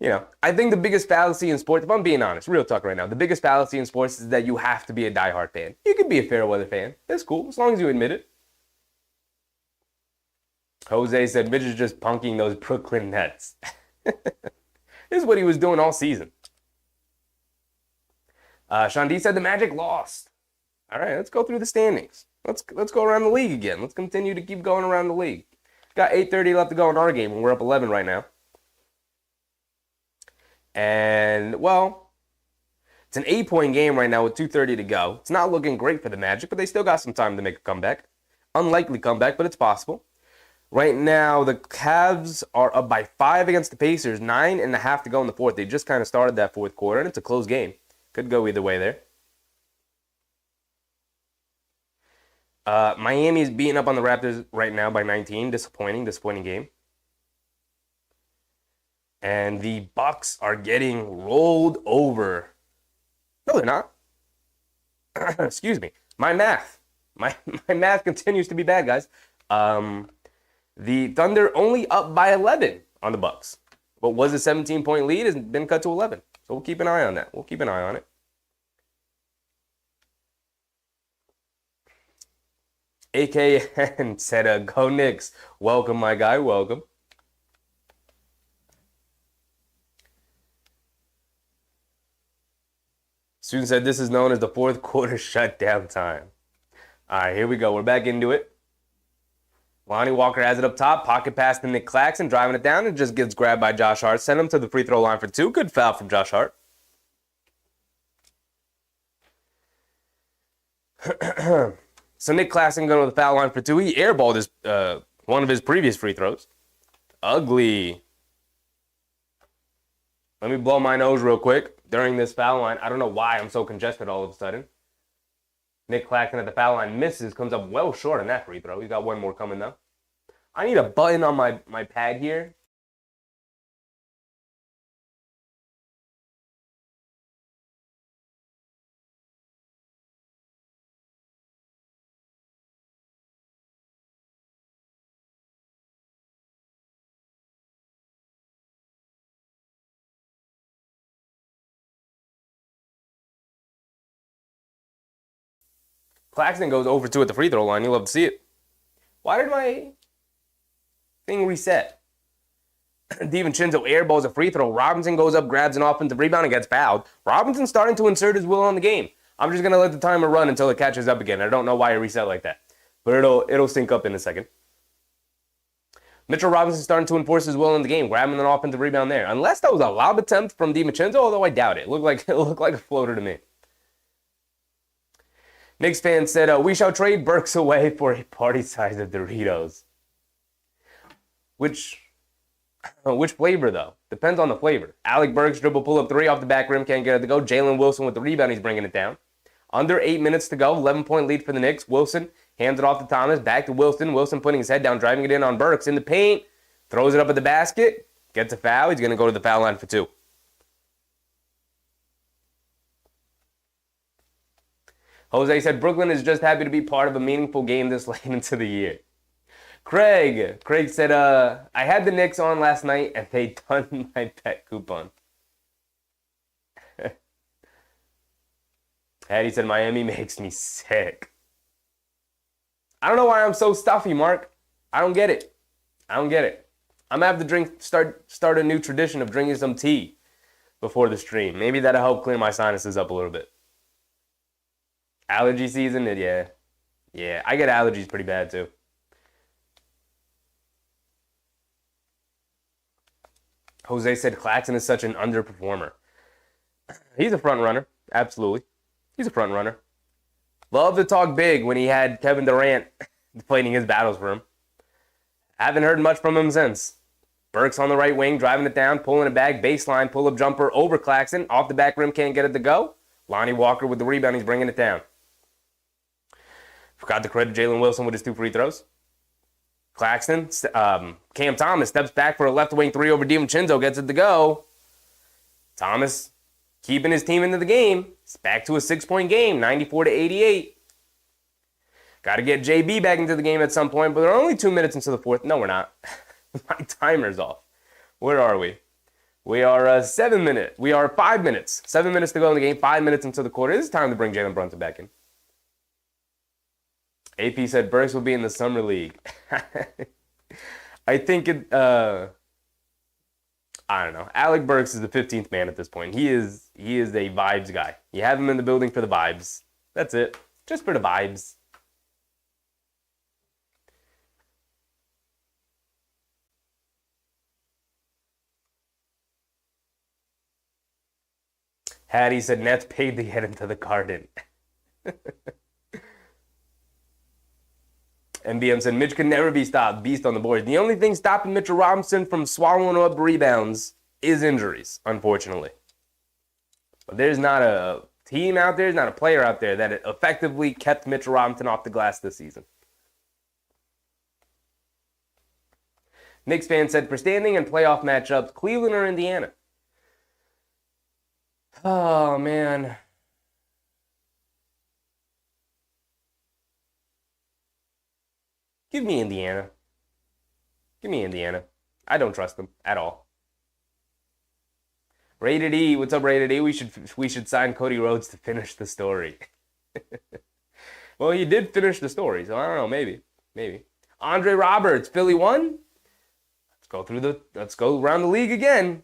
You know, I think the biggest fallacy in sports, if I'm being honest, real talk right now, the biggest fallacy in sports is that you have to be a diehard fan. You can be a fair weather fan. That's cool, as long as you admit it. Jose said, Mitch is just punking those Brooklyn Nets. This is what he was doing all season. Shandi said the Magic lost. All right, let's go through the standings. Let's go around the league again. Let's continue to keep going around the league. Got 8:30 left to go in our game, and we're up 11 right now. And, well, it's an 8-point game right now with 2:30 to go. It's not looking great for the Magic, but they still got some time to make a comeback. Unlikely comeback, but it's possible. Right now, the Cavs are up by 5 against the Pacers, 9.5 to go in the fourth. They just kind of started that fourth quarter, and it's a close game. Could go either way there. Miami's beating up on the Raptors right now by 19. Disappointing game. And the Bucks are getting rolled over. No, they're not. Excuse me. My math continues to be bad, guys. The Thunder only up by 11 on the Bucks. But was a 17-point lead, has been cut to 11. So we'll keep an eye on that. We'll keep an eye on it. AKN said, go Knicks. Welcome, my guy. Welcome. Student said this is known as the fourth quarter shutdown time. All right, here we go. We're back into it. Lonnie Walker has it up top. Pocket pass to Nick Claxton, driving it down. It just gets grabbed by Josh Hart. Send him to the free throw line for 2. Good foul from Josh Hart. So Nick Claxton going to the foul line for 2. He airballed his, one of his previous free throws. Ugly. Let me blow my nose real quick during this foul line. I don't know why I'm so congested all of a sudden. Nick Claxton at the foul line misses, comes up well short on that free throw. He's got one more coming, though. I need a button on my pad here. Claxton goes over 2 at the free throw line. You'll love to see it. Why did my thing reset? DiVincenzo airballs a free throw. Robinson goes up, grabs an offensive rebound, and gets fouled. Robinson's starting to insert his will on the game. I'm just going to let the timer run until it catches up again. I don't know why it reset like that, but it'll sync up in a second. Mitchell Robinson's starting to enforce his will in the game, grabbing an offensive rebound there. Unless that was a lob attempt from DiVincenzo, although I doubt it. It looked like a floater to me. Knicks fan said, we shall trade Burks away for a party size of Doritos. Which flavor, though? Depends on the flavor. Alec Burks dribble pull-up 3 off the back rim, can't get it to go. Jalen Wilson with the rebound, he's bringing it down. Under 8 minutes to go, 11-point lead for the Knicks. Wilson hands it off to Thomas, back to Wilson. Wilson putting his head down, driving it in on Burks in the paint. Throws it up at the basket, gets a foul. He's going to go to the foul line for 2. Jose said, Brooklyn is just happy to be part of a meaningful game this late into the year. Craig said, I had the Knicks on last night and they done my pet coupon. Hattie said, Miami makes me sick. I don't know why I'm so stuffy, Mark. I don't get it. I'm going to have to start a new tradition of drinking some tea before the stream. Maybe that'll help clear my sinuses up a little bit. Allergy season, yeah. Yeah, I get allergies pretty bad too. Jose said Claxton is such an underperformer. He's a front runner, absolutely. He's a front runner. Love to talk big when he had Kevin Durant fighting his battles for him. Haven't heard much from him since. Burks on the right wing, driving it down, pulling it back, baseline, pull-up jumper over Claxton, off the back rim, can't get it to go. Lonnie Walker with the rebound, he's bringing it down. Forgot to credit Jalen Wilson with his 2 free throws. Claxton, Cam Thomas steps back for a left wing 3 over DiVincenzo, gets it to go. Thomas keeping his team into the game. It's back to a 6-point game, 94-88. Got to get JB back into the game at some point, but there are only 2 minutes into the fourth. No, we're not. My timer's off. Where are we? We are 7 minutes. We are 5 minutes. 7 minutes to go in the game, 5 minutes into the quarter. It's time to bring Jalen Brunson back in. AP said Burks will be in the summer league. I think it. I don't know. Alec Burks is the 15th man at this point. He is a vibes guy. You have him in the building for the vibes. That's it. Just for the vibes. Hattie said Nets paid to get into the Garden. MBM said Mitch could never be stopped. Beast on the board. The only thing stopping Mitchell Robinson from swallowing up rebounds is injuries, unfortunately. But there's not a team out there, there's not a player out there that effectively kept Mitchell Robinson off the glass this season. Knicks fan said for standing and playoff matchups, Cleveland or Indiana? Oh, man. Give me Indiana. Give me Indiana. I don't trust them at all. Rated E, what's up, Rated E? We should sign Cody Rhodes to finish the story. Well, he did finish the story, so I don't know. Maybe. Andre Roberts, Philly won. Let's go around the league again.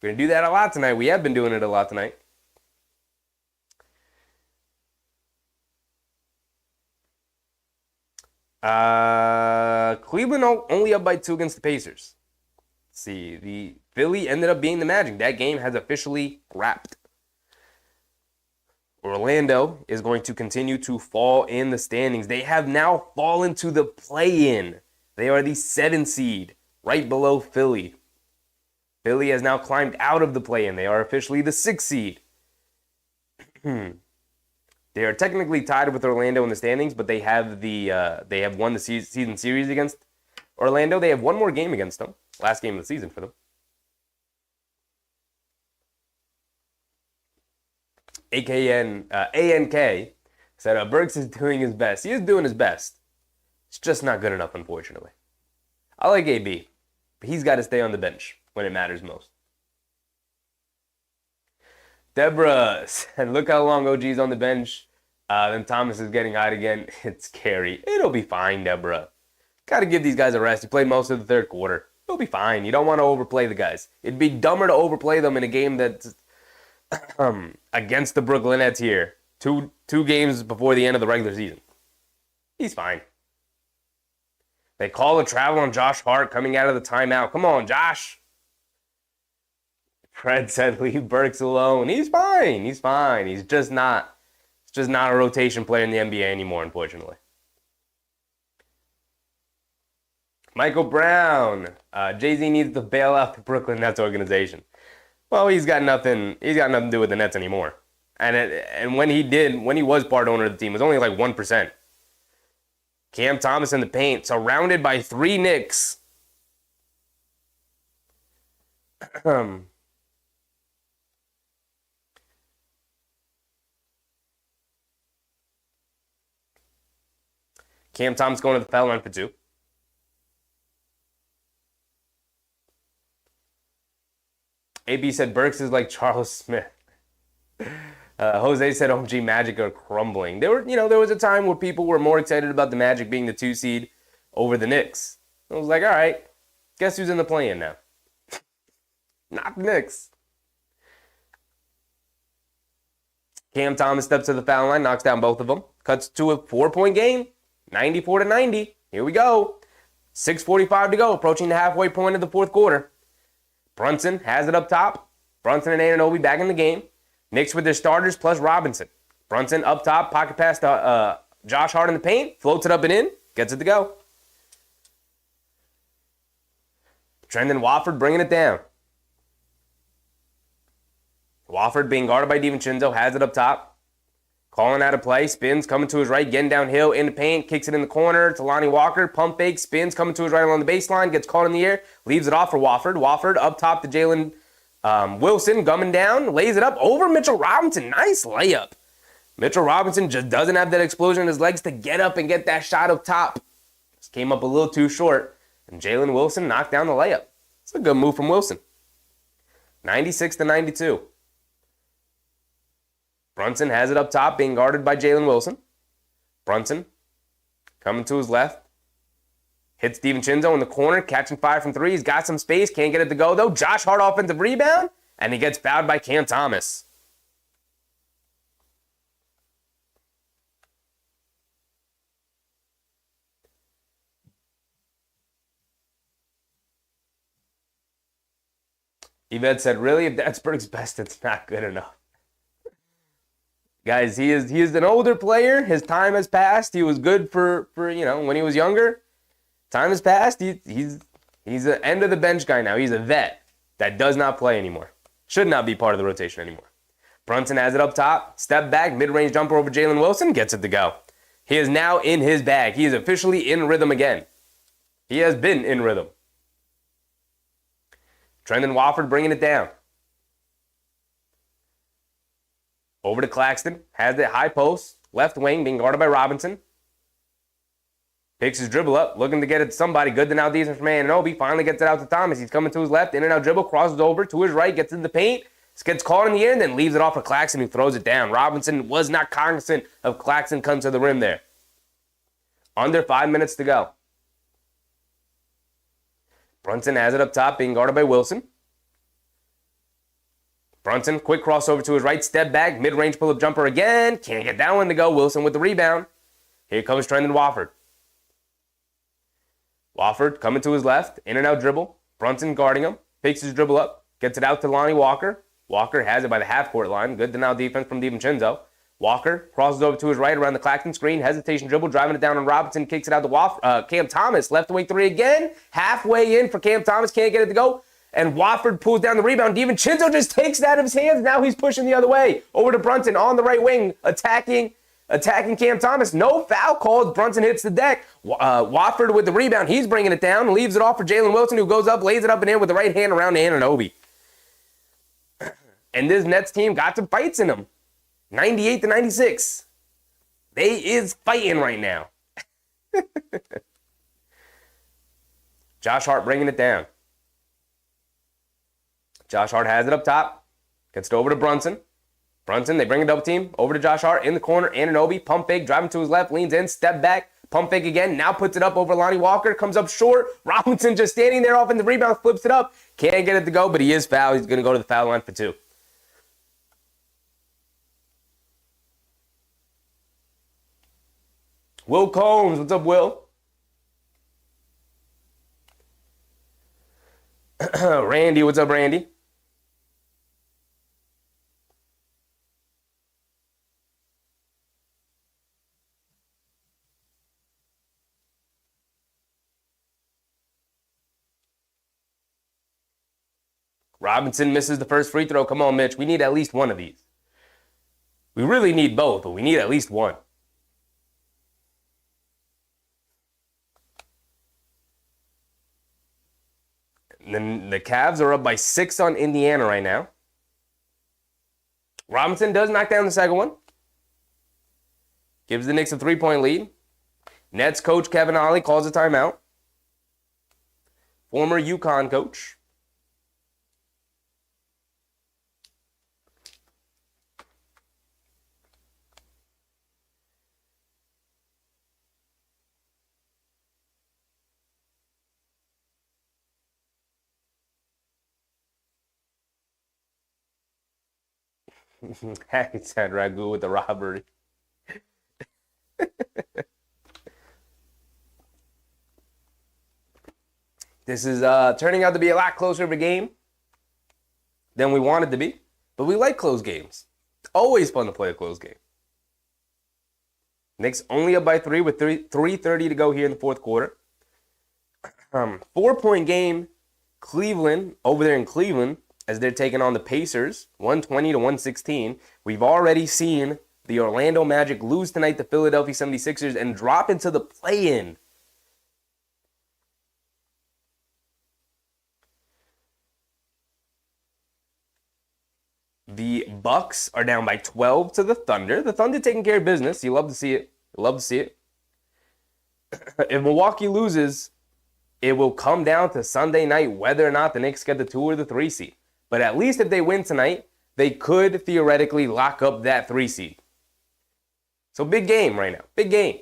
We're gonna do that a lot tonight. We have been doing it a lot tonight. Cleveland only up by 2 against the Pacers. Let's see, the Philly ended up being the Magic. That game has officially wrapped. Orlando is going to continue to fall in the standings. They have now fallen to the play-in. They are the 7 seed, right below Philly. Philly has now climbed out of the play-in. They are officially the 6 seed. They are technically tied with Orlando in the standings, but they have won the season series against Orlando. They have one more game against them. Last game of the season for them. ANK said Burks is doing his best. He is doing his best. It's just not good enough, unfortunately. I like AB, but he's got to stay on the bench when it matters most. Deborah said, look how long OG's on the bench. Then Thomas is getting hot again. It's scary. It'll be fine, Deborah. Got to give these guys a rest. He played most of the third quarter. It'll be fine. You don't want to overplay the guys. It'd be dumber to overplay them in a game that's against the Brooklyn Nets here. Two games before the end of the regular season. He's fine. They call a travel on Josh Hart coming out of the timeout. Come on, Josh. Fred said leave Burks alone. He's fine. He's just not a rotation player in the NBA anymore, unfortunately. Michael Brown. Jay-Z needs to bail out the Brooklyn Nets organization. Well, he's got nothing to do with the Nets anymore. And when he was part owner of the team, it was only like 1%. Cam Thomas in the paint, surrounded by 3 Knicks. Cam Thomas going to the foul line for 2. AB said Burks is like Charles Smith. Jose said OG Magic are crumbling. There was a time where people were more excited about the Magic being the 2 seed over the Knicks. I was like, all right, guess who's in the play-in now? Not the Knicks. Cam Thomas steps to the foul line, knocks down both of them. Cuts to a 4-point game, 94-90. Here we go. 6:45 to go, approaching the halfway point of the fourth quarter. Brunson has it up top. Brunson and Anunoby back in the game. Knicks with their starters plus Robinson. Brunson up top, pocket pass to Josh Hart in the paint, floats it up and in, gets it to go. Trendon Watford bringing it down. Watford being guarded by DiVincenzo, has it up top. Calling out of play, spins, coming to his right, getting downhill in the paint, kicks it in the corner to Lonnie Walker, pump fake, spins, coming to his right along the baseline, gets caught in the air, leaves it off for Watford. Watford up top to Jalen Wilson, gumming down, lays it up over Mitchell Robinson. Nice layup. Mitchell Robinson just doesn't have that explosion in his legs to get up and get that shot up top. Just came up a little too short, and Jalen Wilson knocked down the layup. It's a good move from Wilson. 96-92. Brunson has it up top, being guarded by Jalen Wilson. Brunson coming to his left. Hits DiVincenzo in the corner, catching fire from three. He's got some space, can't get it to go though. Josh Hart offensive rebound, and he gets fouled by Cam Thomas. Yvette said, really, if that's Berg's best, it's not good enough. Guys, he is an older player. His time has passed. He was good for when he was younger. Time has passed. He's an end of the bench guy now. He's a vet that does not play anymore. Should not be part of the rotation anymore. Brunson has it up top. Step back, mid-range jumper over Jalen Wilson. Gets it to go. He is now in his bag. He is officially in rhythm again. He has been in rhythm. Trendon Watford bringing it down. Over to Claxton. Has it high post. Left wing being guarded by Robinson. Picks his dribble up. Looking to get it to somebody. Good to now defense from Anunoby. Finally gets it out to Thomas. He's coming to his left. In and out dribble. Crosses over to his right. Gets in the paint. Gets caught in the air and then leaves it off for Claxton, who throws it down. Robinson was not cognizant of Claxton coming to the rim there. Under 5 minutes to go. Brunson has it up top, being guarded by Wilson. Brunson, quick crossover to his right, step back, mid-range pull-up jumper again. Can't get that one to go. Wilson with the rebound. Here comes Trendon Watford. Watford coming to his left, in and out dribble. Brunson guarding him, picks his dribble up, gets it out to Lonnie Walker. Walker has it by the half-court line. Good to now defense from DiVincenzo. Walker crosses over to his right around the Claxton screen. Hesitation dribble, driving it down on Robinson. Kicks it out to Cam Thomas. Left wing three again. Halfway in for Cam Thomas. Can't get it to go. And Watford pulls down the rebound. DiVincenzo just takes it out of his hands. Now he's pushing the other way. Over to Brunson on the right wing. Attacking Cam Thomas. No foul called. Brunson hits the deck. Watford with the rebound. He's bringing it down. Leaves it off for Jalen Wilson, who goes up, lays it up and in with the right hand around Anunoby. And this Nets team got some fights in them. 98-96. They is fighting right now. Josh Hart bringing it down. Josh Hart has it up top. Gets it over to Brunson. Brunson, they bring a double team. Over to Josh Hart in the corner. Anunoby, pump fake, driving to his left, leans in, step back, pump fake again. Now puts it up over Lonnie Walker. Comes up short. Robinson just standing there off in the rebound, flips it up. Can't get it to go, but he is fouled. He's going to go to the foul line for two. Will Combs, what's up, Will? Randy, what's up, Randy? Robinson misses the first free throw. Come on, Mitch. We need at least one of these. We really need both, but we need at least one. And then the Cavs are up by 6 on Indiana right now. Robinson does knock down the second one. Gives the Knicks a 3-point lead. Nets coach Kevin Ollie calls a timeout. Former UConn coach. He said ragu with the robbery. This is turning out to be a lot closer of a game than we wanted to be, but we like close games. Always fun to play a close game. Knicks only up by 3 with 3:30 to go here in the fourth quarter. 4-point game, Cleveland, over there in Cleveland, as they're taking on the Pacers, 120 to 116. We've already seen the Orlando Magic lose tonight to Philadelphia 76ers and drop into the play-in. The Bucks are down by 12 to the Thunder. The Thunder taking care of business. You love to see it. You love to see it. If Milwaukee loses, it will come down to Sunday night whether or not the Knicks get the 2 or the 3 seed. But at least if they win tonight, they could theoretically lock up that 3 seed. So big game right now. Big game.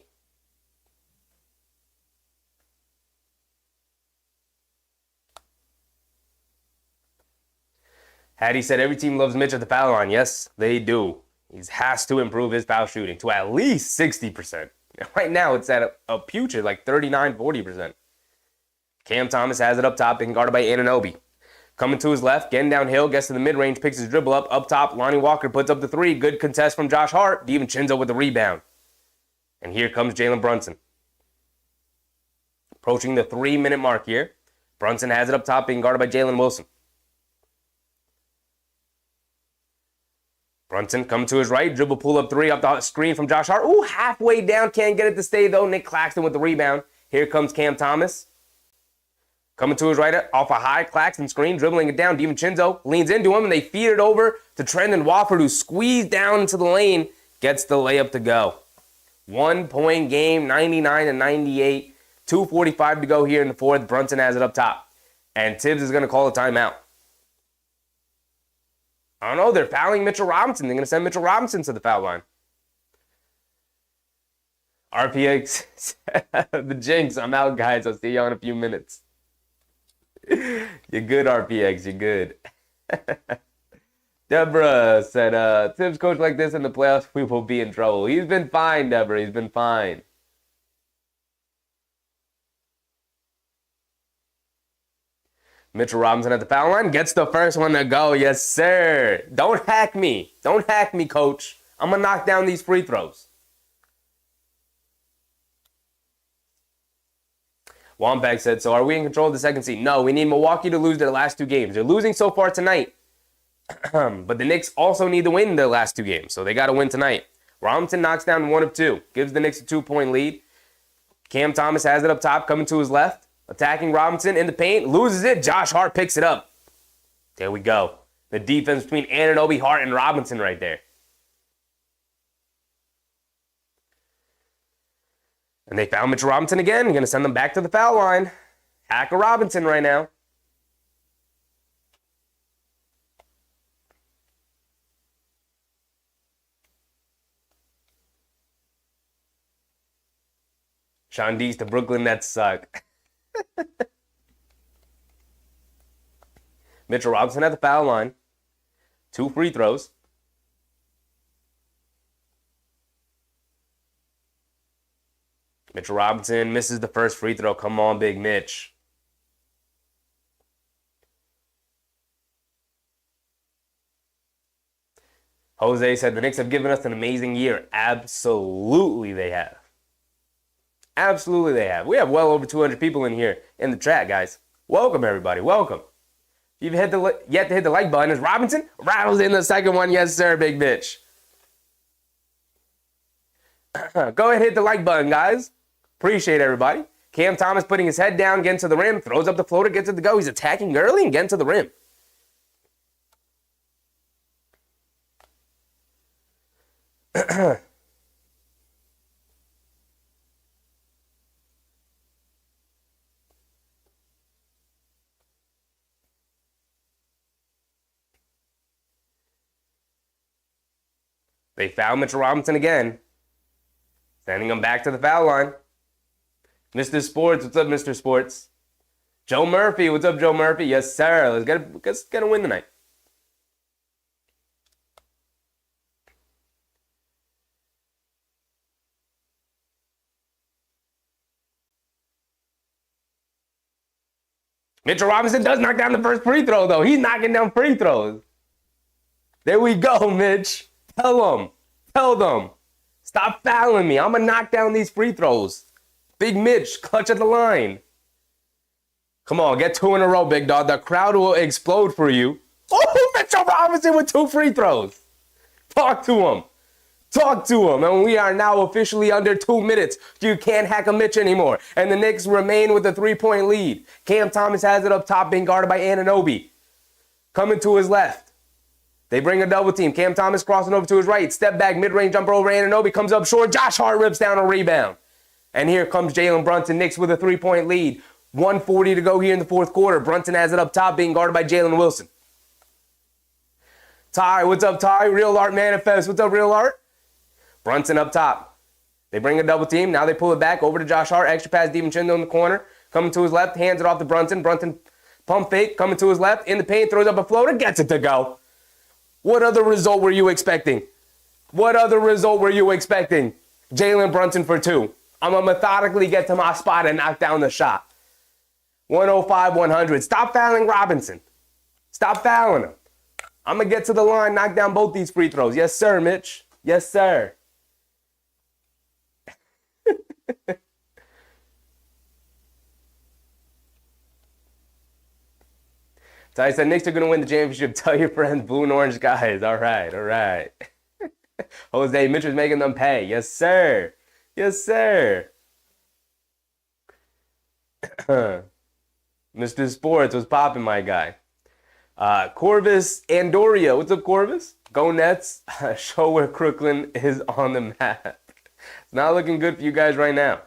Hattie said every team loves Mitch at the foul line. Yes, they do. He has to improve his foul shooting to at least 60%. Right now, it's at a putrid, like 39, 40%. Cam Thomas has it up top, being guarded by Anunoby. Coming to his left, getting downhill, gets to the mid-range, picks his dribble up top. Lonnie Walker puts up the 3. Good contest from Josh Hart. DiVincenzo with the rebound. And here comes Jalen Brunson. Approaching the 3-minute mark here. Brunson has it up top, being guarded by Jalen Wilson. Brunson coming to his right, dribble pull up 3 up the screen from Josh Hart. Ooh, halfway down, can't get it to stay though. Nick Claxton with the rebound. Here comes Cam Thomas. Coming to his right, off a high Claxton screen, dribbling it down. DiVincenzo leans into him, and they feed it over to Trendon Watford, who squeezed down into the lane, gets the layup to go. 1-point game, 99 to 98. 2:45 to go here in the fourth. Brunson has it up top. And Tibbs is going to call a timeout. I don't know. They're fouling Mitchell Robinson. They're going to send Mitchell Robinson to the foul line. RPX, the jinx. I'm out, guys. I'll see you in a few minutes. You're good, RPX. You're good. Deborah said, Tibbs coach like this in the playoffs, we will be in trouble. He's been fine, Deborah. He's been fine. Mitchell Robinson at the foul line gets the first one to go. Yes, sir. Don't hack me. Don't hack me, coach. I'm going to knock down these free throws. Wambach said, so are we in control of the second seed? No, we need Milwaukee to lose their last 2 games. They're losing so far tonight. But the Knicks also need to win their last 2 games, so they got to win tonight. Robinson knocks down 1 of 2. Gives the Knicks a 2-point lead. Cam Thomas has it up top, coming to his left. Attacking Robinson in the paint, loses it. Josh Hart picks it up. There we go. The defense between Anunoby, Hart, and Robinson right there. And they found Mitchell Robinson again. Going to send them back to the foul line. Hacker Robinson right now. Sean Dees, the Brooklyn Nets suck. Mitchell Robinson at the foul line. 2 free throws. Mitchell Robinson misses the first free throw. Come on, Big Mitch. Jose said the Knicks have given us an amazing year. Absolutely they have. Absolutely they have. We have well over 200 people in here in the chat, guys. Welcome, everybody. Welcome. If you've yet to hit the like button, is Robinson rattles in the second one. Yes, sir, Big Bitch. Go ahead and hit the like button, guys. Appreciate everybody. Cam Thomas putting his head down, getting to the rim, throws up the floater, gets it to go. He's attacking early and getting to the rim. They foul Mitchell Robinson again, sending him back to the foul line. Mr. Sports, what's up, Mr. Sports? Joe Murphy, what's up, Joe Murphy? Yes, sir. Let's get a win tonight. Mitchell Robinson does knock down the first free throw, though. He's knocking down free throws. There we go, Mitch. Tell them. Tell them. Stop fouling me. I'm going to knock down these free throws. Big Mitch, clutch at the line. Come on, get 2 in a row, big dog. The crowd will explode for you. Oh, Mitchell Robinson with 2 free throws. Talk to him. Talk to him. And we are now officially under 2 minutes. You can't hack a Mitch anymore. And the Knicks remain with a 3-point lead. Cam Thomas has it up top, being guarded by Anunoby. Coming to his left. They bring a double team. Cam Thomas crossing over to his right. Step back, mid-range jumper over Anunoby. Comes up short. Josh Hart rips down a rebound. And here comes Jalen Brunson. Knicks with a 3-point lead. 1:40 to go here in the fourth quarter. Brunson has it up top, being guarded by Jalen Wilson. Ty, what's up, Ty? Real Art Manifest. What's up, Real Art? Brunson up top. They bring a double team. Now they pull it back over to Josh Hart. Extra pass, DiVincenzo in the corner. Coming to his left, hands it off to Brunson. Brunson pump fake, coming to his left. In the paint, throws up a floater, gets it to go. What other result were you expecting? What other result were you expecting? Jalen Brunson for 2. I'm going to methodically get to my spot and knock down the shot. 105-100. Stop fouling Robinson. Stop fouling him. I'm going to get to the line, knock down both these free throws. Yes, sir, Mitch. Yes, sir. Ty said, Knicks are going to win the championship. Tell your friends, blue and orange guys. All right, all right. Jose, Mitch is making them pay. Yes, sir. Yes, sir. Mr. Sports was popping, my guy. Corvus Andoria. What's up, Corvus? Go Nets. Show where Crooklyn is on the map. It's not looking good for you guys right now.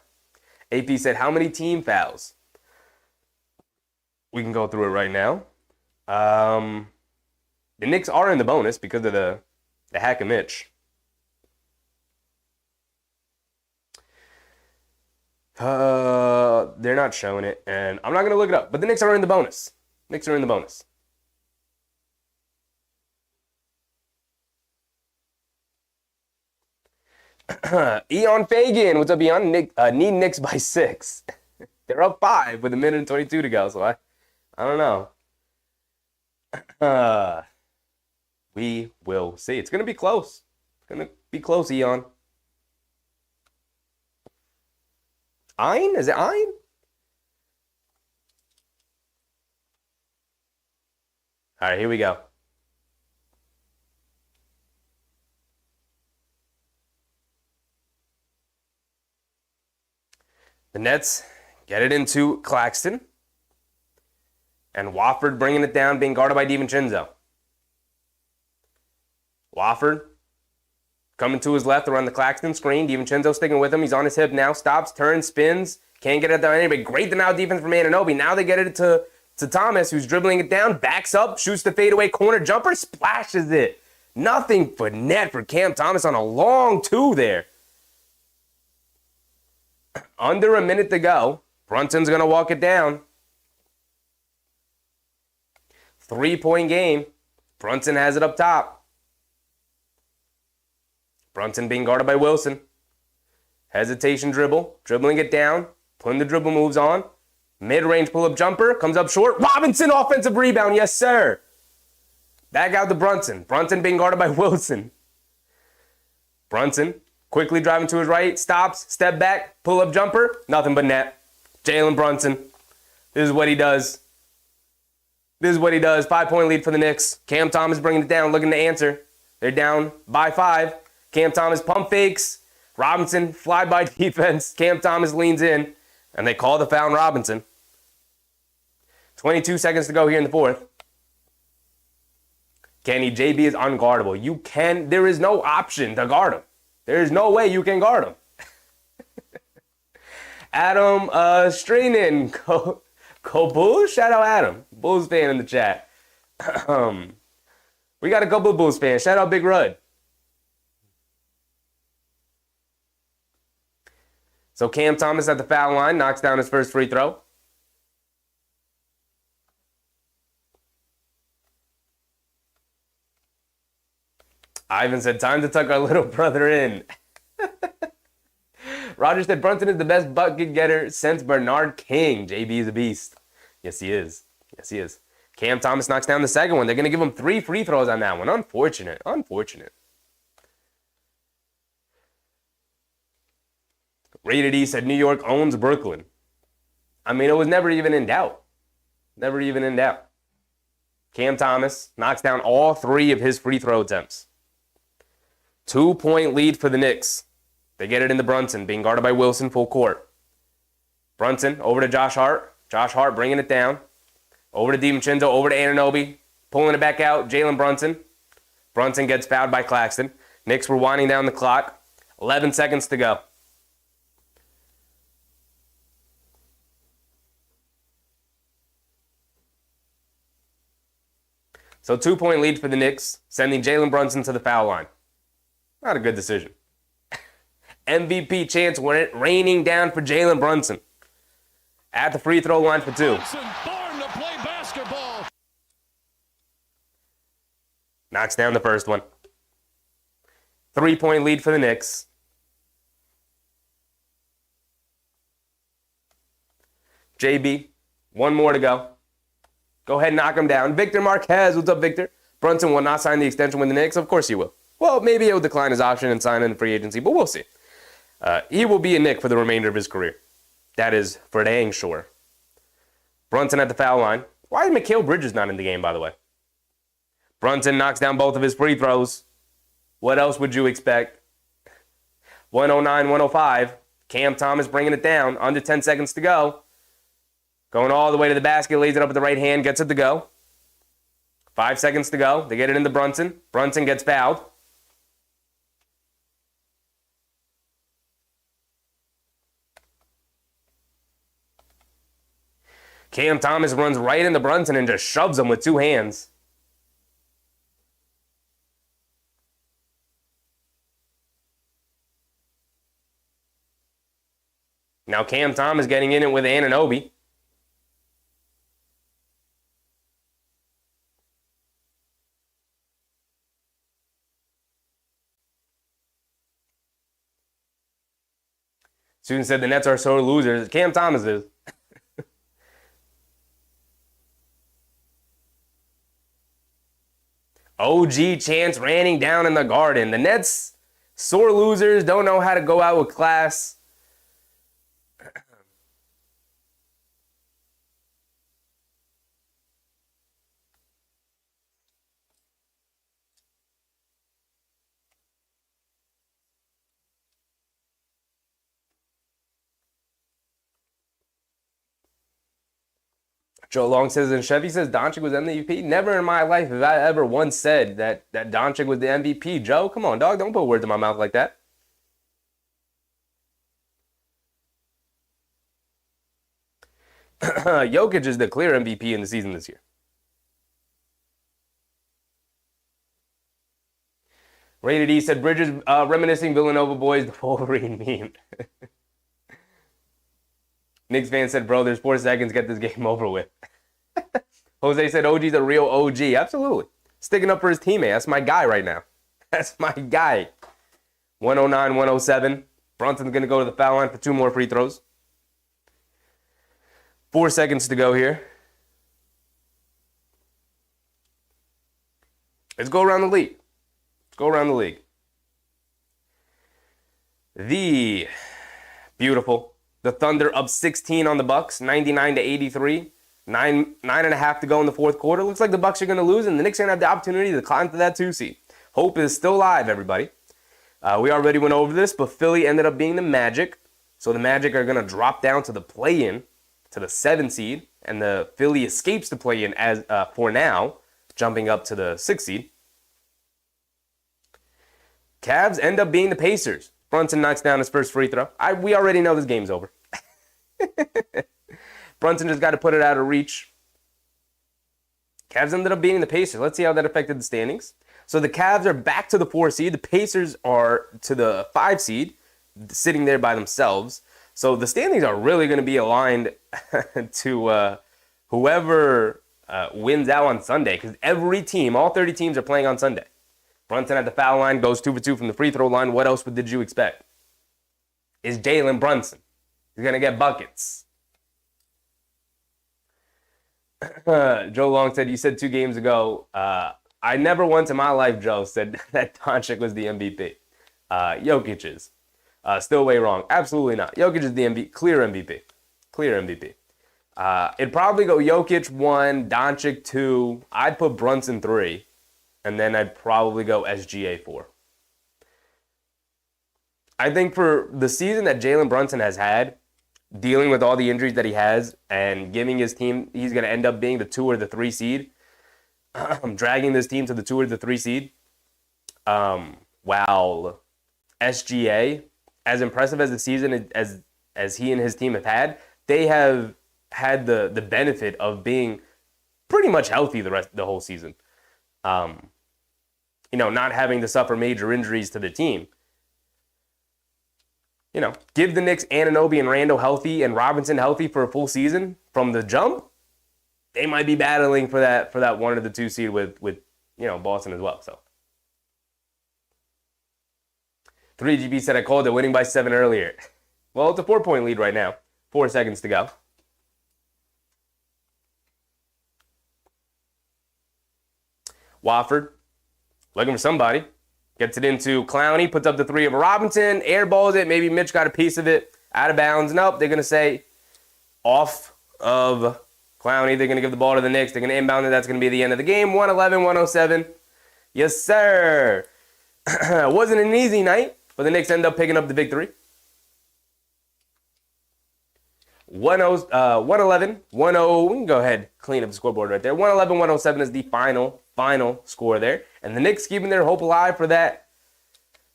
AP said, how many team fouls? We can go through it right now. The Knicks are in the bonus because of the hack of Mitch. They're not showing it, and I'm not going to look it up. But the Knicks are in the bonus. Knicks are in the bonus. Eon Fagan, what's up, Eon? Need Knicks by 6. They're up 5 with 1:22 to go, so I don't know. We will see. It's going to be close. It's going to be close, Eon. Ein? Is it Ein? All right, here we go. The Nets get it into Claxton. And Wofford bringing it down, being guarded by DiVincenzo. Wofford coming to his left around the Claxton screen. DiVincenzo sticking with him. He's on his hip now. Stops, turns, spins. Can't get it there anyway. Great denial defense from Anunoby. Now they get it to Thomas, who's dribbling it down. Backs up, shoots the fadeaway corner jumper, splashes it. Nothing but net for Cam Thomas on a long 2 there. Under a minute to go. Brunson's going to walk it down. 3-point game. Brunson has it up top. Brunson being guarded by Wilson. Hesitation dribble. Dribbling it down. Putting the dribble moves on. Mid-range pull-up jumper. Comes up short. Robinson offensive rebound. Yes, sir. Back out to Brunson. Brunson being guarded by Wilson. Brunson quickly driving to his right. Stops. Step back. Pull-up jumper. Nothing but net. Jalen Brunson. This is what he does. This is what he does. 5-point lead for the Knicks. Cam Thomas bringing it down, looking to answer. They're down by 5. Cam Thomas pump fakes. Robinson, fly-by defense. Cam Thomas leans in, and they call the foul on Robinson. 22 seconds to go here in the fourth. Kenny, JB is unguardable. There is no option to guard him. There is no way you can guard him. Adam Strainin. Go Bulls? Shout out Adam. Bulls fan in the chat. We got a couple of Bulls fans. Shout out Big Rud. So Cam Thomas at the foul line knocks down his first free throw. Ivan said, time to tuck our little brother in. Roger said, Brunson is the best bucket getter since Bernard King. JB is a beast. Yes, he is. Yes, he is. Cam Thomas knocks down the second one. They're going to give him 3 free throws on that one. Unfortunate. Unfortunate. Rated E said New York owns Brooklyn. I mean, it was never even in doubt. Never even in doubt. Cam Thomas knocks down all 3 of his free throw attempts. 2-point lead for the Knicks. They get it into Brunson, being guarded by Wilson full court. Brunson over to Josh Hart. Josh Hart bringing it down. Over to DiVincenzo, over to Anunoby. Pulling it back out, Jalen Brunson. Brunson gets fouled by Claxton. Knicks were winding down the clock. 11 seconds to go. So 2-point lead for the Knicks, sending Jalen Brunson to the foul line. Not a good decision. MVP chance raining down for Jalen Brunson. At the free throw line for 2. Brunson, born to play basketball. Knocks down the first one. 3-point lead for the Knicks. JB, 1 more to go. Go ahead and knock him down. Victor Marquez, what's up, Victor? Brunson will not sign the extension with the Knicks. Of course he will. Well, maybe he'll decline his option and sign in free agency, but we'll see. He will be a Knick for the remainder of his career. That is for dang sure. Brunson at the foul line. Why is Mikal Bridges not in the game, by the way? Brunson knocks down both of his free throws. What else would you expect? 109-105. Cam Thomas bringing it down. Under 10 seconds to go. Going all the way to the basket. Lays it up with the right hand. Gets it to go. 5 seconds to go. They get it into Brunson. Brunson gets fouled. Cam Thomas runs right into Brunson and just shoves him with 2 hands. Now Cam Thomas getting in it with Anunoby. Student said the Nets are sore losers. Cam Thomas is. OG chants raining down in the Garden. The Nets, sore losers, don't know how to go out with class. Joe Long says, and Chevy says Doncic was MVP. Never in my life have I ever once said that Doncic was the MVP. Joe, come on, dog. Don't put words in my mouth like that. Jokic is the clear MVP in the season this year. Rated E said, Bridges reminiscing Villanova boys, the Wolverine meme. Knicks fan said, bro, there's 4 seconds, get this game over with. Jose said, OG's a real OG. Absolutely. Sticking up for his teammate. That's my guy right now. That's my guy. 109-107. Brunson's going to go to the foul line for 2 more free throws. 4 seconds to go here. Let's go around the league. Let's go around the league. The beautiful. The Thunder up 16 on the Bucks, 99-83. 9.5 to go in the fourth quarter. Looks like the Bucks are going to lose, and the Knicks are going to have the opportunity to climb to that 2 seed. Hope is still alive, everybody. We already went over this, but Philly ended up being the Magic. So the Magic are going to drop down to the play-in, to the 7 seed, and the Philly escapes the play-in as for now, jumping up to the 6 seed. Cavs end up being the Pacers. Brunson knocks down his first free throw. We already know this game's over. Brunson just got to put it out of reach. Cavs ended up beating the Pacers. Let's see how that affected the standings. So the Cavs are back to the 4 seed. The Pacers are to the 5 seed, sitting there by themselves. So the standings are really going to be aligned to whoever wins out on Sunday, because every team, all 30 teams are playing on Sunday. Brunson at the foul line, goes 2 for 2 from the free throw line. What else did you expect? Is Jalen Brunson. He's going to get buckets. Joe Long said, you said 2 games ago, I never once in my life, Joe, said that Doncic was the MVP. Jokic is. Still way wrong. Absolutely not. Jokic is the MVP. Clear MVP. Clear MVP. It'd probably go Jokic 1, Doncic 2. I'd put Brunson 3. And then I'd probably go SGA 4. I think for the season that Jalen Brunson has had, dealing with all the injuries that he has and giving his team, he's going to end up being the 2 or the 3 seed, dragging this team to the 2 or the 3 seed. While SGA, as impressive as the season as he and his team have had, they have had the benefit of being pretty much healthy the whole season. Not having to suffer major injuries to the team. Give the Knicks Anunoby and Randle healthy and Robinson healthy for a full season from the jump. They might be battling for that 1 or the 2 seed with Boston as well. So 3GB said I called it, winning by 7 earlier. Well, it's a 4-point lead right now. 4 seconds to go. Wofford looking for somebody. Gets it into Clowney, puts up the 3 of Robinson, airballs it. Maybe Mitch got a piece of it. Out of bounds. Nope, they're going to say off of Clowney. They're going to give the ball to the Knicks. They're going to inbound it. That's going to be the end of the game. 111-107. Yes, sir. Wasn't an easy night, but the Knicks end up picking up the victory. 111, 10. We can go ahead, clean up the scoreboard right there. 111-107 is the final score there. And the Knicks keeping their hope alive for that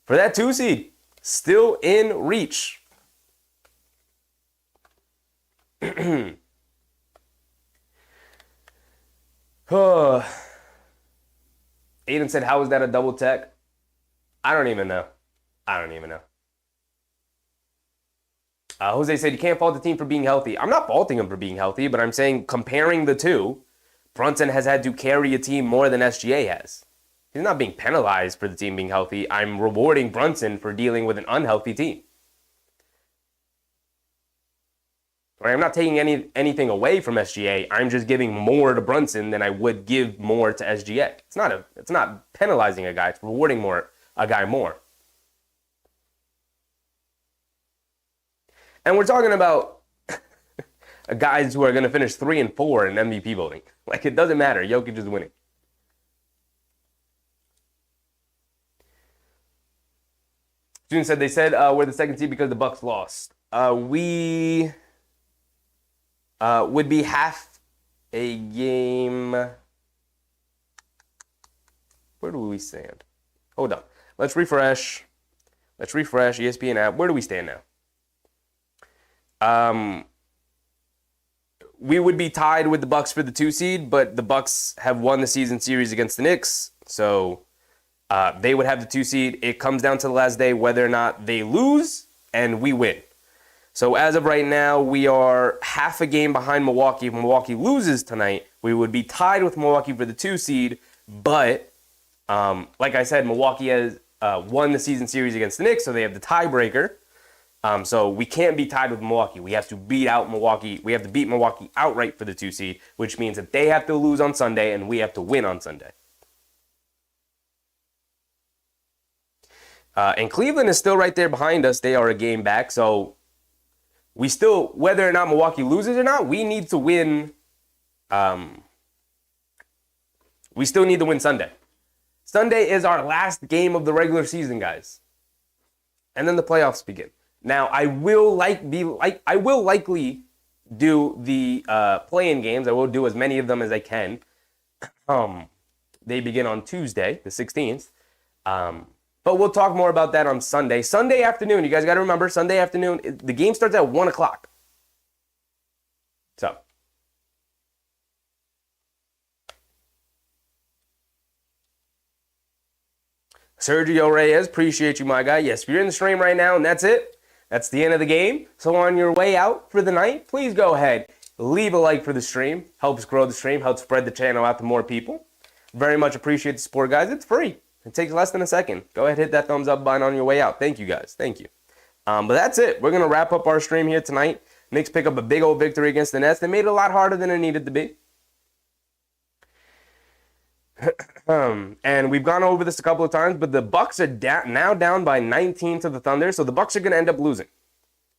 2 seed. Still in reach. Aiden said, how is that a double tech? I don't even know. Jose said, you can't fault the team for being healthy. I'm not faulting him for being healthy, but I'm saying comparing the two, Brunson has had to carry a team more than SGA has. He's not being penalized for the team being healthy. I'm rewarding Brunson for dealing with an unhealthy team. Right? I'm not taking anything away from SGA. I'm just giving more to Brunson than I would give more to SGA. It's not penalizing a guy. It's rewarding a guy more. And we're talking about guys who are going to finish 3 and 4 in MVP voting. Like, it doesn't matter. Jokic is winning. June said, they said we're the 2nd seed because the Bucks lost. We would be half a game. Where do we stand? Hold on. Let's refresh. ESPN app. Where do we stand now? We would be tied with the Bucks for the 2 seed, but the Bucks have won the season series against the Knicks, so they would have the 2 seed. It comes down to the last day whether or not they lose and we win. So as of right now, we are half a game behind Milwaukee. If Milwaukee loses tonight, we would be tied with Milwaukee for the 2 seed, but like I said, Milwaukee has won the season series against the Knicks, so they have the tiebreaker. So we can't be tied with Milwaukee. We have to beat out Milwaukee. We have to beat Milwaukee outright for the 2 seed, which means that they have to lose on Sunday and we have to win on Sunday. And Cleveland is still right there behind us. They are a game back. So we still, whether or not Milwaukee loses or not, we need to win. We still need to win Sunday. Sunday is our last game of the regular season, guys. And then the playoffs begin. Now, I will likely do the play-in games. I will do as many of them as I can. They begin on Tuesday, the 16th. But we'll talk more about that on Sunday. Sunday afternoon, you guys got to remember, Sunday afternoon, the game starts at 1 o'clock. So. Sergio Reyes, appreciate you, my guy. Yes, if you're in the stream right now and that's it, that's the end of the game. So on your way out for the night, please go ahead, leave a like for the stream. Helps grow the stream, helps spread the channel out to more people. Very much appreciate the support, guys. It's free. It takes less than a second. Go ahead, hit that thumbs up button on your way out. Thank you, guys. Thank you. But that's it. We're going to wrap up our stream here tonight. Knicks pick up a big old victory against the Nets. They made it a lot harder than it needed to be. And we've gone over this a couple of times, but the Bucks are now down by 19 to the Thunder, so the Bucks are going to end up losing.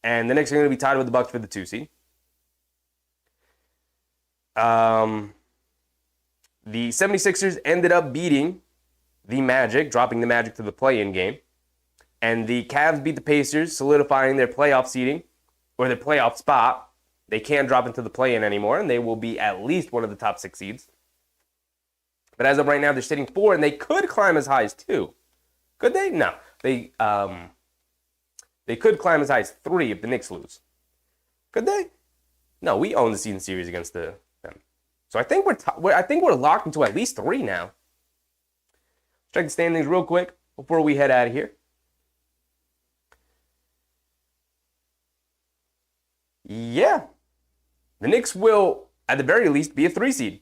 And the Knicks are going to be tied with the Bucks for the 2 seed. The 76ers ended up beating the Magic, dropping the Magic to the play-in game. And the Cavs beat the Pacers, solidifying their playoff seeding, or their playoff spot. They can't drop into the play-in anymore, and they will be at least one of the top 6 seeds. But as of right now, they're sitting 4, and they could climb as high as 2. Could they? No. They could climb as high as 3 if the Knicks lose. Could they? No, we own the season series against them. So I think we're locked into at least 3 now. Check the standings real quick before we head out of here. Yeah. The Knicks will, at the very least, be a 3 seed.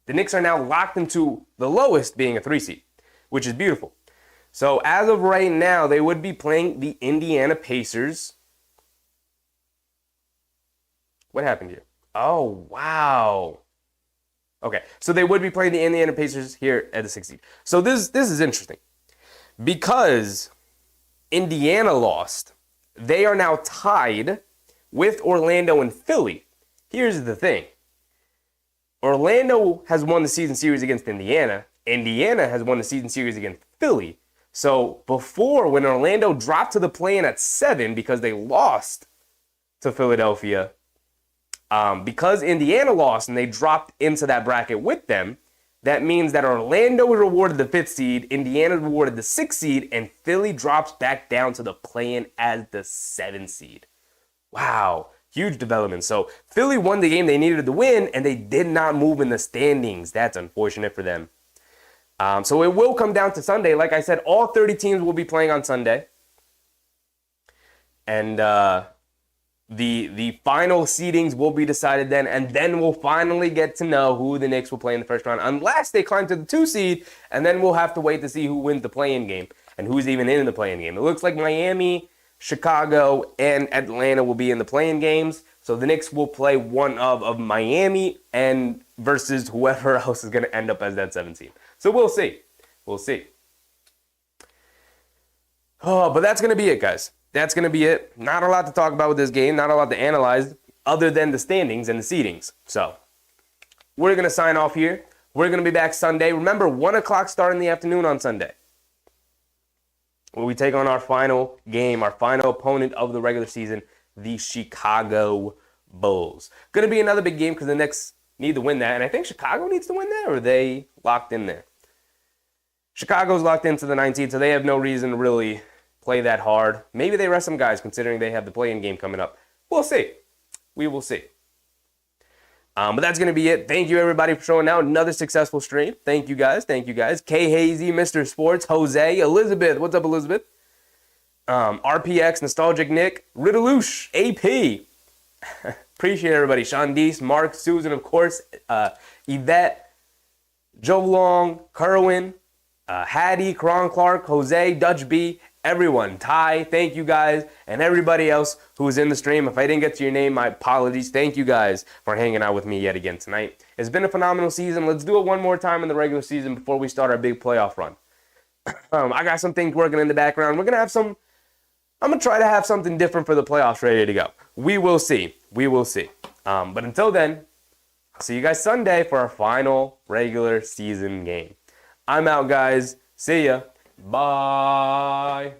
The Knicks are now locked into the lowest being a 3 seed, which is beautiful. So as of right now, they would be playing the Indiana Pacers. What happened here? Oh, wow. Okay, so they would be playing the Indiana Pacers here at the 6th seed. So this is interesting. Because Indiana lost, they are now tied with Orlando and Philly. Here's the thing. Orlando has won the season series against Indiana. Indiana has won the season series against Philly. So before, when Orlando dropped to the play-in at 7 because they lost to Philadelphia, because Indiana lost and they dropped into that bracket with them, that means that Orlando was rewarded the 5th seed, Indiana rewarded the 6th seed, and Philly drops back down to the play-in as the 7th seed. Wow. Huge development. So Philly won the game they needed to win, and they did not move in the standings. That's unfortunate for them. So it will come down to Sunday. Like I said, all 30 teams will be playing on Sunday. And the final seedings will be decided then, and then we'll finally get to know who the Knicks will play in the first round, unless they climb to the 2 seed, and then we'll have to wait to see who wins the play-in game and who's even in the play-in game. It looks like Miami, Chicago, and Atlanta will be in the play-in games. So the Knicks will play one of Miami and versus whoever else is going to end up as that 17. So we'll see. We'll see. Oh, but that's going to be it, guys. That's going to be it. Not a lot to talk about with this game. Not a lot to analyze other than the standings and the seedings. So we're going to sign off here. We're going to be back Sunday. Remember, 1 o'clock start in the afternoon on Sunday, where we take on our final game, our final opponent of the regular season, the Chicago Bulls. Going to be another big game because the Knicks need to win that. And I think Chicago needs to win that, or are they locked in there? Chicago's locked into the 19th, so they have no reason to really play that hard. Maybe they rest some guys considering they have the play-in game coming up. We'll see. We will see. But that's going to be it. Thank you, everybody, for showing out another successful stream. Thank you, guys. Thank you, guys. K Hazy, Mr. Sports, Jose, Elizabeth. What's up, Elizabeth? RPX, Nostalgic Nick, Riddaloosh, AP. Appreciate everybody. Sean Deese, Mark, Susan, of course, Yvette, Joe Long, Kerwin, Hattie, Karan Clark, Jose, Dutch B, everyone, Ty, thank you guys, and everybody else who was in the stream. If I didn't get to your name, my apologies. Thank you guys for hanging out with me yet again tonight. It's been a phenomenal season. Let's do it one more time in the regular season before we start our big playoff run. I got some things working in the background. I'm going to try to have something different for the playoffs ready to go. We will see. We will see. But until then, I'll see you guys Sunday for our final regular season game. I'm out, guys. See ya. Bye.